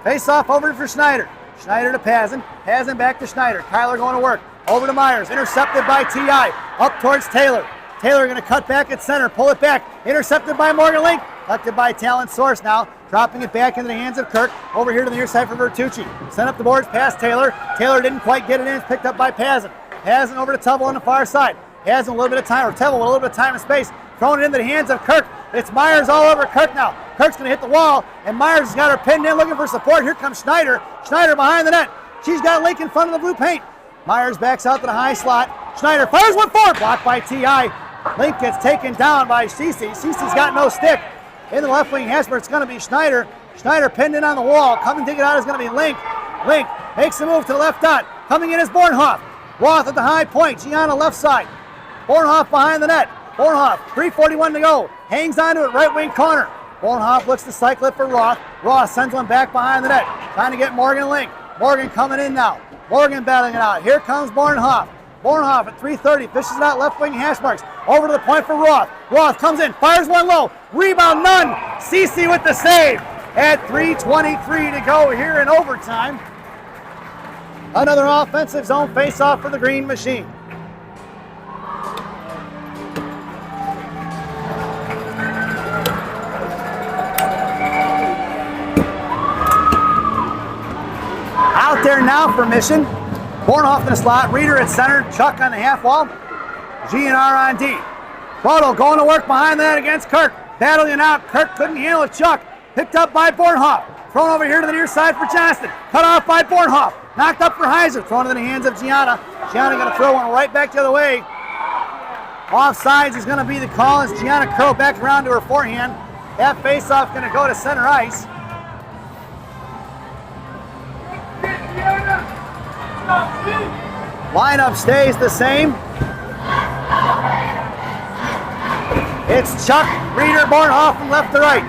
Face off over for Schneider. Schneider to Pazin. Pazin back to Schneider. Kyler going to work. Over to Myers. Intercepted by T.I. Up towards Taylor. Taylor going to cut back at center. Pull it back. Intercepted by Morgan Link. Collected by Talent Source now. Dropping it back into the hands of Kirk. Over here to the near side for Bertucci. Sent up the boards past Taylor. Taylor didn't quite get it in. It's picked up by Pazin. Pazin over to Tubble on the far side. Pazin a little bit of time. Or Tubble with a little bit of time and space. Throwing it into the hands of Kirk. It's Myers all over Kirk now. Kirk's going to hit the wall. And Myers has got her pinned in looking for support. Here comes Schneider. Schneider behind the net. She's got Link in front of the blue paint. Myers backs out to the high slot. Schneider fires one forward. Blocked by T.I. Link gets taken down by Cece. Cece's got no stick. In the left wing hash, it's going to be Schneider. Schneider pinned in on the wall. Coming to take it out is going to be Link. Link makes a move to the left dot. Coming in is Bornhoff. Roth at the high point. Gianna left side. Bornhoff behind the net. Bornhoff, 3:41 to go. Hangs onto it, right wing corner. Bornhoff looks to cycle it for Roth. Roth sends one back behind the net. Trying to get Morgan Link. Morgan coming in now. Morgan battling it out. Here comes Bornhoff. Bornhoff at 3:30. Fishes it out left wing hash marks. Over to the point for Roth. Roth comes in. Fires one low. Rebound none. Cece with the save. At 3:23 to go here in overtime. Another offensive zone face-off for the Green Machine. Out there now for Mission. Bornhoff in the slot. Reeder at center. Chuck on the half wall. G&R on D. Proto going to work behind that against Kirk. Battling out. Kirk couldn't handle it. Chuck picked up by Bornhoff. Thrown over here to the near side for Johnston. Cut off by Bornhoff. Knocked up for Heiser. Thrown into the hands of Gianna. Gianna going to throw one right back the other way. Offsides is going to be the call as Gianna curled back around to her forehand. That faceoff going to go to center ice. Lineup stays the same. It's Chuck, Reeder, Bornhoff from left to right.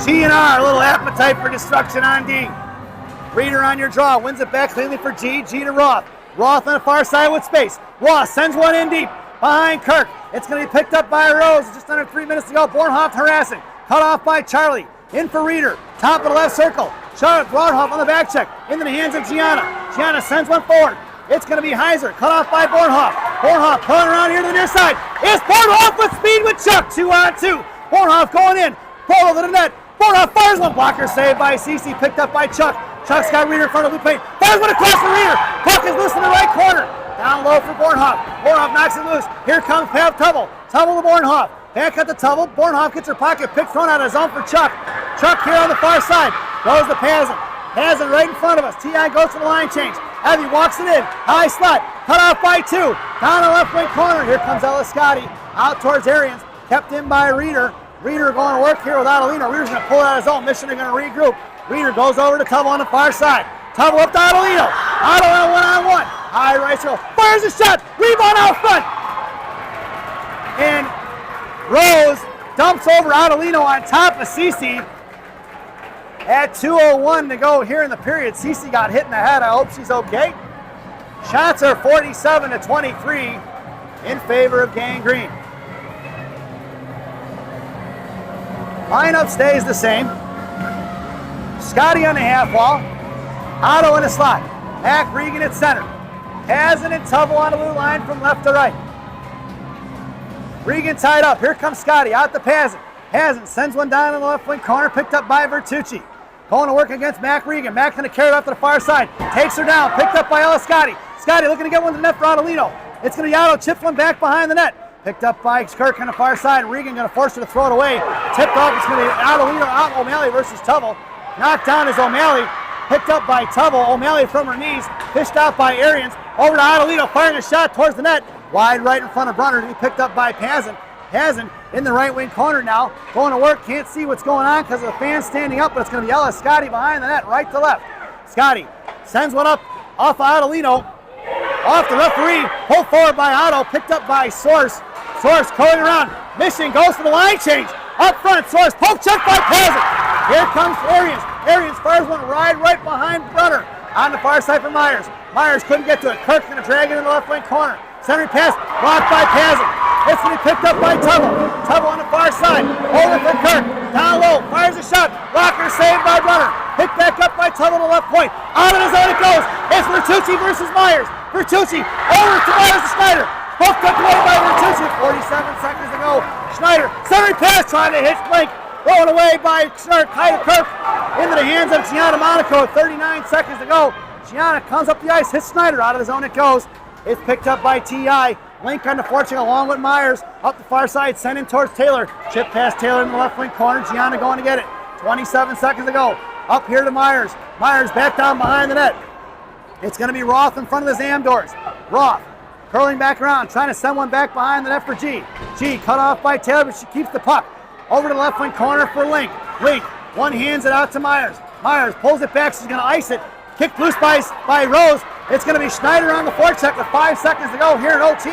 G&R, a little appetite for destruction on D. Reeder on your draw, wins it back cleanly for G. G to Roth. Roth on the far side with space. Roth sends one in deep behind Kirk. It's going to be picked up by Rose. Just under 3 minutes to go. Bornhoff harassing. Cut off by Charlie. In for Reeder. Top of the left circle. Charlotte Bornhoff on the back check. Into the hands of Gianna. Gianna sends one forward. It's going to be Heiser. Cut off by Bornhoff. Bornhoff pulling around here to the near side. It's Bornhoff with speed with Chuck. 2-on-2. Bornhoff going in. Polo to the net. Bornhoff fires one. Blocker saved by Cece. Picked up by Chuck. Chuck's got Reeder in front of the blue paint. Fires one across for Reeder. Puck is loose in the right corner. Down low for Bornhoff. Bornhoff knocks it loose. Here comes Pav Tubble. Tubble to Bornhoff. Back at the Tubble. Bornhoff gets her pocket pick thrown out of his zone for Chuck. Chuck here on the far side. Goes to Pazin. Pazin right in front of us. T.I. goes to the line change. Evie walks it in. High slot. Cut off by 2. Down the left wing corner. Here comes Eliscotti. Out towards Arians. Kept in by Reeder. Reeder going to work here with Adelino. Reeder's going to pull it out of his zone. Mission are going to regroup. Reeder goes over to Tubble on the far side. Tubble up to Adelino. Adelino one-on-one. High right circle. Fires a shot. Rebound out front. And Rose dumps over Adelino on top of Cece. At 2:01 to go here in the period. Cece got hit in the head. I hope she's okay. Shots are 47-23 in favor of Gang Green. Lineup stays the same. Scotty on the half wall. Otto in the slot. Mac Regan at center. Pazin and Tubble on the blue line from left to right. Regan tied up. Here comes Scotty out to Pazin. Pazin sends one down in the left wing corner. Picked up by Bertucci. Going to work against Mac Regan. Mac going to carry it off to the far side. Takes her down. Picked up by Scotty. Scotty looking to get one to the net for Adelino. It's going to be Otto. Chips one back behind the net. Picked up by Kirk on the far side. Regan going to force her to throw it away. Tipped off. It's going to be Adelino out O'Malley versus Tubble. Knocked down is O'Malley. Picked up by Tubble. O'Malley from her knees. Fished out by Arians. Over to Adelino. Firing a shot towards the net. Wide right in front of Brunner. To be picked up by Pazin. Pazin in the right wing corner now. Going to work. Can't see what's going on because of the fans standing up. But it's going to be Scotty behind the net. Right to left. Scotty sends one up off of Adelino. Off the referee. Pulled forward by Otto. Picked up by Source. Source curling around. Mission goes to the line change. Up front. Source. Poke check by Pazin. Here comes Arians. Arians fires one right behind Brunner. On the far side for Myers. Myers couldn't get to it. Kirk's going to drag it in the left wing corner. Centering pass. Blocked by Pazin. It's going to be picked up by Tubble. Tubble on the far side. Over for Kirk. Down low. Fires a shot. Blocker saved by Brunner. Picked back up by Tuttle to left point. Out of the zone it goes. It's Bertucci versus Myers. Bertucci over to Myers to Schneider. Both took away by Bertucci. 47 seconds to go. Schneider, centering pass trying to hit Blink. Thrown away by Kyder Kirk into the hands of Gianna Monaco. 39 seconds to go. Gianna comes up the ice, hits Schneider. Out of the zone it goes. It's picked up by T.I. Link on the forecheck along with Myers. Up the far side, sent in towards Taylor. Chip past Taylor in the left wing corner. Gianna going to get it. 27 seconds to go. Up here to Myers. Myers back down behind the net. It's going to be Roth in front of the Zam doors. Roth curling back around, trying to send one back behind the net for G. G cut off by Taylor, but she keeps the puck. Over to the left wing corner for Link. Link, one hands it out to Myers. Myers pulls it back, she's going to ice it. Kicked loose by Rose. It's going to be Schneider on the forecheck with 5 seconds to go here in OT.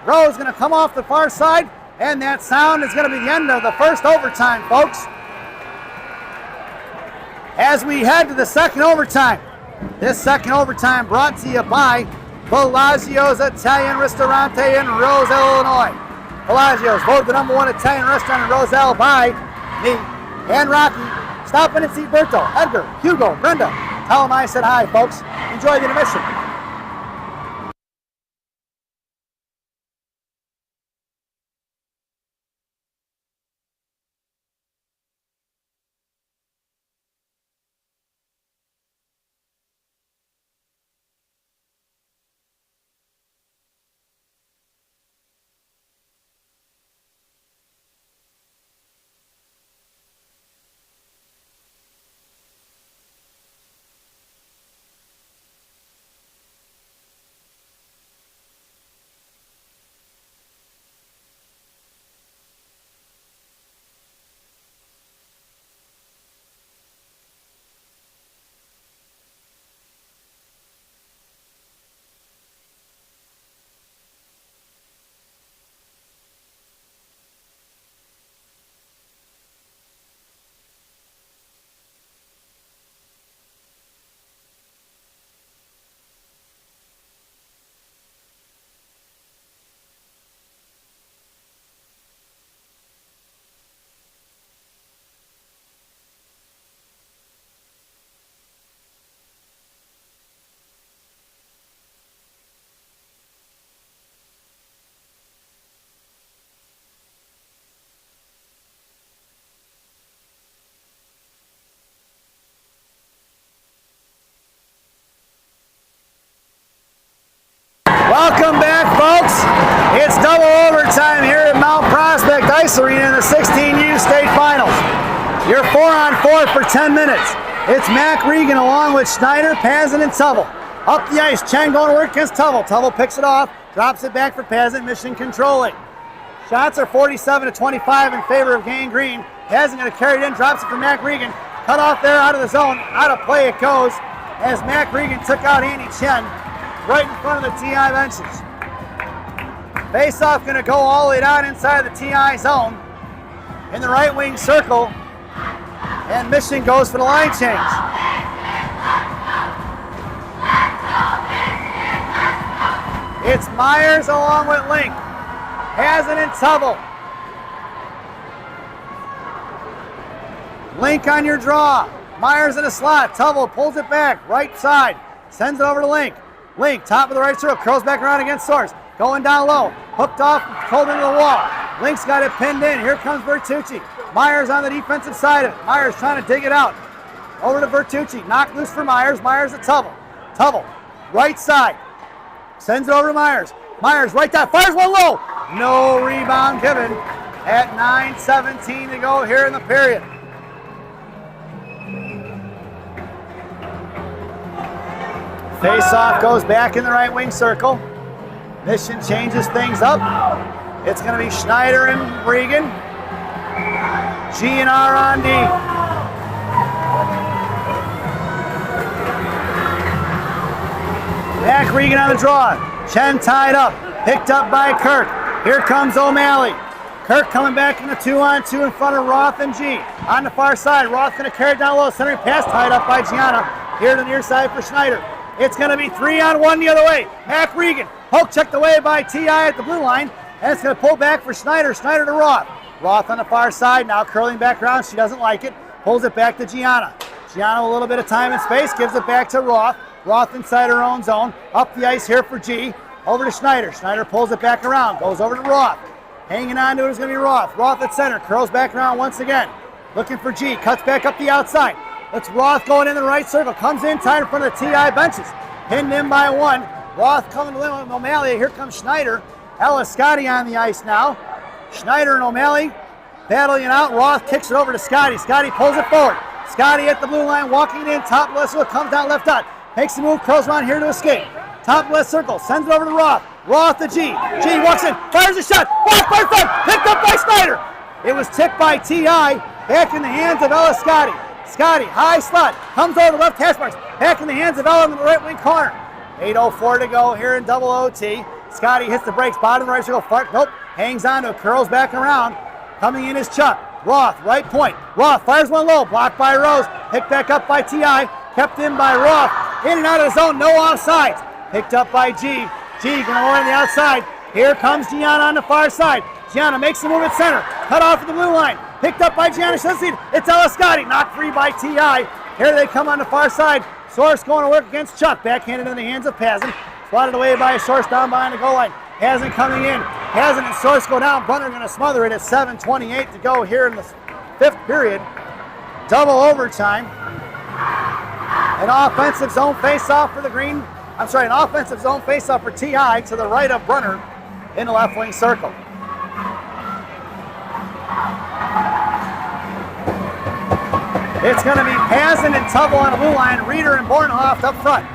Rose going to come off the far side, and that sound is going to be the end of the first overtime, folks. As we head to the second overtime. This second overtime brought to you by Bellagio's Italian Ristorante in Roselle, Illinois. Bellagio's voted the #1 Italian restaurant in Roselle by me and Rocky. Stop in and see Berto, Edgar, Hugo, Brenda. Tell them I said hi, folks. Enjoy the intermission. Welcome back, folks. It's double overtime here at Mount Prospect Ice Arena in the 16U state finals. You're 4-on-4 for 10 minutes. It's Mac Regan along with Schneider, Pazin, and Tubble. Up the ice, Chen going to work against Tubble. Tubble picks it off, drops it back for Pazin, mission controlling. Shots are 47-25 in favor of Gang Green. Pazin going to carry it in, drops it for Mac Regan. Cut off there, out of the zone, out of play it goes as Mac Regan took out Andy Chen right in front of the TI benches. Face-off going to go all the way down inside the TI zone in the right wing circle, and Mission goes for the line change. It's Myers along with Link. Pazin and Tubble. Link on your draw. Myers in a slot. Tubble pulls it back, right side. Sends it over to Link. Link, top of the right circle, curls back around against Source. Going down low, hooked off, pulled into the wall. Link's got it pinned in. Here comes Bertucci. Myers on the defensive side of it. Myers trying to dig it out. Over to Bertucci, knocked loose for Myers. Myers to Tubble. Tubble, right side. Sends it over to Myers. Myers right down, fires one low. No rebound given at 9:17 to go here in the period. Face-off goes back in the right wing circle. Mission changes things up. It's going to be Schneider and Regan. G and R on D. Mac Regan on the draw. Chen tied up. Picked up by Kirk. Here comes O'Malley. Kirk coming back in the 2-on-2 in front of Roth and G. On the far side, Roth going to carry it down low. Centering pass tied up by Gianna. Here to the near side for Schneider. It's going to be 3-on-1 the other way. Mac Regan, poke checked away by T.I. at the blue line, and it's going to pull back for Schneider. Schneider to Roth. Roth on the far side, now curling back around. She doesn't like it. Pulls it back to Gianna. Gianna a little bit of time and space, gives it back to Roth. Roth inside her own zone. Up the ice here for G. Over to Schneider. Schneider pulls it back around. Goes over to Roth. Hanging on to it is going to be Roth. Roth at center. Curls back around once again. Looking for G. Cuts back up the outside. It's Roth going in the right circle. Comes in tight in front of the TI benches. Pinned in by one. Roth coming to win with O'Malley. Here comes Schneider. Ella Scotty on the ice now. Schneider and O'Malley battling it out. Roth kicks it over to Scotty. Scotty pulls it forward. Scotty at the blue line, walking in, top left circle, comes down left dot. Makes the move, curls around here to escape. Top left circle, sends it over to Roth. Roth to G. G walks in, fires a shot. Blocked by front, picked up by Schneider. It was tipped by T.I. Back in the hands of Ella Scotty. Scotty, high slot, comes over left hash marks. Back in the hands of Ella in the right wing corner. 8:04 to go here in double OT. Scotty hits the brakes, bottom right circle, fart, nope. Hangs on to it, curls back around. Coming in is Chuck. Roth, right point. Roth fires one low, blocked by Rose. Picked back up by T.I. Kept in by Roth. In and out of the zone, no offsides. Picked up by G. G going over on the outside. Here comes Gianna on the far side. Gianna makes the move at center. Cut off at the blue line. Picked up by Gianna. It's Ella Scotty. Knocked free by T.I. Here they come on the far side. Source going to work against Chuck. Backhanded in the hands of Pazin. Swatted away by Source down behind the goal line. Pazin coming in. Pazin and Source go down. Brunner going to smother it at 7:28 to go here in the fifth period. Double overtime. An offensive zone face-off for an offensive zone face-off for T.I. to the right of Brunner in the left wing circle. It's going to be Pazin and Tubble on the blue line. Reeder and Bornhoff up front.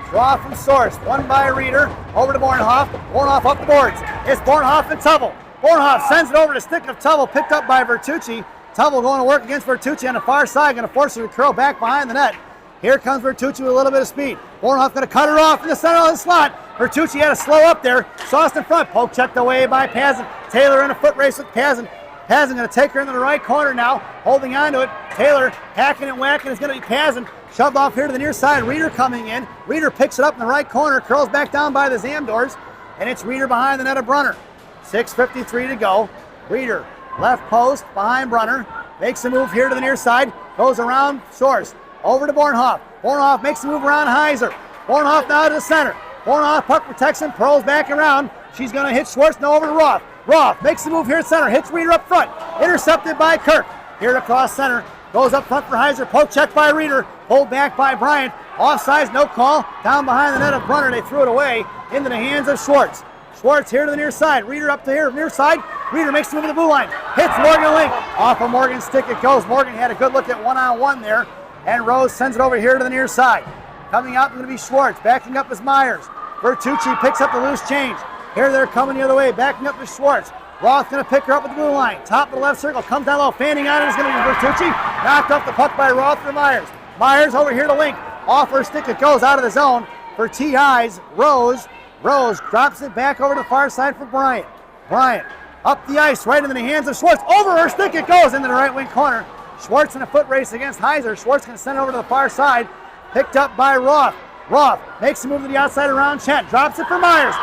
Draw from Source. One by Reeder. Over to Bornhoff. Bornhoff up the boards. It's Bornhoff and Tubble. Bornhoff sends it over to stick of Tubble. Picked up by Vertucci. Tubble going to work against Vertucci on the far side. Going to force her to curl back behind the net. Here comes Vertucci with a little bit of speed. Bornhoff going to cut her off in the center of the slot. Vertucci had to slow up there. Sauced in front. Poke checked away by Pazin. Taylor in a foot race with Pazin. Pazin going to take her into the right corner now. Holding on to it. Taylor hacking and whacking. It's going to be Pazin. Shoved off here to the near side. Reeder coming in. Reeder picks it up in the right corner. Curls back down by the Zamdors. And it's Reeder behind the net of Brunner. 6:53 to go. Reeder left post behind Brunner. Makes a move here to the near side. Goes around Source. Over to Bornhoff. Bornhoff makes a move around Heiser. Bornhoff now to the center. Bornhoff puck protects him. Pearls back around. She's going to hit Schwartz. No, over to Roth. Roth makes the move here at center. Hits Reeder up front. Intercepted by Kirk. Here across center. Goes up front for Heiser. Poke check by Reeder. Pulled back by Bryant. Offsides, no call. Down behind the net of Brunner. They threw it away into the hands of Schwartz. Schwartz here to the near side. Reeder up to here, near side. Reeder makes the move to the blue line. Hits Morgan Link. Off of Morgan's stick it goes. Morgan had a good look at one-on-one there. And Rose sends it over here to the near side. Coming out going to be Schwartz. Backing up is Myers. Vertucci picks up the loose change. Here they're coming the other way. Backing up is Schwartz. Roth going to pick her up at the blue line. Top of the left circle. Comes down low. Fanning on it is going to be Vertucci. Knocked off the puck by Roth for Myers. Myers over here to Link. Off her stick it goes out of the zone for T.I.'s Rose. Rose drops it back over to the far side for Bryant. Bryant up the ice right into the hands of Schwartz. Over her stick it goes into the right wing corner. Schwartz in a foot race against Heiser. Schwartz going to send it over to the far side. Picked up by Roth. Roth makes a move to the outside around Chant. Drops it for Myers.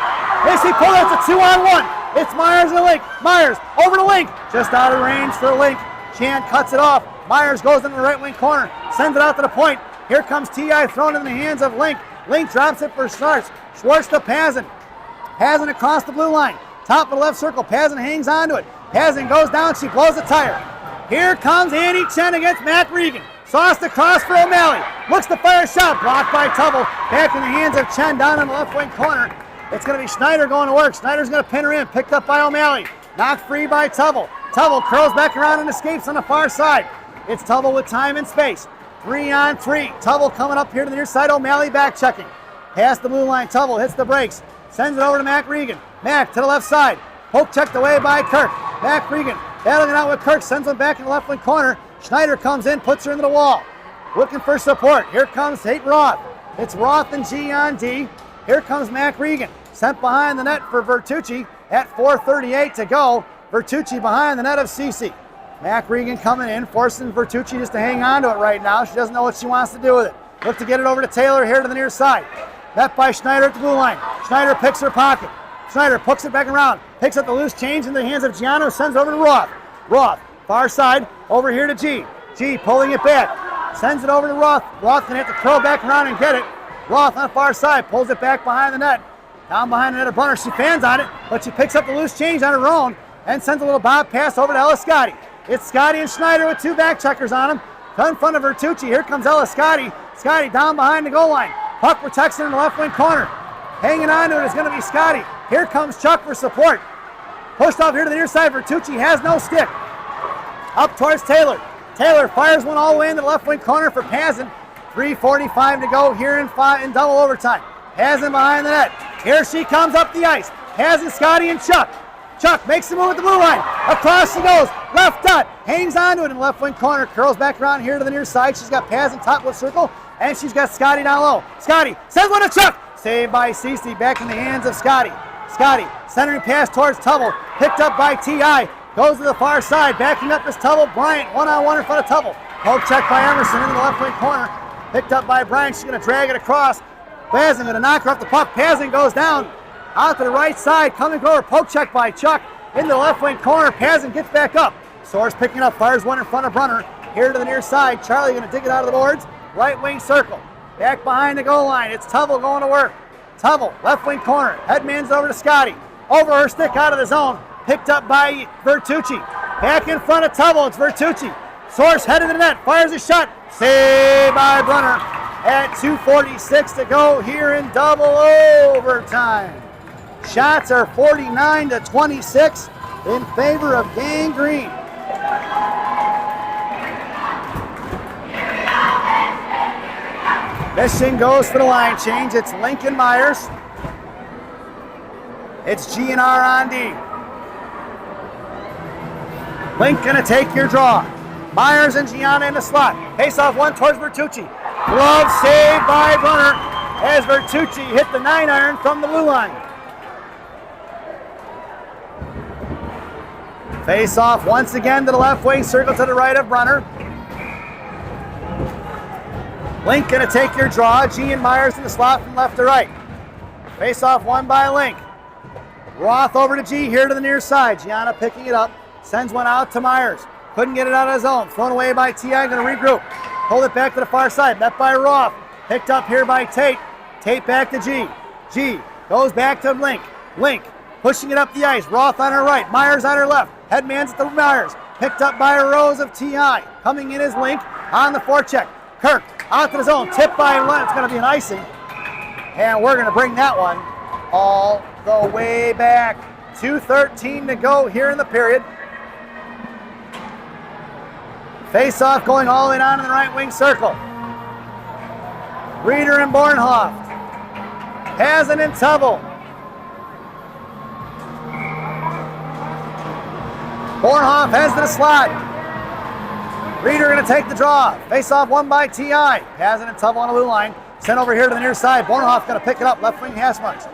They see pull. It's a 2-on-1. It's Myers and Link. Myers over to Link. Just out of range for Link. Chant cuts it off. Myers goes into the right wing corner. Sends it out to the point. Here comes T.I. thrown in the hands of Link. Link drops it for Schwartz. Schwartz to Pazin. Pazin across the blue line. Top of the left circle. Pazin hangs on to it. Pazin goes down. She blows the tire. Here comes Annie Chen against Matt Regan. Sauced across for O'Malley. Looks to fire a shot. Blocked by Tubble. Back in the hands of Chen down in the left wing corner. It's going to be Schneider going to work. Schneider's going to pin her in. Picked up by O'Malley. Knocked free by Tubble. Tubble curls back around and escapes on the far side. It's Tubble with time and space. 3-on-3. Tubble coming up here to the near side. O'Malley back checking. Past the blue line. Tubble hits the brakes. Sends it over to Mac Regan. Mac to the left side. Poke checked away by Kirk. Mac Regan battling it out with Kirk. Sends one back in the left wing corner. Schneider comes in, puts her into the wall. Looking for support. Here comes Tate Roth. It's Roth and G on D. Here comes Mac Regan. Sent behind the net for Vertucci at 4:38 to go. Vertucci behind the net of Cece. Mac Regan coming in, forcing Vertucci just to hang on to it right now. She doesn't know what she wants to do with it. Look to get it over to Taylor here to the near side. Met by Schneider at the blue line. Schneider picks her pocket. Schneider pokes it back around. Picks up the loose change in the hands of Giano. Sends it over to Roth. Roth, far side, over here to G. G pulling it back. Sends it over to Roth. Roth gonna have to curl back around and get it. Roth on the far side, pulls it back behind the net. Down behind the net of Brunner, she fans on it, but she picks up the loose change on her own and sends a little bob pass over to Ella Scotty. It's Scotty and Schneider with two back checkers on them. In front of Vertucci, here comes Ella Scotty. Scotty down behind the goal line. Puck protects her in the left wing corner. Hanging on to it is gonna be Scotty. Here comes Chuck for support. Pushed off here to the near side, Vertucci has no stick. Up towards Taylor. Taylor fires one all the way into the left wing corner for Pazin. 3:45 to go here in double overtime. Pazin behind the net. Here she comes up the ice. Pazin, Scotty, and Chuck. Chuck makes the move at the blue line. Across she goes. Left dot. Hangs onto it in the left wing corner. Curls back around here to the near side. She's got Pazin top left circle. And she's got Scotty down low. Scotty sends one to Chuck. Saved by Cece. Back in the hands of Scotty. Scotty centering pass towards Tubble. Picked up by T.I. Goes to the far side. Backing up is Tubble. Bryant one-on-one in front of Tubble. Poke check by Emerson into the left wing corner. Picked up by Bryant. She's going to drag it across. Pazin going to knock her off the puck. Pazin goes down. Out to the right side. Coming over. Poke check by Chuck. Into the left wing corner. Pazin gets back up. Soares picking up. Fires one in front of Brunner. Here to the near side. Charlie going to dig it out of the boards. Right wing circle. Back behind the goal line. It's Tubble going to work. Tubble, left wing corner. Headman's over to Scotty. Over her stick out of the zone. Picked up by Vertucci. Back in front of Tubble. It's Vertucci. Soares head of the net. Fires a shot. Saved by Brunner. At 2:46 to go here in double overtime. Shots are 49-26 in favor of Gang Green. Mission goes for the line change. It's Lincoln Myers. It's G&R on D. Link gonna take your draw. Myers and Gianna in the slot. Face off one towards Vertucci. Glove saved by Brunner as Vertucci hit the 9-iron from the blue line. Face off once again to the left wing circle to the right of Brunner. Link gonna take your draw. G and Myers in the slot from left to right. Face off one by Link. Roth over to G here to the near side. Gianna picking it up. Sends one out to Myers. Couldn't get it out of his zone. Thrown away by T.I. Gonna regroup. Hold it back to the far side. Met by Roth. Picked up here by Tate. Tate back to G. G goes back to Link. Link pushing it up the ice. Roth on her right. Myers on her left. Headman's at the Myers. Picked up by a Rose of T.I. Coming in is Link on the forecheck. Kirk out to the zone. Tipped by Len. It's going to be an icing. And we're going to bring that one all the way back. 2:13 to go here in the period. Face off going all the way down in the right wing circle. Reeder and Bornhoff. Pazin and Tubble. Bornhoff heads to the slot. Reeder going to take the draw. Face off one by T.I. Pazin and Tubble on the blue line. Sent over here to the near side. Bornhoff going to pick it up. Left wing hash marks.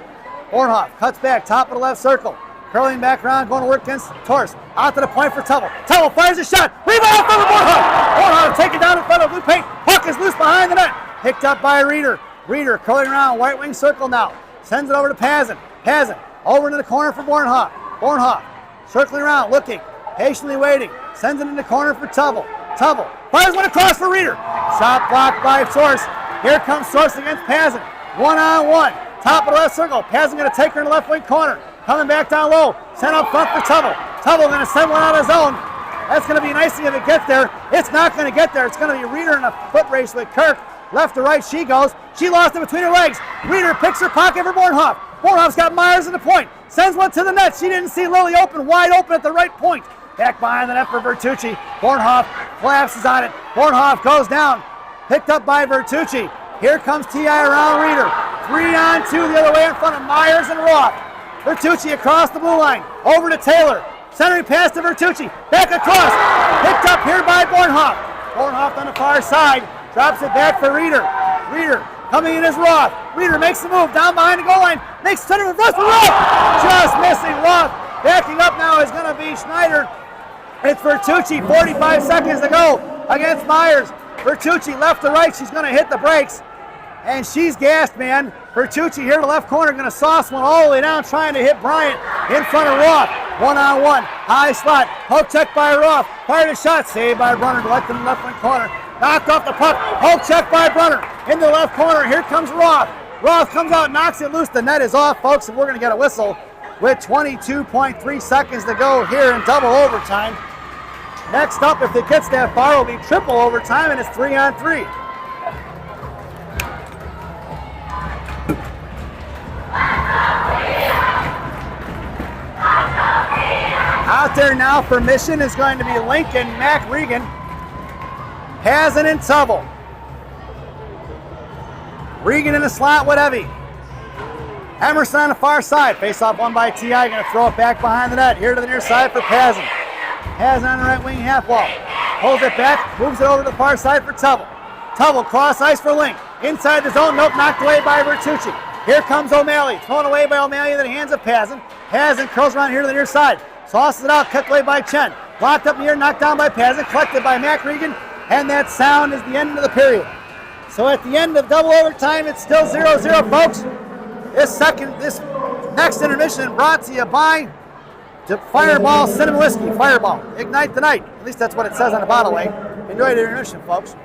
Bornhoff cuts back. Top of the left circle. Curling back around. Going to work against Torres. Out to the point for Tubble. Tubble fires a shot. Rebound from Bornhoff. Bornhoff taken down in front of blue paint. Puck is loose behind the net. Picked up by Reeder. Reeder curling around. White wing circle now. Sends it over to Pazin. Pazin over into the corner for Bornhoff. Bornhoff circling around. Looking. Patiently waiting. Sends it in the corner for Tubble. Tubble fires one across for Reeder. Shot blocked by Soares. Here comes Soares against Pazin. One-on-one. Top of the left circle. Pazin going to take her in the left wing corner. Coming back down low. Sent up front for Tubble. Tubble going to send one out of his own. That's going to be an icing if it gets there. It's not going to get there. It's going to be Reeder in a foot race with Kirk. Left to right she goes. She lost it between her legs. Reeder picks her pocket for Bornhoff. Bornhoff's got Myers in the point. Sends one to the net. She didn't see Lily open, wide open at the right point. Back behind the net for Vertucci. Bornhoff collapses on it. Bornhoff goes down. Picked up by Vertucci. Here comes T.I. around Reeder. 3-on-2 the other way in front of Myers and Roth. Vertucci across the blue line. Over to Taylor. Centering pass to Vertucci. Back across. Picked up here by Bornhoff. Bornhoff on the far side. Drops it back for Reeder. Reeder coming in as Roth. Reeder makes the move down behind the goal line. Makes center reverse for Roth. Just missing Roth. Backing up now is going to be Schneider. It's Vertucci, 45 seconds to go against Myers. Vertucci left to right, she's gonna hit the brakes. And she's gassed, man. Vertucci here to the left corner, gonna sauce one all the way down, trying to hit Bryant in front of Roth. One-on-one, high slot, hook check by Roth. Fired a shot, saved by Brunner, left in the left wing corner. Knocked off the puck. Poke check by Brunner. In the left corner, here comes Roth. Roth comes out, knocks it loose. The net is off, folks, and we're going to get a whistle with 22.3 seconds to go here in double overtime. Next up, if it gets that far, will be triple overtime, and it's 3-on-3. Out there now for Mission is going to be Lincoln, Mac Regan, Hazen, and Tubble. Regan in the slot with Evie. Emerson on the far side. Face off won by T.I. Going to throw it back behind the net. Here to the near side for Pazin. Pazin on the right wing half wall. Holds it back. Moves it over to the far side for Tubble. Tubble cross ice for Link. Inside the zone. Nope. Knocked away by Bertucci. Here comes O'Malley. Thrown away by O'Malley into the hands of Pazin. Pazin curls around here to the near side. Tosses it out. Cut away by Chen. Blocked up in the air. Knocked down by Pazin. Collected by Mac Regan. And that sound is the end of the period. So at the end of double overtime, it's still 0-0, folks. This next intermission brought to you by Fireball Cinnamon Whiskey. Fireball, ignite the night. At least that's what it says on the bottle, eh? Enjoy the intermission, folks.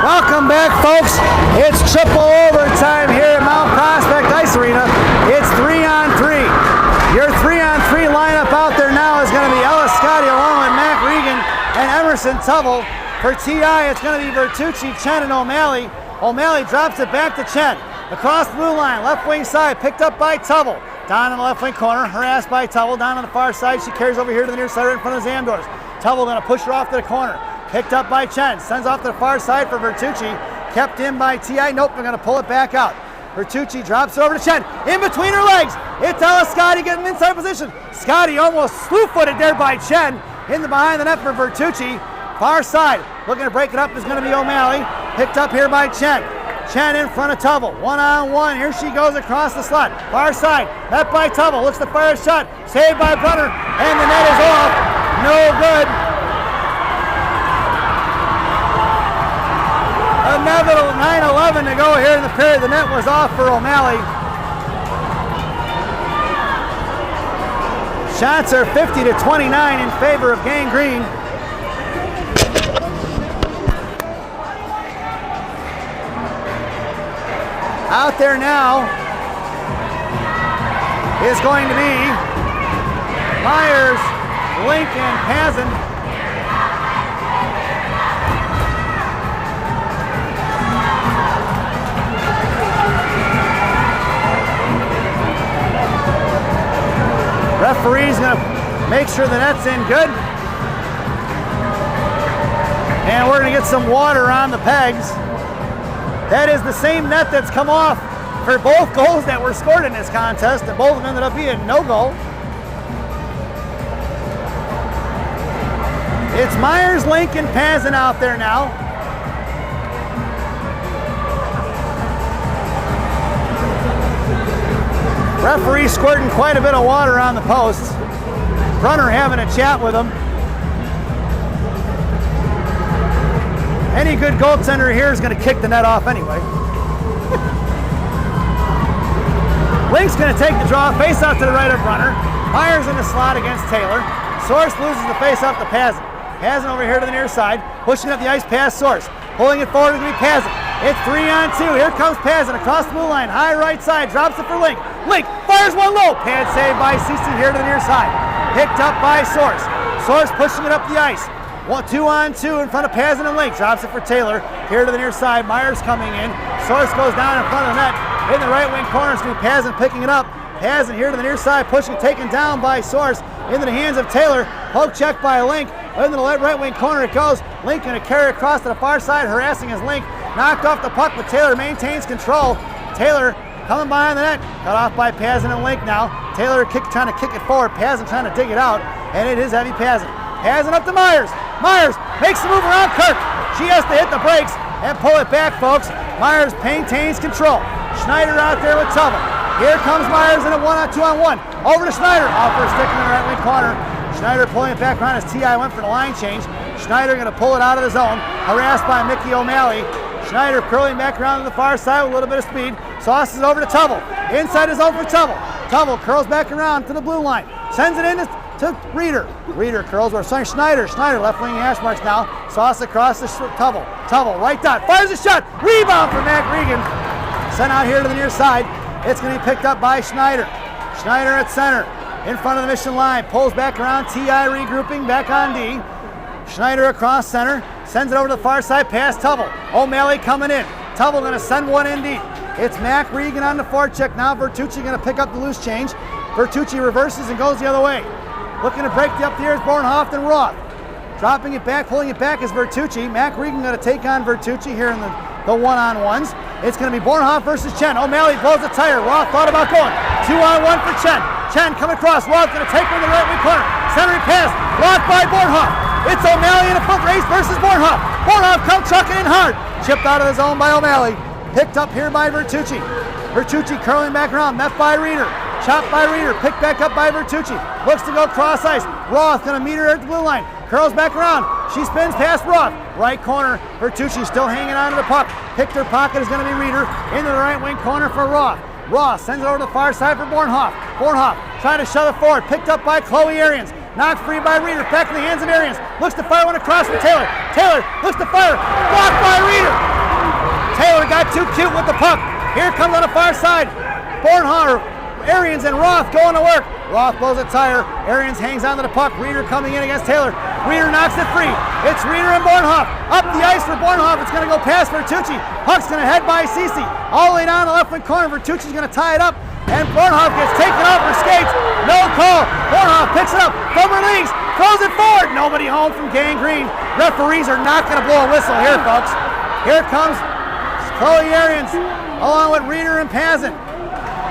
Welcome back, folks. It's triple overtime here at Mount Prospect Ice Arena. It's 3-on-3. Your 3-on-3 lineup out there now is going to be Ellis Scotty along with Mac Regan and Emerson Tubble. For T.I., it's going to be Bertucci, Chen, and O'Malley. O'Malley drops it back to Chen. Across the blue line, left wing side, picked up by Tubble. Down in the left wing corner, harassed by Tubble. Down on the far side, she carries over here to the near side right in front of the Zamdors. Tubble going to push her off to the corner. Picked up by Chen, sends off to the far side for Bertucci. Kept in by T.I. Nope, they're going to pull it back out. Bertucci drops it over to Chen. In between her legs, it's Ellis Scotty getting inside position. Scotty almost slew-footed there by Chen. In the behind the net for Bertucci. Far side, looking to break it up is going to be O'Malley. Picked up here by Chen. Chen in front of Tubble. One-on-one, here she goes across the slot. Far side, met by Tubble. Looks to fire a shot. Saved by Brunner, and the net is off. No good. Another 9:11 to go here in the period. The net was off for O'Malley. Shots are 50-29 in favor of Gang Green. Out there now is going to be Myers, Lincoln, Pazin. Referee's going to make sure the net's in good. And we're going to get some water on the pegs. That is the same net that's come off for both goals that were scored in this contest, and both of them ended up being no goal. It's Myers, Lincoln, Pazin out there now. Referee squirting quite a bit of water on the posts. Brunner having a chat with him. Any good goaltender here is going to kick the net off anyway. Link's going to take the draw, face off to the right of Brunner. Myers in the slot against Taylor. Source loses the face off to Pazin. Pazin over here to the near side, pushing up the ice past Source. Pulling it forward is going to be Pazin. It's 3-on-2. Here comes Pazin across the blue line, high right side, drops it for Link. Link fires one low. Pad save by Cece here to the near side. Picked up by Source. Source pushing it up the ice. 2-on-2 in front of Pazin and Link. Drops it for Taylor. Here to the near side. Myers coming in. Source goes down in front of the net. In the right wing corner, it's going to be Pazin picking it up. Pazin here to the near side, pushing, taken down by Source. Into the hands of Taylor. Poke check by Link. Into the right wing corner it goes. Link going to carry across to the far side, harassing his Link. Knocked off the puck, but Taylor maintains control. Taylor coming behind the net. Cut off by Pazin and Link now. Taylor trying to kick it forward. Pazin trying to dig it out. And it is heavy Pazin. Pazin up to Myers. Myers makes the move around Kirk. She has to hit the brakes and pull it back, folks. Myers maintains control. Schneider out there with Tubble. Here comes Myers in a 1-on-2-on-1. Over to Schneider. Off for a stick in the right wing corner. Schneider pulling it back around as T.I. went for the line change. Schneider going to pull it out of the zone. Harassed by Mickey O'Malley. Schneider curling back around to the far side with a little bit of speed. Sauce is over to Tubble. Inside is over for Tubble. Tubble curls back around to the blue line. Sends it in to Reeder. Reeder curls over Schneider. Schneider left wing hash marks now. Sauce across the Tubble. Tubble right dot. Fires a shot. Rebound for Mac Regan. Sent out here to the near side. It's going to be picked up by Schneider. Schneider at center. In front of the mission line. Pulls back around. T.I. regrouping back on D. Schneider across center. Sends it over to the far side past Tubble. O'Malley coming in. Tubble going to send one in deep. It's Mac Regan on the forecheck now. Bertucci going to pick up the loose change. Bertucci reverses and goes the other way. Looking to break up the air is Bornhoff and Roth. Dropping it back, pulling it back is Bertucci. Mac Regan going to take on Bertucci here in the one-on-ones. It's going to be Bornhoff versus Chen. O'Malley blows the tire. Roth thought about going. 2-on-1 for Chen. Chen coming across. Roth going to take one in the right wing corner. Centering pass. Blocked by Bornhoff. It's O'Malley in a foot race versus Bornhoff. Bornhoff comes trucking in hard. Chipped out of the zone by O'Malley. Picked up here by Bertucci. Bertucci curling back around. Met by Reeder. Chopped by Reeder. Picked back up by Bertucci. Looks to go cross ice. Roth going to meet her at the blue line. Curls back around. She spins past Roth. Right corner. Bertucci still hanging on to the puck. Picked her pocket is going to be Reeder. Into the right wing corner for Roth. Roth sends it over to the far side for Bornhoff. Bornhoff trying to shove it forward. Picked up by Chloe Arians. Knocked free by Reeder. Back in the hands of Arians. Looks to fire one across for Taylor. Taylor looks to fire. Blocked by Reeder. Taylor got too cute with the puck. Here comes on the far side. Bornhoff, Arians and Roth going to work. Roth blows a tire. Arians hangs onto the puck. Reeder coming in against Taylor. Reeder knocks it free. It's Reeder and Bornhoff. Up the ice for Bornhoff. It's going to go past Bertucci. Puck's going to head by Cece. All the way down the left wing corner. Bertucci's going to tie it up. And Bornhoff gets taken off her skates. No call. Bornhoff picks it up from her legs. Throws it forward. Nobody home from Gangrene. Referees are not going to blow a whistle here, folks. Here comes Chloe Arians along with Reeder and Pazin.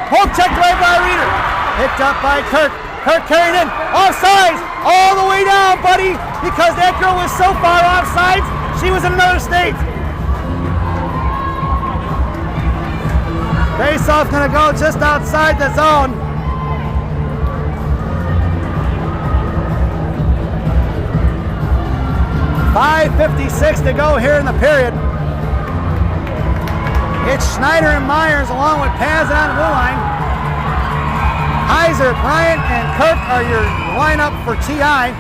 Poke checked away by Reeder. Picked up by Kirk. Kirk carried in. Offsides. All the way down, buddy. Because that girl was so far offsides, she was in another state. Face-off going to go just outside the zone. .5:56 to go here in the period. It's Schneider and Myers along with Pazin on the blue line. Heiser, Bryant, and Kirk are your lineup for T.I.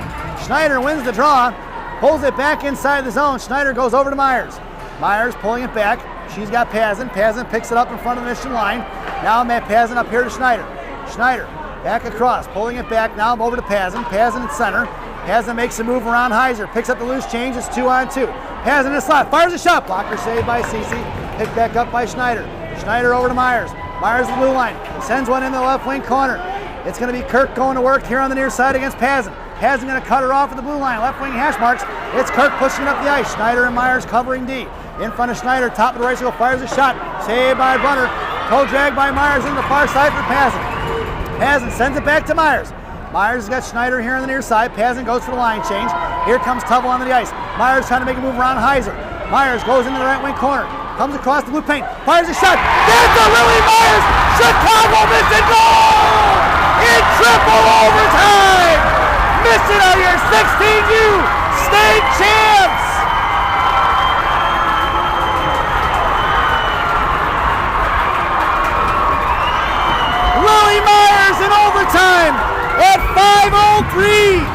Schneider wins the draw, pulls it back inside the zone. Schneider goes over to Myers. Myers pulling it back. She's got Pazin. Pazin picks it up in front of the mission line. Now Matt Pazin up here to Schneider. Schneider back across, pulling it back. Now over to Pazin. Pazin at center. Pazin makes a move around Heiser. Picks up the loose change. It's 2-on-2. Pazin in the slot. Fires a shot. Blocker saved by Cece. Picked back up by Schneider. Schneider over to Myers. Myers the blue line. Sends one in the left wing corner. It's going to be Kirk going to work here on the near side against Pazin. Pazin going to cut her off at the blue line. Left wing hash marks. It's Kirk pushing up the ice. Schneider and Myers covering D. In front of Schneider. Top of the right circle. Fires a shot. Saved by Brunner. Toe drag by Myers in the far side for Pazin. Pazin sends it back to Myers. Myers has got Schneider here on the near side. Pazin goes for the line change. Here comes Tubble onto the ice. Myers trying to make a move around Heiser. Myers goes into the right wing corner. Comes across the blue paint. Fires a shot. There's the Lily Myers. Chicago missing goal! In triple overtime! Mission are your 16U state champs! Lily Myers in overtime at 5:03,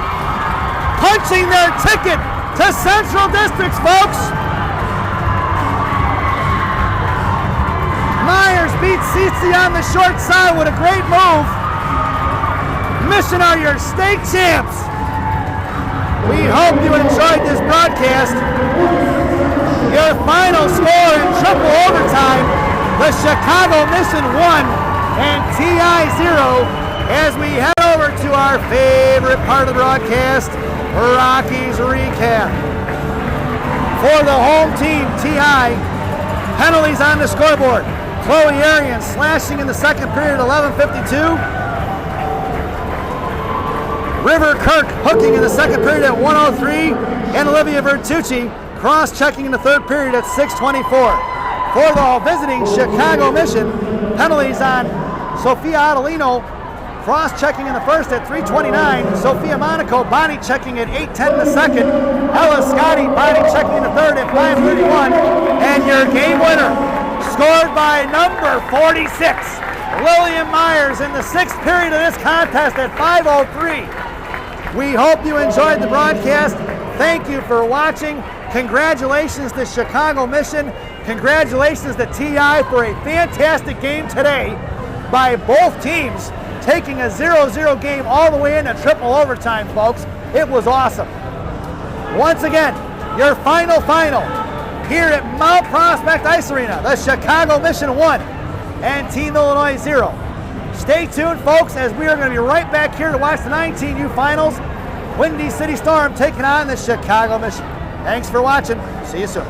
punching their ticket to Central Districts, folks. Myers beats Cici on the short side with a great move. Mission are your state champs. We hope you enjoyed this broadcast. Your final score in triple overtime, the Chicago Mission 1 and TI 0, as we head over to our favorite part of the broadcast, Rockies recap. For the home team, TI, penalties on the scoreboard. Chloe Arian slashing in the second period, 11:52. River Kirk hooking in the second period at 1:03. And Olivia Bertucci cross-checking in the third period at 6:24. For the visiting Chicago Mission, penalties on Sophia Adelino, cross-checking in the first at 3:29. Sophia Monaco body checking at 8:10 in the second. Ella Scotty body checking in the third at 5:31. And your game winner, scored by number 46, Lillian Myers in the sixth period of this contest at 5:03. We hope you enjoyed the broadcast. Thank you for watching. Congratulations to Chicago Mission. Congratulations to TI for a fantastic game today by both teams, taking a 0-0 game all the way into triple overtime, folks. It was awesome. Once again, your final here at Mount Prospect Ice Arena, the Chicago Mission 1 and Team Illinois 0. Stay tuned, folks, as we are going to be right back here to watch the 19U finals. Windy City Storm taking on the Chicago Mission. Thanks for watching. See you soon.